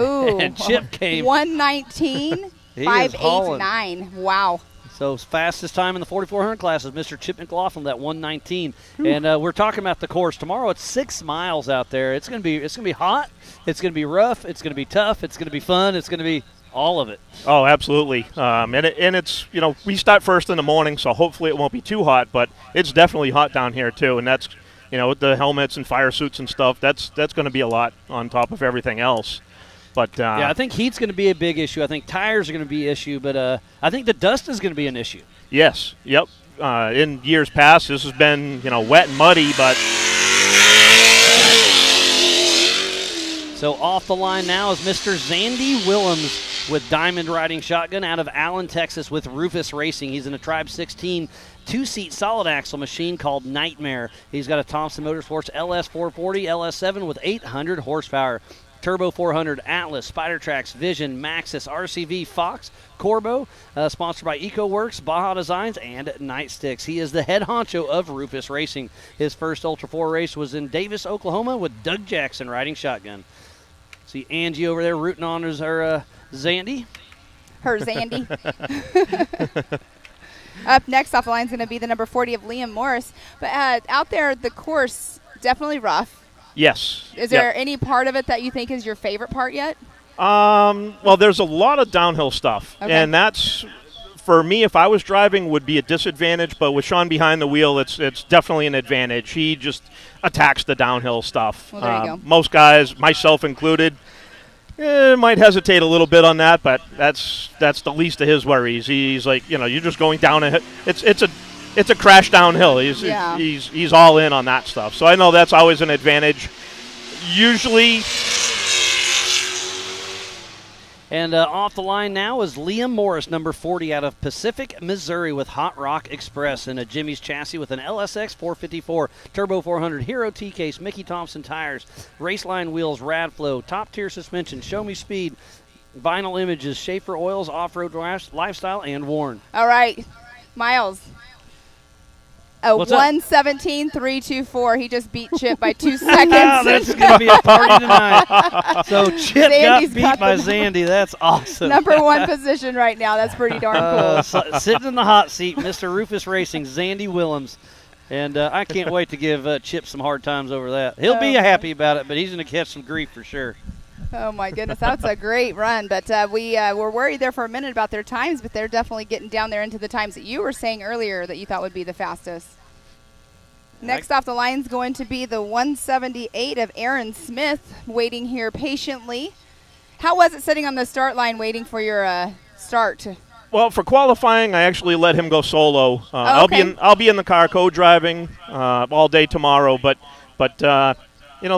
Ooh. And Chip came 119, 589. Wow. So fastest time in the 4,400 class is Mr. Chip McLaughlin, that 119. And we're talking about the course tomorrow. It's 6 miles out there. It's gonna be hot. It's gonna be rough. It's gonna be tough. It's gonna be fun. It's gonna be all of it. Oh, absolutely. And it's we start first in the morning, so hopefully it won't be too hot. But it's definitely hot down here too, and that's with the helmets and fire suits and stuff. That's going to be a lot on top of everything else. But yeah, I think heat's going to be a big issue. I think tires are going to be an issue, but I think the dust is going to be an issue. Yes. Yep. In years past, this has been wet and muddy, but. So off the line now is Mr. Zandy Willems with Diamond Riding Shotgun out of Allen, Texas with Rufus Racing. He's in a Tribe 16 two-seat solid axle machine called Nightmare. He's got a Thompson Motorsports LS 440 LS7 with 800 horsepower. Turbo 400, Atlas, Spider Tracks, Vision, Maxxis, RCV, Fox, Corbo, sponsored by EcoWorks, Baja Designs, and Nightsticks. He is the head honcho of Rufus Racing. His first Ultra 4 race was in Davis, Oklahoma with Doug Jackson riding shotgun. See Angie over there rooting on her Zandy. Her Zandy. Up next off the line is going to be the number 40 of Liam Morris. But out there, the course, definitely rough. Yes. Is there any part of it that you think is your favorite part yet? Well, there's a lot of downhill stuff. Okay. And that's, for me, if I was driving, would be a disadvantage. But with Sean behind the wheel, it's definitely an advantage. He just attacks the downhill stuff. Well, there you go. Most guys, myself included, might hesitate a little bit on that, but that's the least of his worries. He's like, you're just going down a it's a crash downhill. He's all in on that stuff. So I know that's always an advantage. Usually. And off the line now is Liam Morris, number 40, out of Pacific, Missouri, with Hot Rock Express and a Jimmy's chassis with an LSX 454, Turbo 400, Hero T-Case, Mickey Thompson tires, Raceline wheels, Radflow, top-tier suspension, Show Me Speed, vinyl images, Schaefer Oils, Off-Road Lifestyle, and Warren. All right, Miles. What's up? 117.324. He just beat Chip by 2 seconds. That's going to be a party tonight. So Chip Zandy's got beat by Zandy. That's awesome. Number 1 position right now. That's pretty darn cool. Sitting in the hot seat, Mr. Rufus Racing, Zandy Willems. And I can't wait to give Chip some hard times over that. He'll be happy about it, but he's going to catch some grief for sure. Oh, my goodness. That's a great run. But we were worried there for a minute about their times, but they're definitely getting down there into the times that you were saying earlier that you thought would be the fastest. Next off the line is going to be the 178 of Aaron Smith, waiting here patiently. How was it sitting on the start line waiting for your start? Well, for qualifying, I actually let him go solo. Okay. I'll be in the car co-driving all day tomorrow, but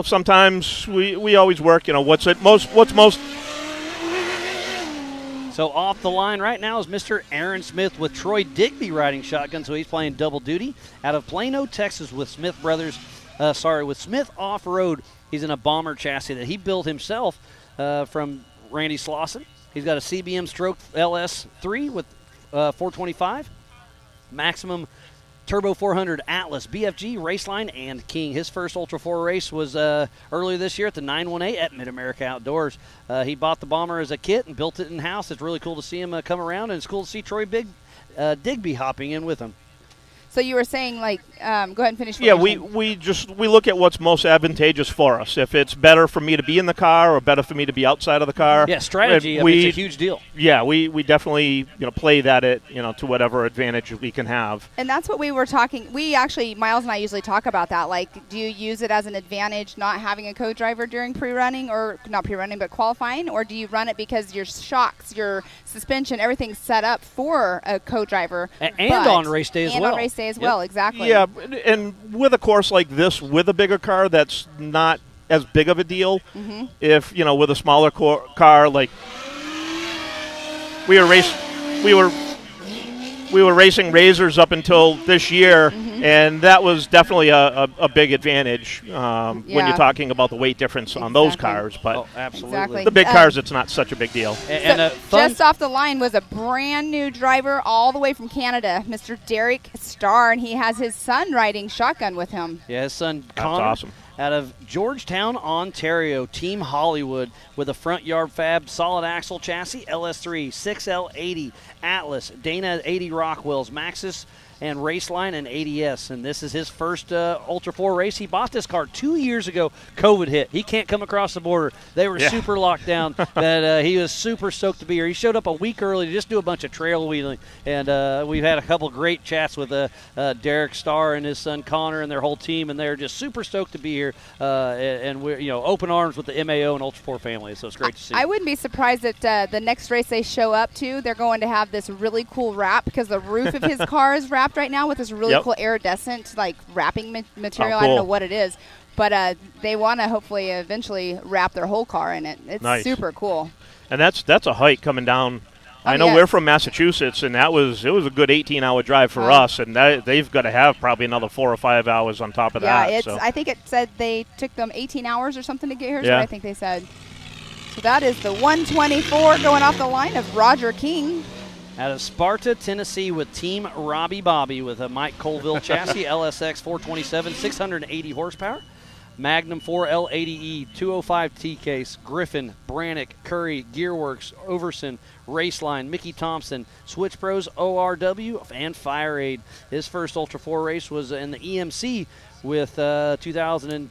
sometimes we always work. What's most. So off the line right now is Mr. Aaron Smith with Troy Digby riding shotgun, so he's playing double duty out of Plano, Texas with Smith Brothers. With Smith Off-Road. He's in a bomber chassis that he built himself from Randy Slauson. He's got a CBM Stroke LS3 with 425, maximum Turbo 400 Atlas, BFG, Raceline, and King. His first Ultra 4 race was earlier this year at the 918 at Mid-America Outdoors. He bought the bomber as a kit and built it in-house. It's really cool to see him come around, and it's cool to see Troy Digby hopping in with him. So you were saying, like, go ahead and finish. Yeah, we look at what's most advantageous for us. If it's better for me to be in the car or better for me to be outside of the car. Yeah, strategy. It's a huge deal. Yeah, we definitely play that to whatever advantage we can have. And that's what we were talking. We actually, Miles and I usually talk about that. Like, do you use it as an advantage not having a co-driver during pre-running, or not pre-running but qualifying, or do you run it because your shocks, your suspension, everything's set up for a co-driver and on race day as well. And on race day as well, exactly. Yeah, and with a course like this, with a bigger car, that's not as big of a deal. Mm-hmm. If with a smaller car, like we were racing Razors up until this year, and that was definitely a big advantage when you're talking about the weight difference on those cars. But absolutely, the big cars, it's not such a big deal. And just off the line was a brand new driver all the way from Canada, Mr. Derek Starr, and he has his son riding shotgun with him. Yeah, his son Connor. That's awesome. Out of Georgetown, Ontario, Team Hollywood with a front yard fab solid axle chassis, LS3, 6L80, Atlas, Dana 80 Rockwells, Maxxis, and Raceline and ADS. And this is his first Ultra 4 race. He bought this car 2 years ago. COVID hit. He can't come across the border. They were super locked down. That he was super stoked to be here. He showed up a week early to just do a bunch of trail wheeling. And we've had a couple great chats with Derek Starr and his son Connor and their whole team. And they're just super stoked to be here. And we're open arms with the MAO and Ultra 4 family. So it's great to see. I wouldn't be surprised that the next race they show up to, they're going to have this really cool wrap, because the roof of his car is wrapped right now with this really cool iridescent wrapping material. Oh, cool. I don't know what it is, but they want to hopefully eventually wrap their whole car in it. It's super cool. And that's a hike coming down. I know we're from Massachusetts, and it was a good 18-hour drive for us, and they've got to have probably another 4 or 5 hours on top of that. Yeah, I think it said they took them 18 hours or something to get here. Is what I think they said. So that is the 124 going off the line of Roger King. Out of Sparta, Tennessee, with Team Robbie Bobby with a Mike Colville chassis, LSX 427, 680 horsepower. Magnum 4L80E, 205 T-case, Griffin, Brannick, Curry, Gearworks, Overson, Raceline, Mickey Thompson, Switch Pros, ORW, and Fire Aid. His first Ultra 4 race was in the EMC with at King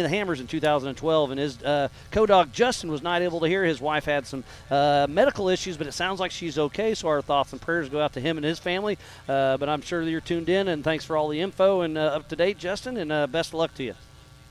of the Hammers in 2012, and his co-dog Justin was not able to hear. His wife had some medical issues, but it sounds like she's okay, so our thoughts and prayers go out to him and his family. But I'm sure that you're tuned in, and thanks for all the info, and up to date, Justin, and best of luck to you.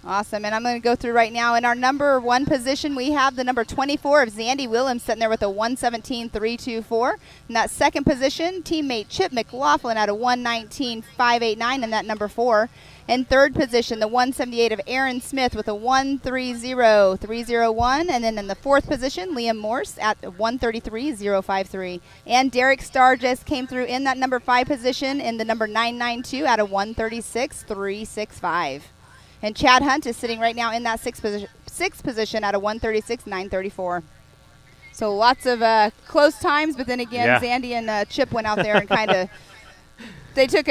Awesome, and I'm going to go through right now. In our number 1 position, we have the number 24 of Zandy Willems sitting there with a 117.324. In that second position, teammate Chip McLaughlin at a 119.589 in that number 4. In third position, the 178 of Aaron Smith with a 130.301. And then in the fourth position, Liam Morse at 133.053. And Derek Starr just came through in that number 5 position in the number 992 at a 136.365. And Chad Hunt is sitting right now in that sixth position at a 136.934. So lots of close times, but then again, Zandy and Chip went out there and kind of they took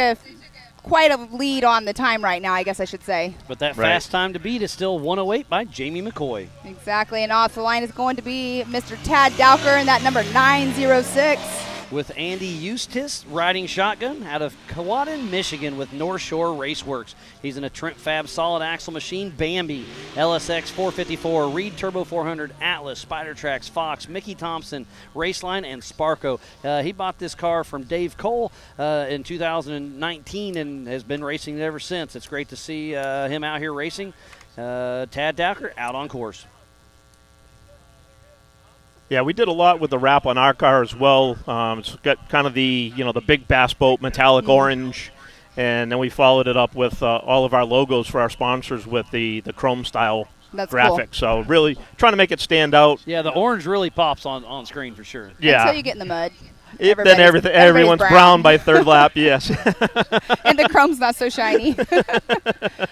quite a lead on the time right now, I guess I should say. But that fast time to beat is still 108 by Jamie McCoy. Exactly, and off the line is going to be Mr. Tad Dowker in that number 906. With Andy Eustace riding shotgun out of Kewadin, Michigan with North Shore Raceworks. He's in a Trent Fab solid axle machine, Bambi, LSX 454, Reed Turbo 400, Atlas, Spider Tracks, Fox, Mickey Thompson, Raceline, and Sparco. He bought this car from Dave Cole in 2019 and has been racing it ever since. It's great to see him out here racing. Tad Dowker out on course. Yeah, we did a lot with the wrap on our car as well. It's got kind of the the big bass boat metallic orange, and then we followed it up with all of our logos for our sponsors with the chrome style graphic. Cool. So really trying to make it stand out. Yeah, the orange really pops on screen for sure. Yeah. Until you get in the mud. Then everyone's brown by third lap, yes. And the chrome's not so shiny.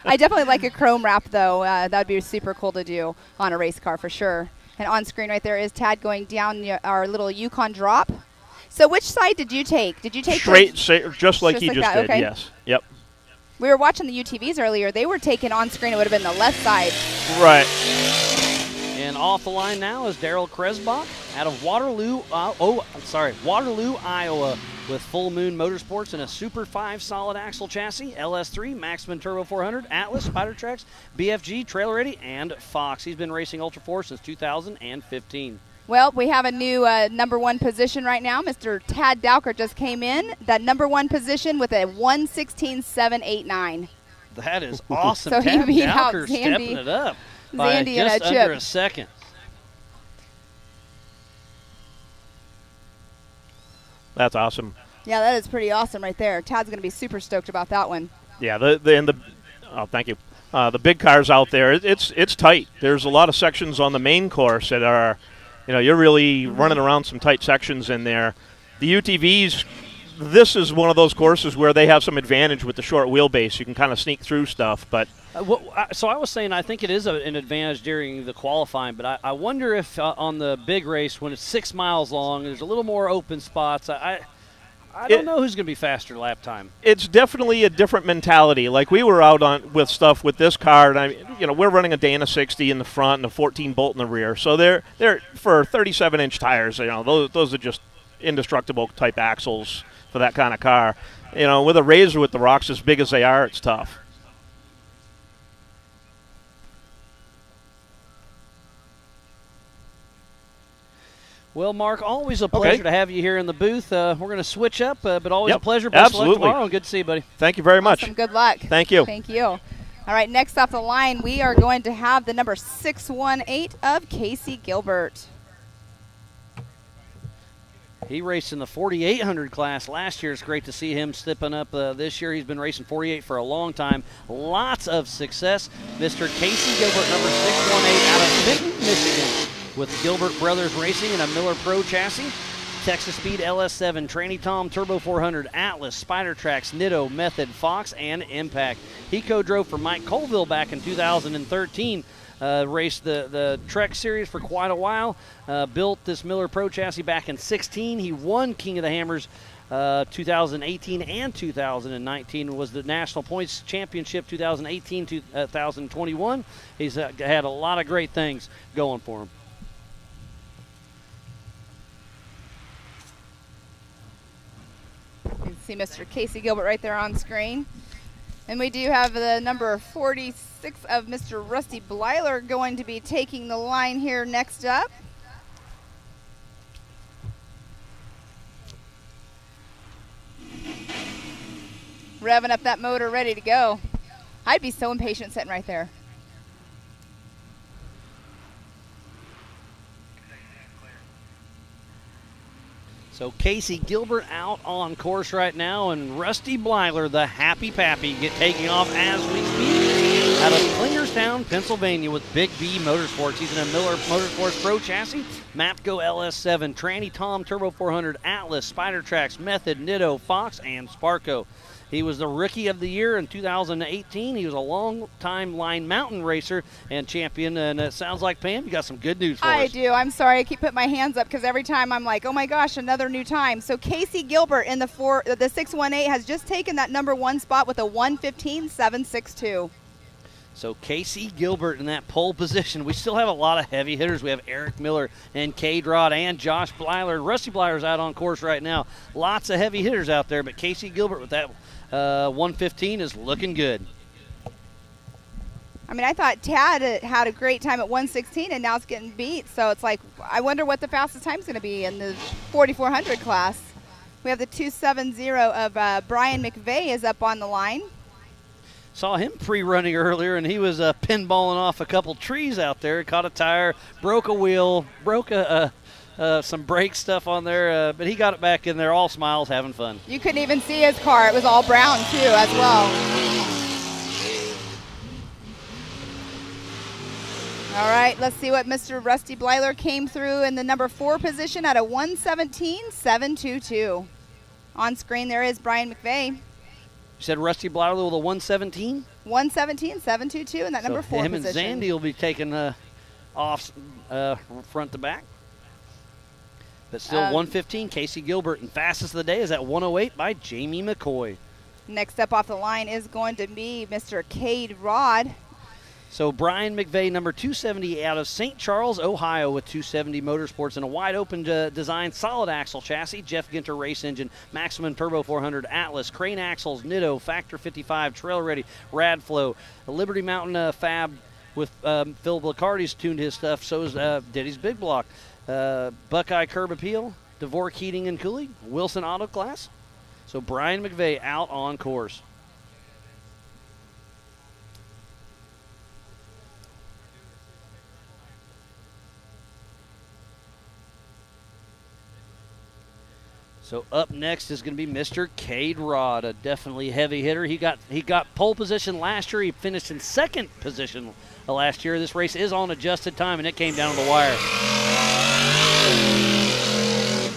I definitely like a chrome wrap, though. That would be super cool to do on a race car for sure. And on screen right there is Tad going down our little Yukon drop. So which side did you take? Did you take straight, just like he just did, okay. Yes. Yep. We were watching the UTVs earlier. They were taking on screen. It would have been the left side. Right. And off the line now is Daryl Kresbach out of Waterloo, Iowa. with Full Moon Motorsports and a Super 5 solid axle chassis, LS3, Maxman Turbo 400, Atlas, Spider-Tracks, BFG, Trail Ready, and Fox. He's been racing Ultra 4 since 2015. Well, we have a new number one position right now. Mr. Tad Dowker just came in, that number one position with a 1:16.789. That is awesome. So Tad he beat out Dowker Zandy. stepping it up by Zandy in a just chip. under a second. That's awesome. Yeah, that is pretty awesome right there. Tad's going to be super stoked about that one. Yeah, thank you. The big cars out there, it's tight. There's a lot of sections on the main course that are, you're really running around some tight sections in there. The UTVs, this is one of those courses where they have some advantage with the short wheelbase. You can kind of sneak through stuff, but so I was saying I think it is an advantage during the qualifying, but I wonder if on the big race when it's 6 miles long, there's a little more open spots. I don't know who's going to be faster lap time. It's definitely a different mentality. Like we were out on with stuff with this car, and we're running a Dana 60 in the front and a 14 bolt in the rear. So they're for 37-inch tires. Those are just indestructible type axles for that kind of car. With a Razor with the rocks as big as they are, it's tough. Well, Mark, always a pleasure to have you here in the booth. We're going to switch up, but always a pleasure. Best of luck tomorrow, and good to see you, buddy. Thank you very much. Awesome. Good luck. Thank you. Thank you. All right, next off the line, we are going to have the number 618 of Casey Gilbert. He raced in the 4,800 class last year. It's great to see him stepping up this year. He's been racing 48 for a long time. Lots of success. Mr. Casey Gilbert, number 618 out of Benton, Michigan, with Gilbert Brothers Racing and a Miller Pro chassis. Texas Speed LS7, Tranny Tom Turbo 400, Atlas, Spider-Tracks, Nitto, Method, Fox, and Impact. He co-drove for Mike Colville back in 2013. Raced the Trek Series for quite a while. Built this Miller Pro chassis back in 16. He won King of the Hammers 2018 and 2019. Was the National Points Championship 2018-2021. He's had a lot of great things going for him. You can see Mr. Casey Gilbert right there on screen. And we do have the number 46 of Mr. Rusty Blyler going to be taking the line here next up. Revving up that motor, ready to go. I'd be so impatient sitting right there. So Casey Gilbert out on course right now, and Rusty Blyler, the happy pappy, taking off as we speak out of Klingerstown, Pennsylvania with Big B Motorsports. He's in a Miller Motorsports Pro chassis, Mapco LS7, Tranny Tom Turbo 400, Atlas, Spider-Tracks, Method, Nitto, Fox, and Sparco. He was the Rookie of the Year in 2018. He was a long-time Line Mountain racer and champion. And it sounds like, Pam, you got some good news for us. I do. I'm sorry. I keep putting my hands up because every time I'm like, oh, my gosh, another new time. So Casey Gilbert in the 618 has just taken that number one spot with a 1:15.762. So Casey Gilbert in that pole position. We still have a lot of heavy hitters. We have Eric Miller and K-Drod and Josh Blyler. Rusty Blyler's out on course right now. Lots of heavy hitters out there, but Casey Gilbert with that 1:15 is looking good. I mean, I thought Tad had a great time at 1:16, and now it's getting beat. So it's like, I wonder what the fastest time's going to be in the 4,400 class. We have the 2:70 of Brian McVeigh is up on the line. Saw him pre-running earlier, and he was pinballing off a couple trees out there. Caught a tire, broke a wheel, broke some brake stuff on there, but he got it back in there, all smiles, having fun. You couldn't even see his car. It was all brown, too, as well. All right, let's see what Mr. Rusty Blyler came through in the number 4 position at a 1:17.722. On screen there is Brian McVeigh. You said Rusty Blyler with a 1:17? 1:17.722 in that number 4 him position. And Zandy will be taking off front to back. But still 1:15, Casey Gilbert. And fastest of the day is at 1:08 by Jamie McCoy. Next up off the line is going to be Mr. Cade Rod. So Brian McVeigh, number 270 out of St. Charles, Ohio, with 270 Motorsports and a wide open design solid axle chassis. Jeff Ginter race engine, Maximum Turbo 400 Atlas, Crane axles, Nitto, Factor 55, Trail Ready, Radflow, Liberty Mountain Fab with Phil Blacardi's tuned his stuff. So is Diddy's Big Block, Buckeye Curb Appeal, Dvorak Heating and Cooling, Wilson Auto Class. So Brian McVeigh out on course. So up next is going to be Mr. Cade Rod, a definitely heavy hitter. He got pole position last year. He finished in second position last year. This race is on adjusted time, and it came down to the wire.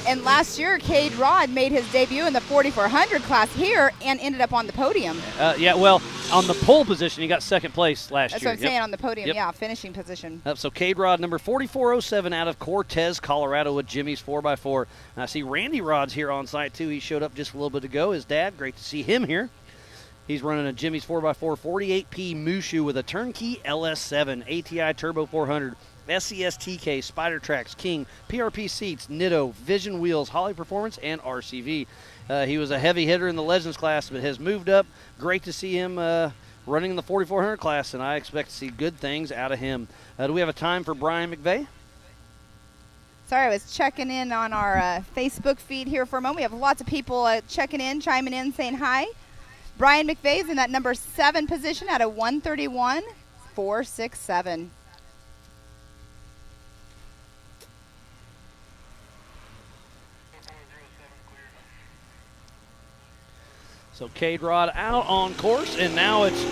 And last year, Cade Rod made his debut in the 4400 class here and ended up on the podium. Yeah, well, on the pole position, he got second place last That's year. what I'm saying, on the podium, yeah, finishing position. So Cade Rod, number 4407 out of Cortez, Colorado, with Jimmy's 4x4. And I see Randy Rod's here on site, too. He showed up just a little bit ago. His dad, great to see him here. He's running a Jimmy's 4x4 48P Mushu with a turnkey LS7, ATI Turbo 400, SCS TK, Spider Tracks, King, PRP seats, Nitto, Vision wheels, Holly Performance, and RCV. He was a heavy hitter in the Legends class, but has moved up. Great to see him running in the 4400 class, and I expect to see good things out of him. Do we have a time for Brian McVeigh? Sorry, I was checking in on our Facebook feed here for a moment. We have lots of people checking in, chiming in, saying hi. Brian McVeigh is in that number 7 position at a 131.467. So Cade Rod out on course, and now it's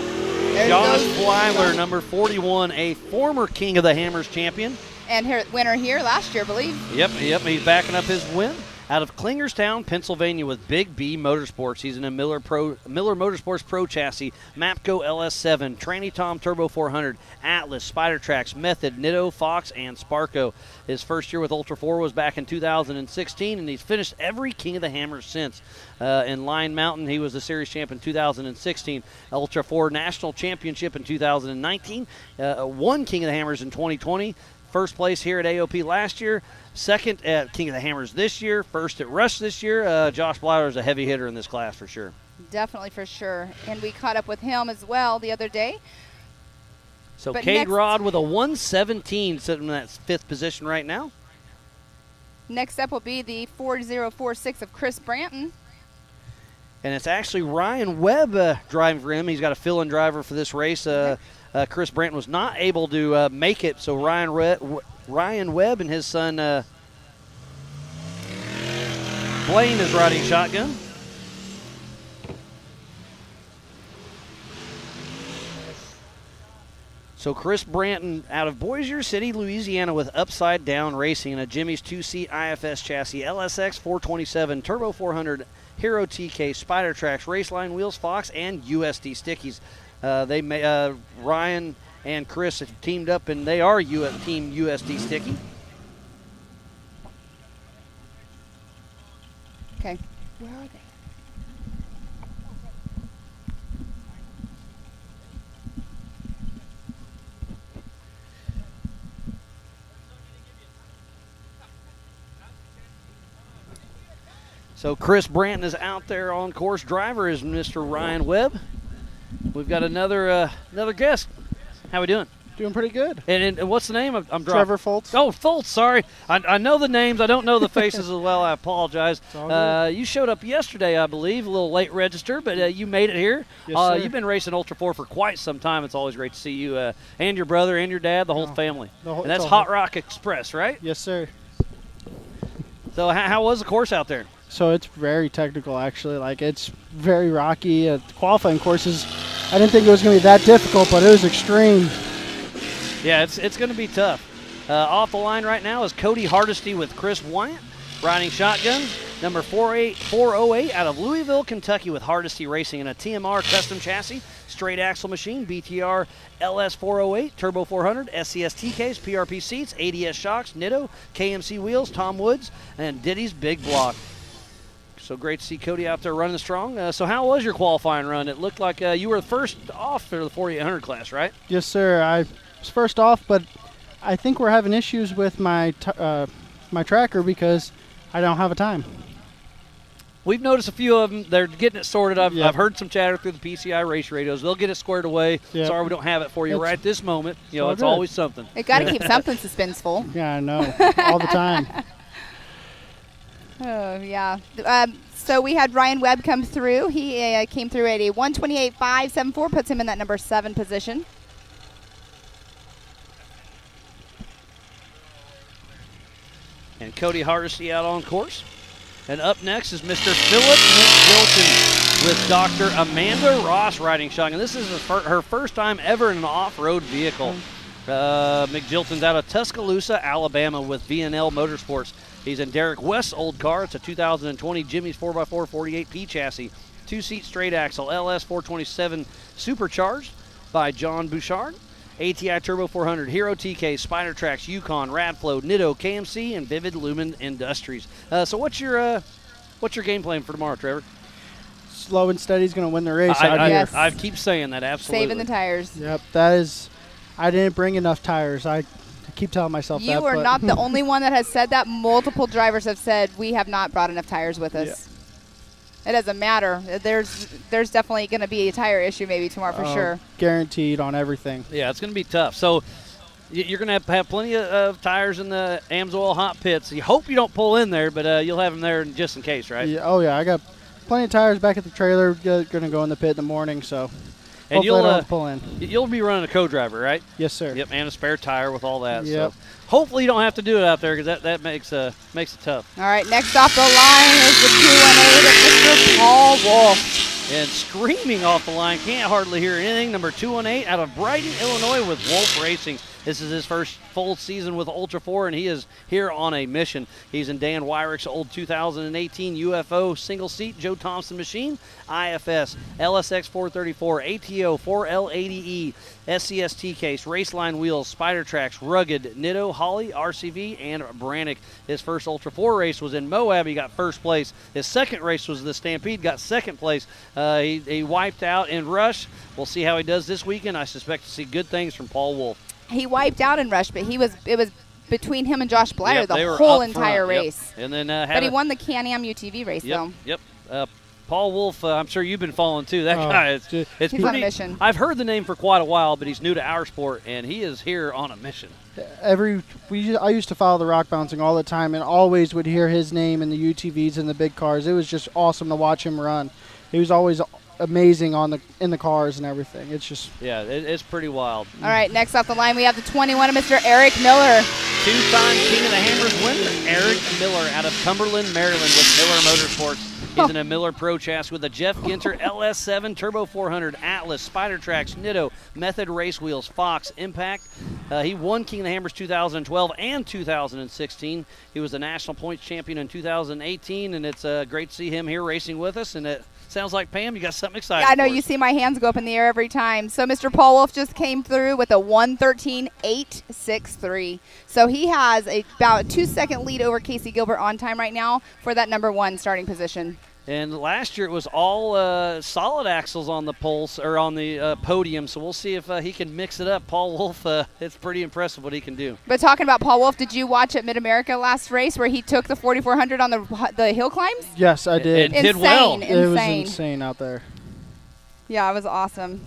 Josh Plyler, number 41, a former King of the Hammers champion. And winner here last year, I believe. Yep, he's backing up his win. Out of Klingerstown, Pennsylvania, with Big B Motorsports. He's in a Miller Motorsports Pro chassis, Mapco LS7, Tranny Tom Turbo 400, Atlas, Spider Tracks, Method, Nitto, Fox, and Sparco. His first year with Ultra 4 was back in 2016, and he's finished every King of the Hammers since. In Line Mountain, he was the series champ in 2016, Ultra 4 National Championship in 2019, won King of the Hammers in 2020. First place here at AOP last year, second at King of the Hammers this year, first at Rush this year. Josh Plyler is a heavy hitter in this class for sure. Definitely for sure. And we caught up with him as well the other day. So Cade Rod with a 117 sitting in that 5th position right now. Next up will be the 4046 of Chris Branton. And it's actually Ryan Webb driving for him. He's got a fill-in driver for this race. Chris Branton was not able to make it, so Ryan Webb and his son Blaine is riding shotgun. So Chris Branton out of Bossier City, Louisiana, with Upside Down Racing and a Jimmy's 2-seat IFS chassis, LSX 427, Turbo 400, Hero TK, Spider Tracks, Raceline wheels, Fox, and USD stickies. Ryan and Chris have teamed up, and they are Team USD Sticky. Okay. Where are they? So Chris Branton is out there on course. Driver is Mr. Ryan Webb. We've got another guest. How we doing? Doing pretty good. And what's the name? I'm Trevor Foltz. Oh, Foltz, sorry. I know the names. I don't know the faces as well. I apologize. You showed up yesterday, I believe, a little late register, but you made it here. Yes, sir. You've been racing Ultra 4 for quite some time. It's always great to see you and your brother and your dad, the whole family. And that's Hot Rock Express, right? Yes, sir. So how was the course out there? So it's very technical, actually. Like, it's very rocky. Qualifying courses, I didn't think it was going to be that difficult, but it was extreme. Yeah, it's going to be tough. Off the line right now is Cody Hardesty with Chris Wyant, riding shotgun. Number 408 out of Louisville, Kentucky, with Hardesty racing in a TMR custom chassis, straight axle machine, BTR LS408, Turbo 400, SCS TKs, PRP seats, ADS shocks, Nitto, KMC wheels, Tom Woods, and Diddy's Big Block. So great to see Cody out there running strong. So how was your qualifying run? It looked like you were first off for the 4800 class, right? Yes, sir. I was first off, but I think we're having issues with my my tracker because I don't have a time. We've noticed a few of them. They're getting it sorted. I've Yep. heard some chatter through the PCI race radios. They'll get it squared away. Yep. Sorry we don't have it for you right this moment. You know, all it's good. always something. They got to keep something suspenseful. Yeah, I know. All the time. Oh, yeah. So we had Ryan Webb come through. He came through at a 128.574, puts him in that number 7 position. And Cody Hardesty out on course. And up next is Mr. Philip McGilton with Dr. Amanda Ross riding shotgun. This is her first time ever in an off-road vehicle. McGilton's out of Tuscaloosa, Alabama with V&L Motorsports. He's in Derek West's old car. It's a 2020 Jimmy's 4x4 48P chassis. 2-seat straight axle, LS 427 supercharged by John Bouchard. ATI Turbo 400, Hero TK, Spider Tracks, Yukon, Radflow, Nitto, KMC, and Vivid Lumen Industries. So what's your game plan for tomorrow, Trevor? Slow and steady is going to win the race out here. Yes. I keep saying that, absolutely. Saving the tires. Yep, that is. I didn't bring enough tires. I keep telling myself that. You are not the only one that has said that. Multiple drivers have said we have not brought enough tires with us. Yeah. It doesn't matter. There's definitely going to be a tire issue maybe tomorrow for sure. Guaranteed on everything. Yeah, it's going to be tough. So you're going to have plenty of tires in the AMSOIL hot pits. You hope you don't pull in there, but you'll have them there just in case, right? Yeah, oh, yeah. I got plenty of tires back at the trailer. Going to go in the pit in the morning, so and hopefully I don't pull in. You'll be running a co-driver, right? Yes, sir. Yep, and a spare tire with all that. Yep. So hopefully you don't have to do it out there because that makes it tough. All right, next off the line is the 218 of Mr. Paul Wolf. And screaming off the line, can't hardly hear anything, number 218 out of Brighton, Illinois with Wolf Racing. This is his first full season with Ultra 4, and he is here on a mission. He's in Dan Wyrick's old 2018 UFO single-seat Joe Thompson machine, IFS, LSX 434, ATO 4L80E, SCST case, Raceline wheels, Spider Tracks, Rugged, Nitto, Holly, RCV, and Brannick. His first Ultra 4 race was in Moab. He got first place. His second race was the Stampede, got second place. He wiped out in Rush. We'll see how he does this weekend. I suspect to see good things from Paul Wolf. He wiped out in Rush, but it was between him and Josh Blyer Yep, the whole entire race. Yep. And then but he won the Can-Am UTV race, though. Yep. Paul Wolf, I'm sure you've been following too. That guy, it's he's pretty, on a mission. I've heard the name for quite a while, but he's new to our sport, and he is here on a mission. I used to follow the rock bouncing all the time, and always would hear his name in the UTVs and the big cars. It was just awesome to watch him run. He was always amazing in the cars and everything. It's just it's pretty wild. All right, next off the line we have the 21 of Mr. Eric Miller. Two-time King of the Hammers winner, Eric Miller out of Cumberland, Maryland with Miller Motorsports. He's in a Miller Pro chassis with a Jeff Ginter LS7 Turbo 400, Atlas, Spider Tracks, Nitto, Method Race Wheels, Fox, Impact. He won King of the Hammers 2012 and 2016. He was the national points champion in 2018, and it's great to see him here racing with us. And it sounds like, Pam, you got something exciting. Yeah, I know. For You us. see my hands go up in the air every time. So Mr. Paul Wolf just came through with a 113.863. So he has about a 2-second lead over Casey Gilbert on time right now for that number 1 starting position. And last year it was all solid axles on the pulse or on the podium, so we'll see if he can mix it up. Paul Wolf, it's pretty impressive what he can do. But talking about Paul Wolf, did you watch at Mid-America last race where he took the 4400 on the hill climbs? Yes, I did. It did well. It was insane out there. Yeah, it was awesome.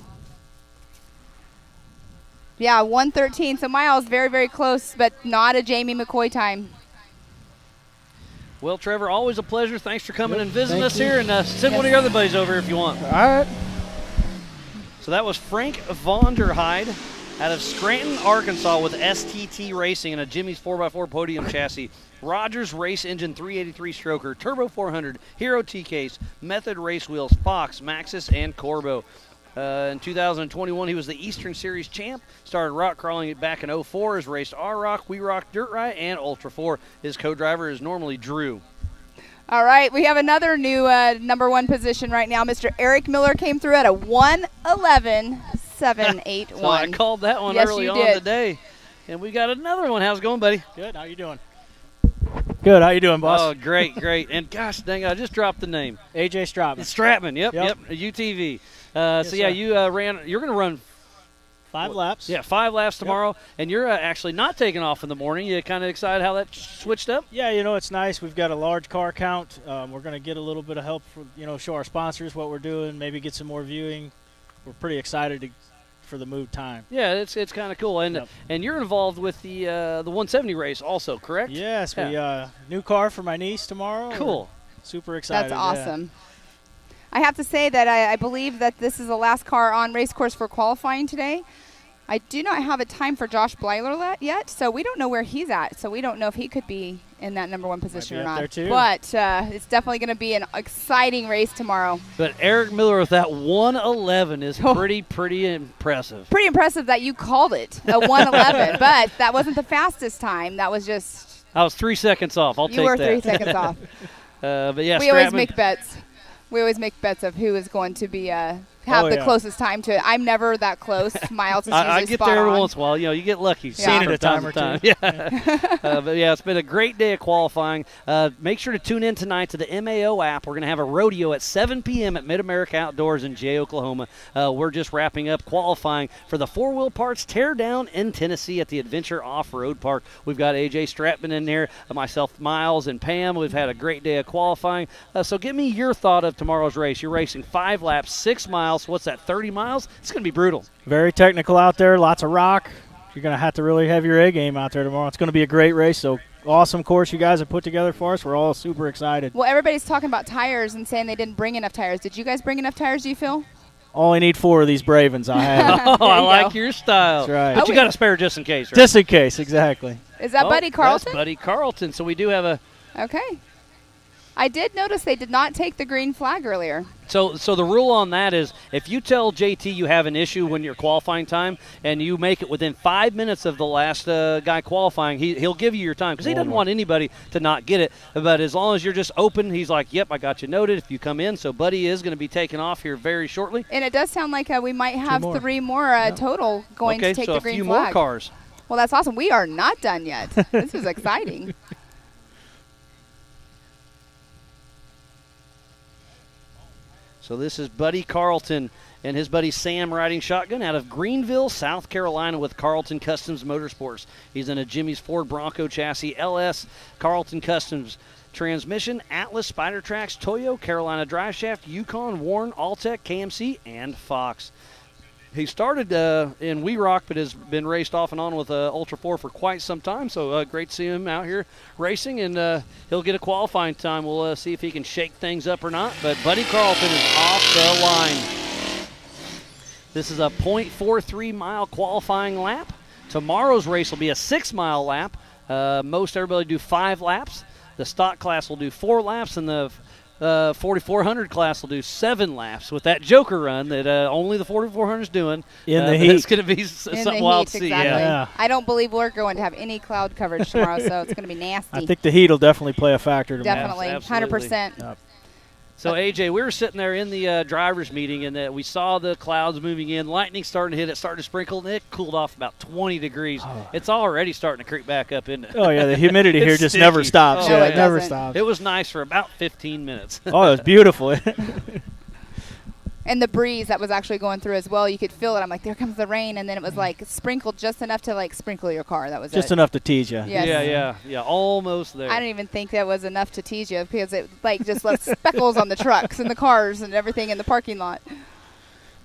Yeah, 113. So Miles very, very close, but not a Jamie McCoy time. Well, Trevor, always a pleasure. Thanks for coming and visiting Thank us you. here, and send one of your other buddies over if you want. All right. So that was Frank Vonderheide out of Scranton, Arkansas with STT Racing and a Jimmy's 4x4 podium chassis. Rogers Race Engine 383 stroker, Turbo 400, Hero T-Case, Method Race Wheels, Fox, Maxxis, and Corbo. In 2021, he was the Eastern Series champ. Started rock crawling back in 04. Has raced R-Rock, We Rock, Dirt Right, and Ultra 4. His co-driver is normally Drew. All right, we have another new number 1 position right now. Mr. Eric Miller came through at a 111.781. So I called that one early on today. And we got another one. How's it going, buddy? Good. How you doing? Good. How you doing, boss? Oh, great, great. And gosh dang, I just dropped the name. AJ Stratman. Stratman. Yep. UTV. So yeah, you ran. You're going to run 5 laps. Yeah, 5 laps tomorrow, and you're actually not taking off in the morning. You kind of excited how that switched up? Yeah, it's nice. We've got a large car count. We're going to get a little bit of help for show our sponsors what we're doing, maybe get some more viewing. We're pretty excited for the move time. Yeah, it's kind of cool, and and you're involved with the 170 race also, correct? Yes, we new car for my niece tomorrow. Cool. We're super excited. That's awesome. I have to say that I believe that this is the last car on race course for qualifying today. I do not have a time for Josh Blyler yet, so we don't know where he's at. So we don't know if he could be in that number 1 position or not. There too. But it's definitely going to be an exciting race tomorrow. But Eric Miller with that 111 is pretty impressive. Pretty impressive that you called it a 111, but that wasn't the fastest time. That was just. I was 3 seconds off. I'll take that. You were 3 seconds off. But yeah, we always make bets. We always make bets of who is going to be have the closest time to it. I'm never that close. Miles is usually I get there every once in a while. You get lucky. Seen it a time or two. Yeah. But yeah, it's been a great day of qualifying. Make sure to tune in tonight to the MAO app. We're going to have a rodeo at 7 p.m. at Mid-America Outdoors in Jay, Oklahoma. We're just wrapping up qualifying for the 4-wheel parts teardown in Tennessee at the Adventure Off-Road Park. We've got AJ Stratman in there, myself, Miles, and Pam. We've had a great day of qualifying. So give me your thought of tomorrow's race. You're racing 5 laps, 6 miles. What's that, 30 miles? It's going to be brutal. Very technical out there, lots of rock. You're going to have to really have your A game out there tomorrow. It's going to be a great race, so awesome course you guys have put together for us. We're all super excited. Well, everybody's talking about tires and saying they didn't bring enough tires. Did you guys bring enough tires, do you feel? Only need 4 of these Bravens I have. I like your style. That's right. But you got a spare just in case, right? Just in case, exactly. Is that Buddy Carlton? That's Buddy Carlton. So we do have a... Okay. I did notice they did not take the green flag earlier. So the rule on that is if you tell JT you have an issue when you're qualifying time and you make it within 5 minutes of the last guy qualifying, he'll give you your time because he doesn't want anybody to not get it. But as long as you're just open, he's like, yep, I got you noted if you come in. So Buddy is going to be taking off here very shortly. And it does sound like we might have 3 more total going to take the green flag. Okay, so a few more cars. Well, that's awesome. We are not done yet. This is exciting. So this is Buddy Carlton and his buddy Sam riding shotgun out of Greenville, South Carolina with Carlton Customs Motorsports. He's in a Jimmy's Ford Bronco chassis, LS, Carlton Customs transmission, Atlas, Spider Tracks, Toyo, Carolina Drive Shaft, Yukon, Warren, Alltech, KMC, and Fox. He started in We Rock, but has been raced off and on with Ultra 4 for quite some time. So great to see him out here racing, and he'll get a qualifying time. We'll see if he can shake things up or not. But Buddy Carlton is off the line. This is a .43-mile qualifying lap. Tomorrow's race will be a 6-mile lap. Most everybody do 5 laps. The stock class will do 4 laps, and the 4,400 class will do 7 laps with that Joker run that only the 4,400 is doing. In the heat. It's going to be something wild to see. Exactly. Yeah. I don't believe we're going to have any cloud coverage tomorrow, so it's going to be nasty. I think the heat will definitely play a factor tomorrow. Definitely, Absolutely. 100%. Yep. So, AJ, we were sitting there in the driver's meeting, and we saw the clouds moving in. Lightning starting to hit. It started to sprinkle, and it cooled off about 20 degrees. Oh. It's already starting to creep back up, isn't it? Oh, yeah. The humidity here just never stops. No, it never stops. It was nice for about 15 minutes. Oh, it was beautiful. And the breeze that was actually going through as well, you could feel it. I'm like, there comes the rain, and then it was like sprinkled just enough to like sprinkle your car. That was just enough to tease you. Yes. Yeah, almost there. I don't even think that was enough to tease you because it like just left speckles on the trucks and the cars and everything in the parking lot.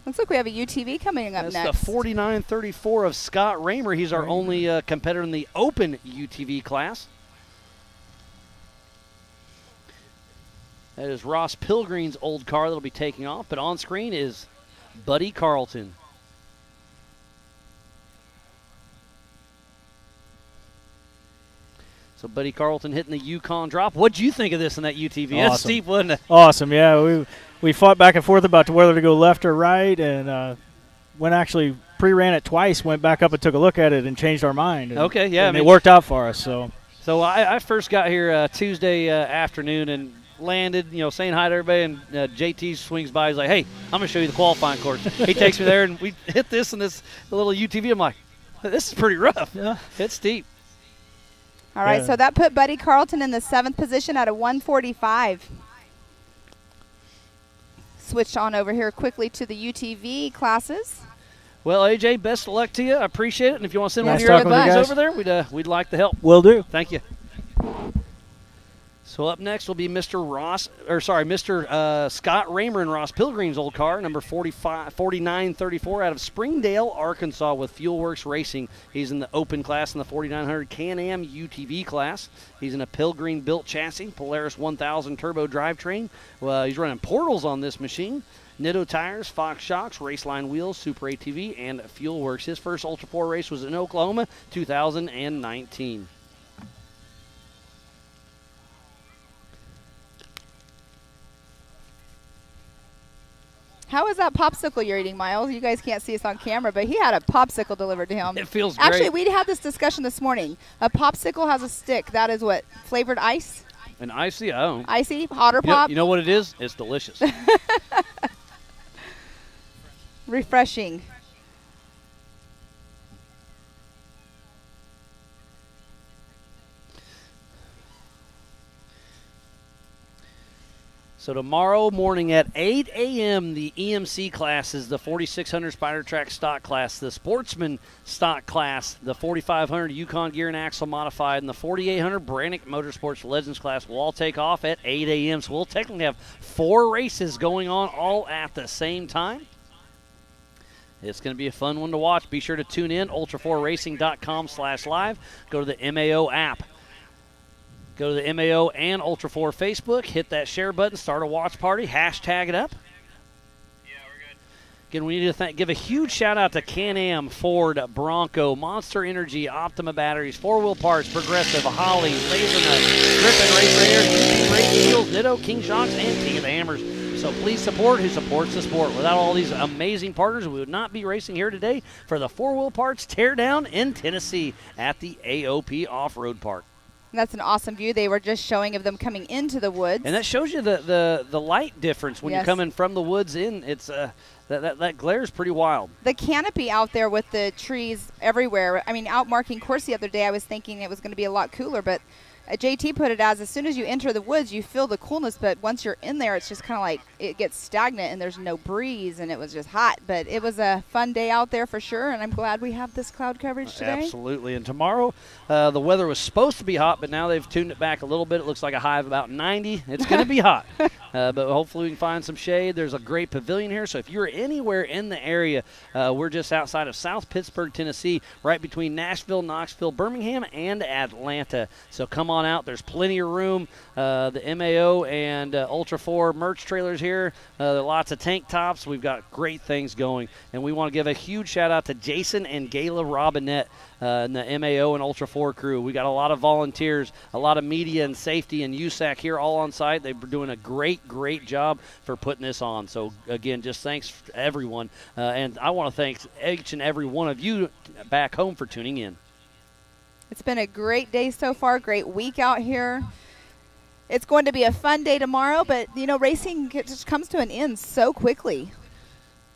Looks like we have a UTV coming up That's next. the 4934 of Scott Raymer. He's our only competitor in the open UTV class. That is Ross Pilgrim's old car that'll be taking off, but on screen is Buddy Carlton. So Buddy Carlton hitting the Yukon drop. What'd you think of this in that UTV? Awesome. That's steep, wasn't it? Awesome, yeah. We fought back and forth about whether to go left or right, and when actually pre-ran it twice, went back up and took a look at it and changed our mind. And, okay, yeah. And it worked out for us. So I first got here Tuesday afternoon and landed, saying hi to everybody, and JT swings by. He's like, hey, I'm going to show you the qualifying course. He takes me there, and we hit this and this little UTV. I'm like, this is pretty rough. Yeah. It's steep. All right, Yeah. so that put Buddy Carlton in the 7th position at a 145. Switch on over here quickly to the UTV classes. Well, AJ, best of luck to you. I appreciate it. And if you want to send one Nice of your talking with you buddies guys. over there, we'd like the help. Will do. Thank you. So up next will be Mr. Scott Raymer in Ross Pilgrim's old car, number 4934 out of Springdale, Arkansas, with Fuelworks Racing. He's in the open class in the 4900 Can-Am UTV class. He's in a Pilgrim built chassis, Polaris 1000 turbo drivetrain. He's running portals on this machine. Nitto tires, Fox shocks, Raceline wheels, Super ATV, and Fuelworks. His first Ultra 4 race was in Oklahoma, 2019. How is that popsicle you're eating, Miles? You guys can't see us on camera, but he had a popsicle delivered to him. It feels Actually, great. we had this discussion this morning. A popsicle has a stick. That is what? Flavored ice? An icy, oh. Icy? Hotter pop? You know what it is? It's delicious. Refreshing. So tomorrow morning at 8 a.m., the EMC classes, the 4600 Spider Track stock class, the Sportsman stock class, the 4500 Yukon Gear and Axle Modified, and the 4800 Brannick Motorsports Legends class will all take off at 8 a.m. So we'll technically have 4 races going on all at the same time. It's going to be a fun one to watch. Be sure to tune in, ultra4racing.com/live. Go to the MAO app. Go to the MAO and Ultra 4 Facebook. Hit that share button. Start a watch party. Hashtag it up. Yeah, we're good. Again, we need to give a huge shout-out to Can-Am, Ford, Bronco, Monster Energy, Optima Batteries, 4-Wheel Parts, Progressive, Holly, LaserNut, Grip and Racer Air, UT Brake Wheels, Nitto, King Shocks, and King of the Hammers. So please support who supports the sport. Without all these amazing partners, we would not be racing here today for the 4-Wheel Parts Teardown in Tennessee at the AOP Off-Road Park. That's an awesome view. They were just showing of them coming into the woods. And that shows you the light difference when Yes. you're coming from the woods in. It's that glare is pretty wild. The canopy out there with the trees everywhere. I mean, out marking course the other day, I was thinking it was going to be a lot cooler, but JT put it as soon as you enter the woods, you feel the coolness, but once you're in there, it's just kind of like it gets stagnant and there's no breeze, and it was just hot. But it was a fun day out there for sure, and I'm glad we have this cloud coverage today. Absolutely. And tomorrow, the weather was supposed to be hot, but now they've tuned it back a little bit. It looks like a high of about 90. It's going to be hot, but hopefully we can find some shade. There's a great pavilion here, so if you're anywhere in the area, we're just outside of South Pittsburgh, Tennessee, right between Nashville, Knoxville, Birmingham, and Atlanta. So come on out. There's plenty of room. The MAO and Ultra 4 merch trailers here. Lots of tank tops. We've got great things going, and we want to give a huge shout out to Jason and Gayla Robinette and the MAO and Ultra 4 crew. We got a lot of volunteers, a lot of media and safety and USAC here all on site. They're doing a great job for putting this on. So again, just thanks to everyone, and I want to thank each and every one of you back home for tuning in. It's been a great day so far, great week out here. It's going to be a fun day tomorrow, but, you know, racing just comes to an end so quickly.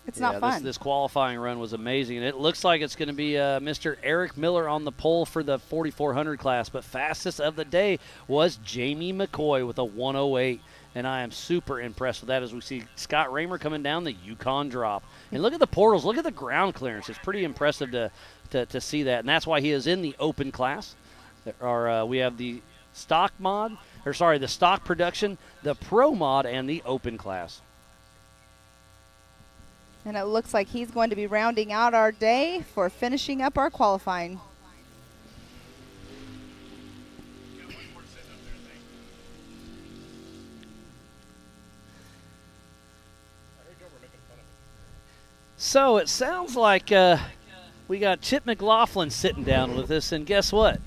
It's not fun. This qualifying run was amazing, and it looks like it's going to be Mr. Eric Miller on the pole for the 4400 class, but fastest of the day was Jamie McCoy with a 108, and I am super impressed with that as we see Scott Raymer coming down the Yukon drop. And look at the portals. Look at the ground clearance. It's pretty impressive to see that, and that's why he is in the open class. We have the stock production, the pro mod, and the open class. And it looks like he's going to be rounding out our day for finishing up our qualifying. So it sounds like we got Chip McLaughlin sitting down with us, and guess what?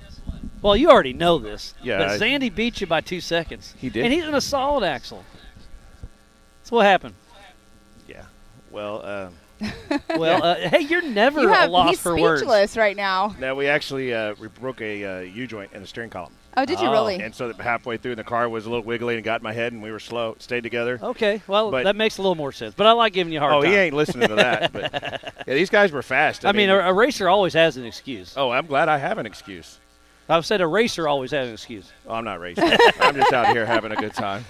Well, you already know this. Yeah. But Zandy beat you by 2 seconds. He did. And he's in a solid axle. So what happened? Yeah. Well, hey, you're never a loss for words. He's speechless right now. now we actually we broke a U-joint in the steering column. Oh, did you really? And so that halfway through, the car was a little wiggly and got in my head, and we were slow. Stayed together. Okay, well, But- that makes a little more sense. But I like giving you a hard time. Oh, he ain't listening to that. But yeah, these guys were fast. I mean, a racer always has an excuse. Oh, I'm glad I have an excuse. I've said a racer always has an excuse. Oh, I'm not racing. I'm just out here having a good time.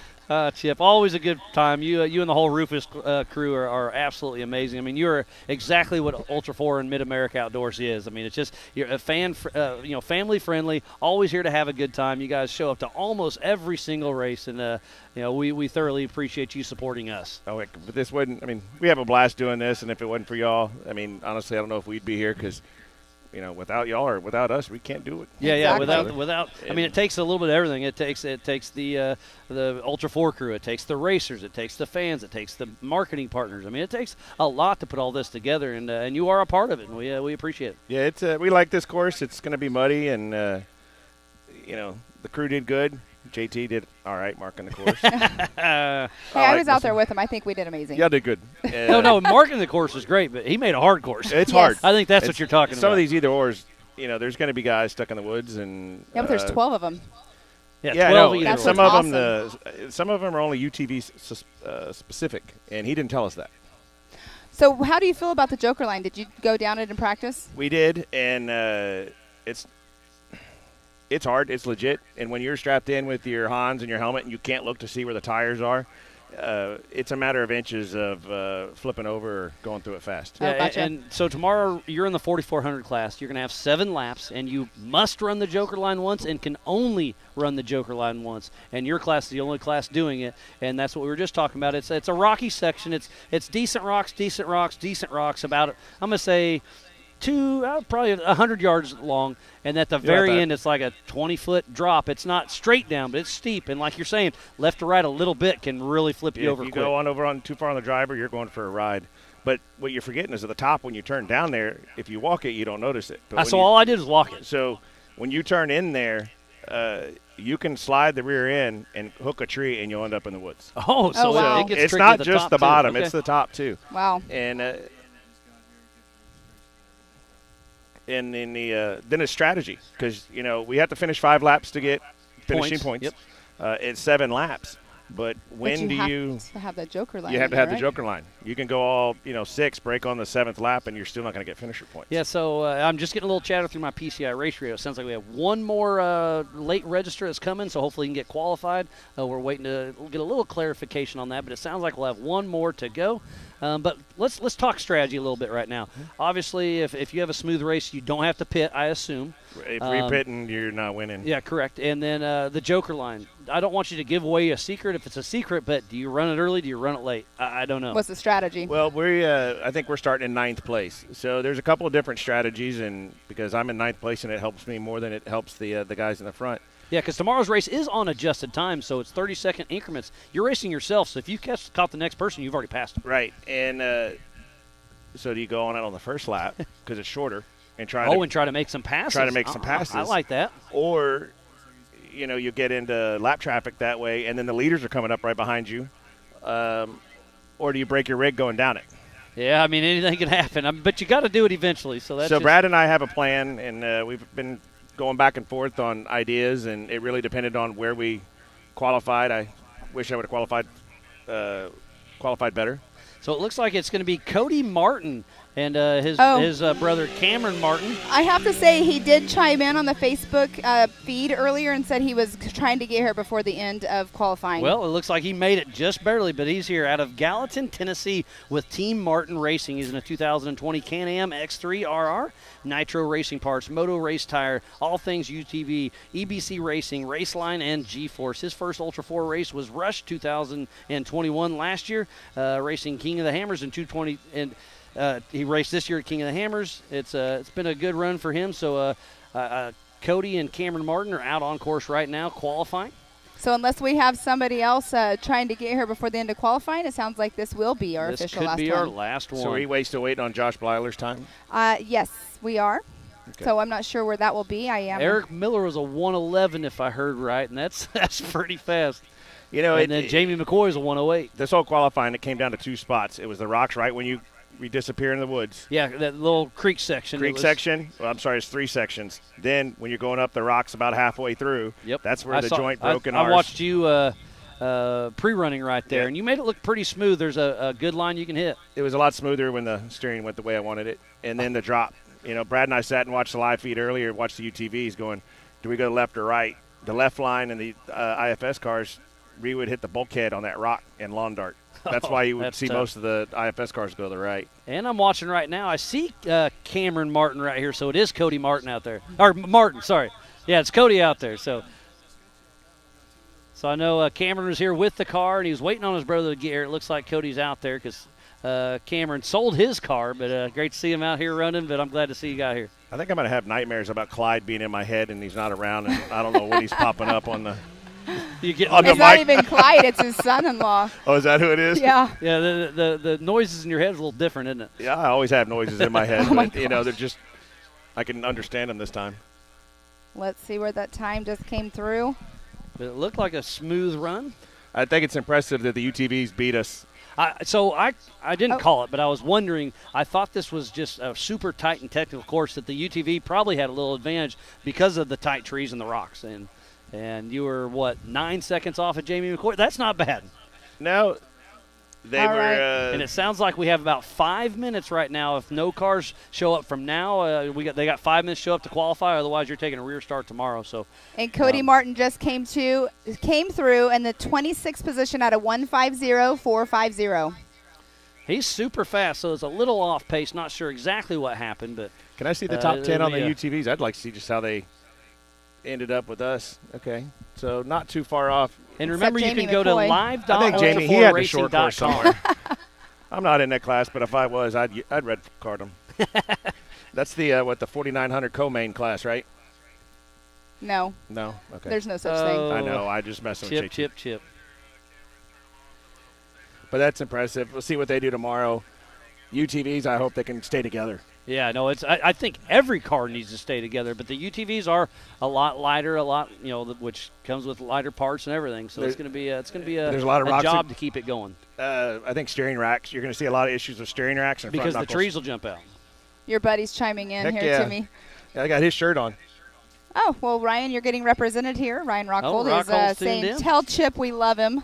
Chip, always a good time. You and the whole Rufus crew are absolutely amazing. I mean, you're exactly what Ultra 4 and Mid-America Outdoors is. I mean, it's just you're a family friendly, always here to have a good time. You guys show up to almost every single race, and we thoroughly appreciate you supporting us. Oh, but this wouldn't. I mean, we have a blast doing this, and if it wasn't for y'all, I mean, honestly, I don't know if we'd be here because. Without y'all or without us, we can't do it. Yeah, without. I mean, it takes a little bit of everything. It takes the Ultra 4 crew. It takes the racers. It takes the fans. It takes the marketing partners. I mean, it takes a lot to put all this together, and you are a part of it, and we appreciate it. Yeah, it's we like this course. It's going to be muddy, and the crew did good. JT did all right marking the course. I was out there with him. I think we did amazing. Yeah, did good. No, marking the course is great, but he made a hard course. It's hard. I think that's what you're talking about. Some of these either ors, there's going to be guys stuck in the woods, and but there's 12 of them. Yeah, 12 either. That's some awesome. of them, some of them are only UTV specific, and he didn't tell us that. So how do you feel about the Joker line? Did you go down it in practice? We did, and it's hard. It's legit. And when you're strapped in with your Hans and your helmet and you can't look to see where the tires are, it's a matter of inches of flipping over or going through it fast. Yeah, gotcha. and so tomorrow you're in the 4,400 class. You're going to have 7 laps, and you must run the Joker line once and can only run the Joker line once. And your class is the only class doing it, and that's what we were just talking about. It's a rocky section. It's decent rocks. About, I'm going to say, probably 100 yards long, and at the very end it's like a 20-foot drop. It's not straight down, but it's steep, and like you're saying, left to right a little bit can really flip you over if you quick. go on too far on the driver, you're going for a ride. But what you're forgetting is at the top, when you turn down there, if you walk it, you don't notice it. So all I did was walk it. So when you turn in there, you can slide the rear end and hook a tree, and you'll end up in the woods. Oh, so wow. it gets it's tricky not at just top the too. bottom; Okay. it's the top too. Wow. And then it's strategy, because we have to finish 5 laps to get finishing points. Yep. It's 7 laps, but when but you have to have the Joker line? you have to have right? the Joker line. You can go all 6, break on the 7th lap, and you're still not going to get finisher points. Yeah, so I'm just getting a little chatter through my PCI race radio. It sounds like we have one more late register that's coming, so hopefully you can get qualified. We're waiting to get a little clarification on that, but it sounds like we'll have one more to go. But let's talk strategy a little bit right now. Obviously, if you have a smooth race, you don't have to pit, I assume. If you're pitting, you're not winning. Yeah, correct. And then the Joker line. I don't want you to give away a secret if it's a secret, but do you run it early? Do you run it late? I don't know. What's the strategy? Well, I think we're starting in 9th place. So there's a couple of different strategies, and because I'm in 9th place, and it helps me more than it helps the guys in the front. Yeah, because tomorrow's race is on adjusted time, so it's 30-second increments. You're racing yourself, so if you caught the next person, you've already passed them. Right, and so do you go on out on the first lap because it's shorter and try to make some passes? Try to make some passes. I like that. Or, you get into lap traffic that way, and then the leaders are coming up right behind you. Or do you break your rig going down it? Yeah, I mean, anything can happen, but you got to do it eventually. So Brad and I have a plan, and we've been going back and forth on ideas, and it really depended on where we qualified. I wish I would have qualified better. So it looks like it's going to be Cody Martin and his brother Cameron Martin. I have to say he did chime in on the Facebook feed earlier and said he was trying to get here before the end of qualifying. Well, it looks like he made it just barely, but he's here out of Gallatin, Tennessee with Team Martin Racing. He's in a 2020 Can-Am X3 RR, Nitro Racing Parts, Moto Race Tire, all things UTV, EBC Racing, Raceline, and G-Force. His first Ultra 4 race was Rush 2021 last year, racing King of the Hammers in 220 and he raced this year at King of the Hammers. It's been a good run for him. So Cody and Cameron Martin are out on course right now qualifying. So unless we have somebody else trying to get here before the end of qualifying, it sounds like this will be our official last one. This could be our last one. So are we still waiting on Josh Blyler's time? Yes, we are. Okay. So I'm not sure where that will be. Eric Miller was a 1:11 if I heard right, and that's pretty fast. And then Jamie McCoy is a 1:08. This whole qualifying, it came down to 2 spots. It was the rocks right when we disappear in the woods. Yeah, that little creek section. Well, I'm sorry, it's 3 sections. Then when you're going up the rocks about halfway through, that's where the joint broke in ours. I watched you pre-running right there, and you made it look pretty smooth. There's a good line you can hit. It was a lot smoother when the steering went the way I wanted it. And then the drop. Brad and I sat and watched the live feed earlier, watched the UTVs going, do we go left or right? The left line in the IFS cars, we would hit the bulkhead on that rock in lawn dart. That's why you would see tough. most of the IFS cars go to the right. And I'm watching right now. I see Cameron Martin right here, so it is Cody Martin out there. Or Martin, sorry. Yeah, it's Cody out there. So I know Cameron was here with the car, and he was waiting on his brother to get here. It looks like Cody's out there because Cameron sold his car, but great to see him out here running, but I'm glad to see you got here. I think I'm going to have nightmares about Clyde being in my head and he's not around, and I don't know when he's popping up on the It's not even Clyde, it's his son-in-law. Oh, is that who it is? Yeah. Yeah, the noises in your head is a little different, isn't it? Yeah, I always have noises in my head, Oh my but, they're just – I can understand them this time. Let's see where that time just came through. But it looked like a smooth run. I think it's impressive that the UTVs beat us. I didn't call it, but I was wondering. I thought this was just a super tight and technical course that the UTV probably had a little advantage because of the tight trees and the rocks. And you were, 9 seconds off of Jamie McCoy? That's not bad. No. They All were. right. And it sounds like we have about 5 minutes right now. If no cars show up from now, they got 5 minutes to show up to qualify. Otherwise, you're taking a rear start tomorrow. So. And Cody Martin just came through in the 26th position at a 150.450. He's super fast, so it's a little off pace. Not sure exactly what happened, but. Can I see the top 10 on the UTVs? I'd like to see just how they ended up with us. Okay, so not too far off. And remember, you can go to live. I think Jamie, he had the short course somewhere. I'm not in that class, but if I was, I'd red card him. That's the the 4900 co-main class, right? No. No. Okay. There's no such thing. I know. I just messing with you. Chip. But that's impressive. We'll see what they do tomorrow. UTVs, I hope they can stay together. Yeah, no, I think every car needs to stay together, but the UTVs are a lot lighter, which comes with lighter parts and everything. So it's going to be there's a lot of rocks job to keep it going. I think steering racks. You're going to see a lot of issues with steering racks and because front the trees will jump out. Your buddy's chiming in Heck here yeah. to me. Yeah, I got his shirt on. Oh, well, Ryan, you're getting represented here. Ryan Rockhold Rockhold's is saying, tuned in. tell Chip we love him.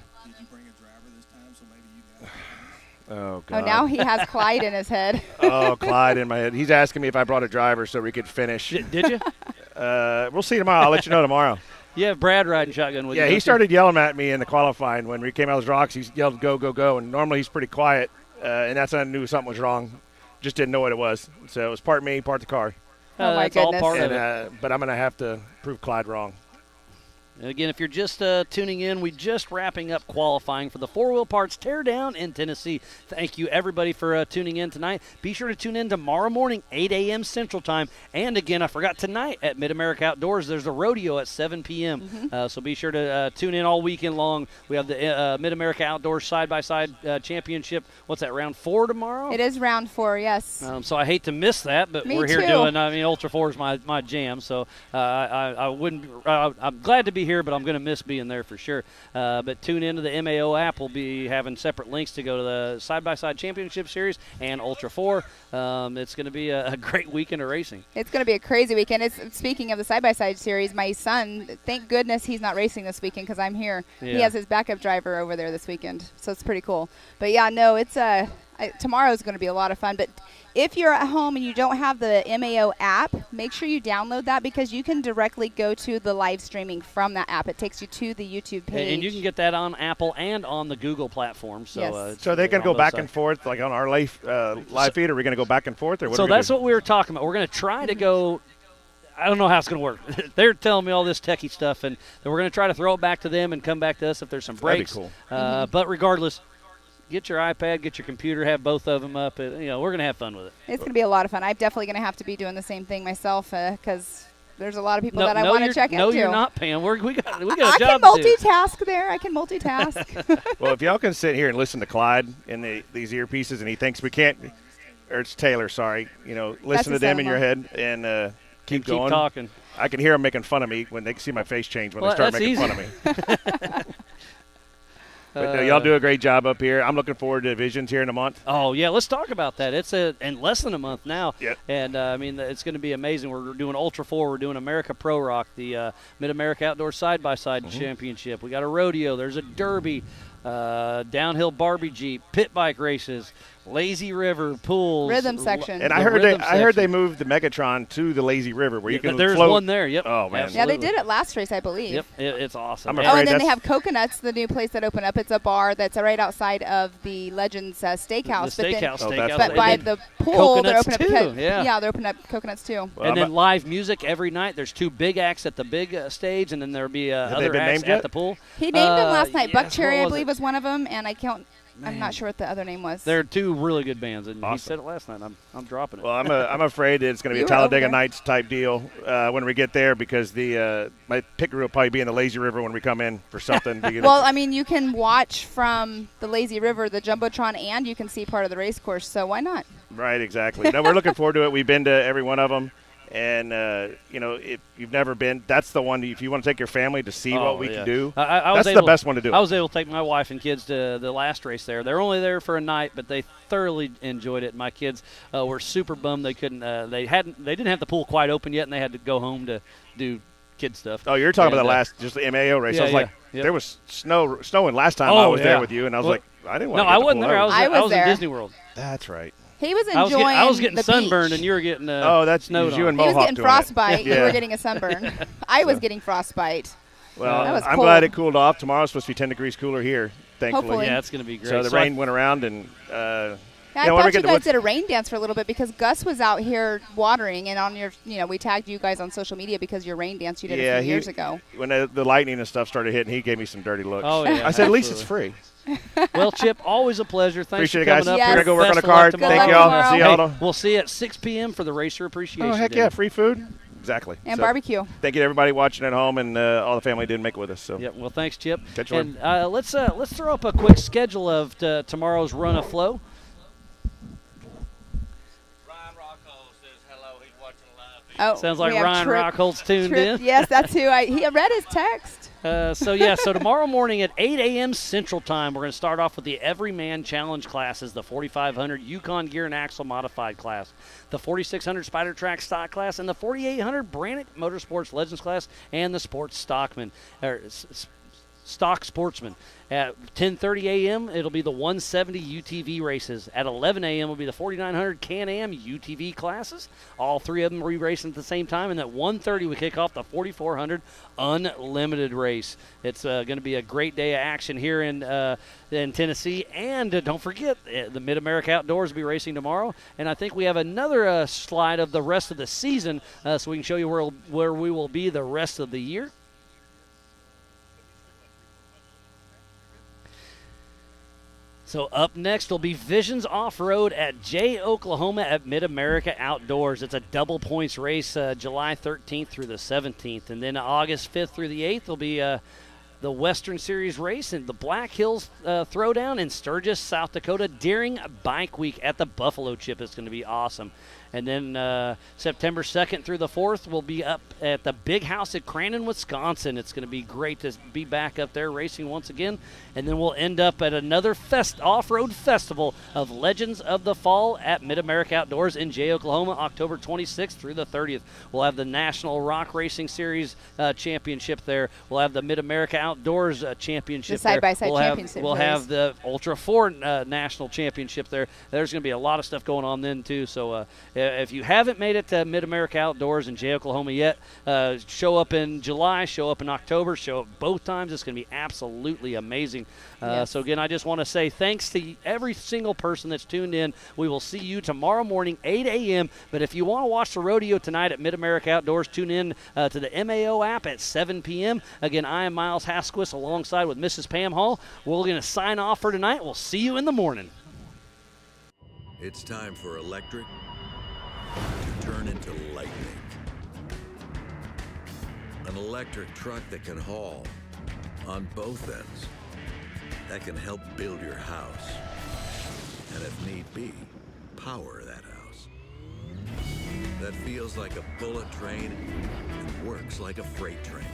Oh, God. Oh, now he has Clyde in his head. Oh, Clyde in my head. He's asking me if I brought a driver so we could finish. Did you? We'll see tomorrow. I'll let you know tomorrow. Yeah, Brad riding shotgun with you. Yeah, he started yelling at me in the qualifying. When we came out of those rocks, he yelled, go, go, go. And normally he's pretty quiet, and that's when I knew something was wrong. Just didn't know what it was. So it was part me, part the car. Oh, my that's all goodness. part of And, but I'm going to have to prove Clyde wrong. And again, if you're just tuning in, we're just wrapping up qualifying for the 4-Wheel Parts Teardown in Tennessee. Thank you, everybody, for tuning in tonight. Be sure to tune in tomorrow morning, 8 a.m. Central Time. And again, I forgot tonight at Mid-America Outdoors, there's a rodeo at 7 p.m. Mm-hmm. So be sure to tune in all weekend long. We have the Mid-America Outdoors Side-by-Side Championship. What's that, round 4 tomorrow? It is round 4, yes. So I hate to miss that, but Me we're here too. doing. Ultra 4 is my jam. So I wouldn't. I'm glad to be here, but I'm going to miss being there for sure. But tune into the MAO app. We'll be having separate links to go to the Side-by-Side Championship Series and Ultra 4. It's going to be a great weekend of racing. It's going to be a crazy weekend. Speaking of the Side-by-Side Series, my son, thank goodness he's not racing this weekend because I'm here. Yeah. He has his backup driver over there this weekend, so it's pretty cool. But, yeah, no, it's tomorrow is going to be a lot of fun. But if you're at home and you don't have the MAO app, make sure you download that because you can directly go to the live streaming from that app. It takes you to the YouTube page. And you can get that on Apple and on the Google platform. So, Yes. So they can go on back both and sides. forth, like on our live feed? Are we going to go back and forth? Or what So are we that's doing? what we were talking about. We're going to try to go. I don't know how it's going to work. They're telling me all this techie stuff, and then we're going to try to throw it back to them and come back to us if there's some That'd be breaks. cool. But regardless, get your iPad, get your computer, have both of them up. We're going to have fun with it. It's going to be a lot of fun. I'm definitely going to have to be doing the same thing myself because there's a lot of people that I want to check into. No, you're not, Pam. We got a I job can to do. multitask there. I can multitask. Well, if y'all can sit here and listen to Clyde in these earpieces and he thinks we can't, or it's Taylor, sorry, listen to them in your head and keep going. Talking. I can hear them making fun of me when they see my face change when Well, they start that's making easy. fun of me. But no, y'all do a great job up here. I'm looking forward to Visions here in a month. Oh, yeah, let's talk about that. It's in less than a month now. Yep. And, it's going to be amazing. We're doing Ultra 4. We're doing America Pro Rock, the Mid-America Outdoor Side-by-Side Championship. We got a rodeo. There's a derby, downhill Barbie Jeep, pit bike races. Lazy River pools. Rhythm section. And I heard they moved the Megatron to the Lazy River where you can There's float. one there, yep. Oh, man. Absolutely. Yeah, they did it last race, I believe. Yep, it's awesome. I'm Oh, afraid and then they that's- have Coconuts, the new place that opened up. It's a bar that's right outside of the Legends Steakhouse. The Steakhouse. But by the pool, they're Coconuts opening up. too, yeah. They're opening up Coconuts too. Well, And then live music every night. There's 2 big acts at the big stage, and then there'll be they other been acts named yet? at the pool. He named them last night. Buck yes, Cherry, what I was believe, it? was one of them, and I'm not sure what the other name was. They're 2 really good bands, and he Awesome. said it last night. I'm dropping it. Well, I'm afraid it's going to be You a were over Talladega there. Nights type deal when we get there because my picker will probably be in the Lazy River when we come in for something. Well, I mean, you can watch from the Lazy River, the Jumbotron, and you can see part of the race course, so why not? Right, exactly. No, we're looking forward to it. We've been to every one of them. And, if you've never been, that's the one, if you want to take your family to see what we can do, that's the best one to do. I was able to take my wife and kids to the last race there. They're only there for a night, but they thoroughly enjoyed it. My kids were super bummed they couldn't. They didn't have the pool quite open yet, and they had to go home to do kid stuff. Oh, you're talking And, about just the MAO race. Yeah, I was like, yeah. there was snowing last time I was there with you, and I was Well, like, I didn't want No, to get I the wasn't pool there. out. I was in there. Disney World. That's right. He was enjoying I was getting the sunburned, beach. and you were getting that's snowed you on. and He was Mohawk getting doing it. frostbite. You Yeah. were getting a sunburn. I was getting frostbite. Well, That was I'm cold. glad it cooled off. Tomorrow's supposed to be 10 degrees cooler here, thankfully. Hopefully. Yeah, it's going to be great. So the rain went around, and Yeah, I when we thought get you to guys Woods- did a rain dance for a little bit because Gus was out here watering, and on your, we tagged you guys on social media because your rain dance you did a few years ago. When the lightning and stuff started hitting, he gave me some dirty looks. Oh, yeah, I said, at least it's free. Well, Chip, always a pleasure. Thanks Appreciate for it, guys. coming up. Yes. We're going to go work on the Best of luck card. tomorrow. Thank Good y'all. luck See tomorrow. y'all. We'll see you at 6 p.m. for the Racer Appreciation Oh, heck Dinner. yeah. Free food. Exactly. And So, barbecue. Thank you to everybody watching at home, and all the family didn't make it with us. So Yep. Well, thanks, Chip. Catch you And let's throw up a quick schedule of tomorrow's Run of Flow. Oh, Sounds like we have Ryan Trip- Rockhold's tuned Trip- in. Yes, that's who he read his text. So tomorrow morning at 8 a.m. Central Time, we're going to start off with the Everyman Challenge classes, the 4500 Yukon Gear and Axle Modified class, the 4600 Spider Track Stock class, and the 4800 Brandt Motorsports Legends class, and the Sports Stockman. Stock Sportsman. At 10:30 a.m., it'll be the 170 UTV races. At 11 a.m., will be the 4900 Can-Am UTV classes. All 3 of them will be racing at the same time. And at 1:30, we kick off the 4400 Unlimited race. It's going to be a great day of action here in Tennessee. And don't forget, the Mid-America Outdoors will be racing tomorrow. And I think we have another slide of the rest of the season so we can show you where we will be the rest of the year. So up next will be Visions Off-Road at Jay, Oklahoma at Mid-America Outdoors. It's a double points race July 13th through the 17th. And then August 5th through the 8th will be the Western Series race and the Black Hills Throwdown in Sturgis, South Dakota during Bike Week at the Buffalo Chip. It's going to be awesome. And then September 2nd through the 4th, we'll be up at the Big House at Crandon, Wisconsin. It's going to be great to be back up there racing once again. And then we'll end up at another off-road festival of Legends of the Fall at Mid-America Outdoors in Jay, Oklahoma, October 26th through the 30th. We'll have the National Rock Racing Series Championship there. We'll have the Mid-America Outdoors Championship The there. side-by-side championship We'll series. have the Ultra 4 National Championship there. There's going to be a lot of stuff going on then, too. So if you haven't made it to Mid-America Outdoors in Jay, Oklahoma yet, show up in July, show up in October, show up both times. It's going to be absolutely amazing. Yes. So, again, I just want to say thanks to every single person that's tuned in. We will see you tomorrow morning, 8 a.m. But if you want to watch the rodeo tonight at Mid-America Outdoors, tune in to the MAO app at 7 p.m. Again, I am Miles Hasquist alongside with Mrs. Pam Hall. We're going to sign off for tonight. We'll see you in the morning. It's time for electric to turn into lightning. An electric truck that can haul on both ends, that can help build your house, and if need be, power that house. That feels like a bullet train and works like a freight train.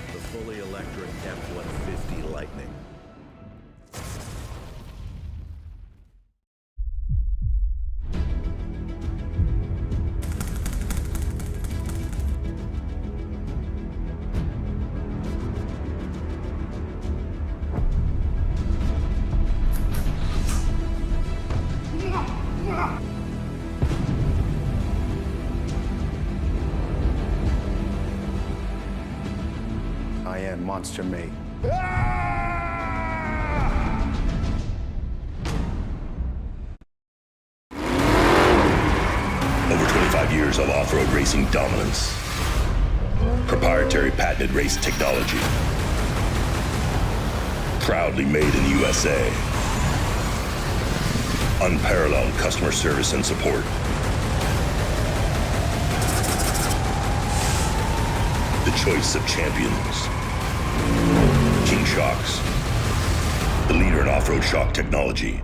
The fully electric F-150 Lightning. monster me. Over 25 years of off-road racing dominance. Proprietary patented race technology. Proudly made in the USA. Unparalleled customer service and support. The choice of champions. King Shocks. The leader in off-road shock technology.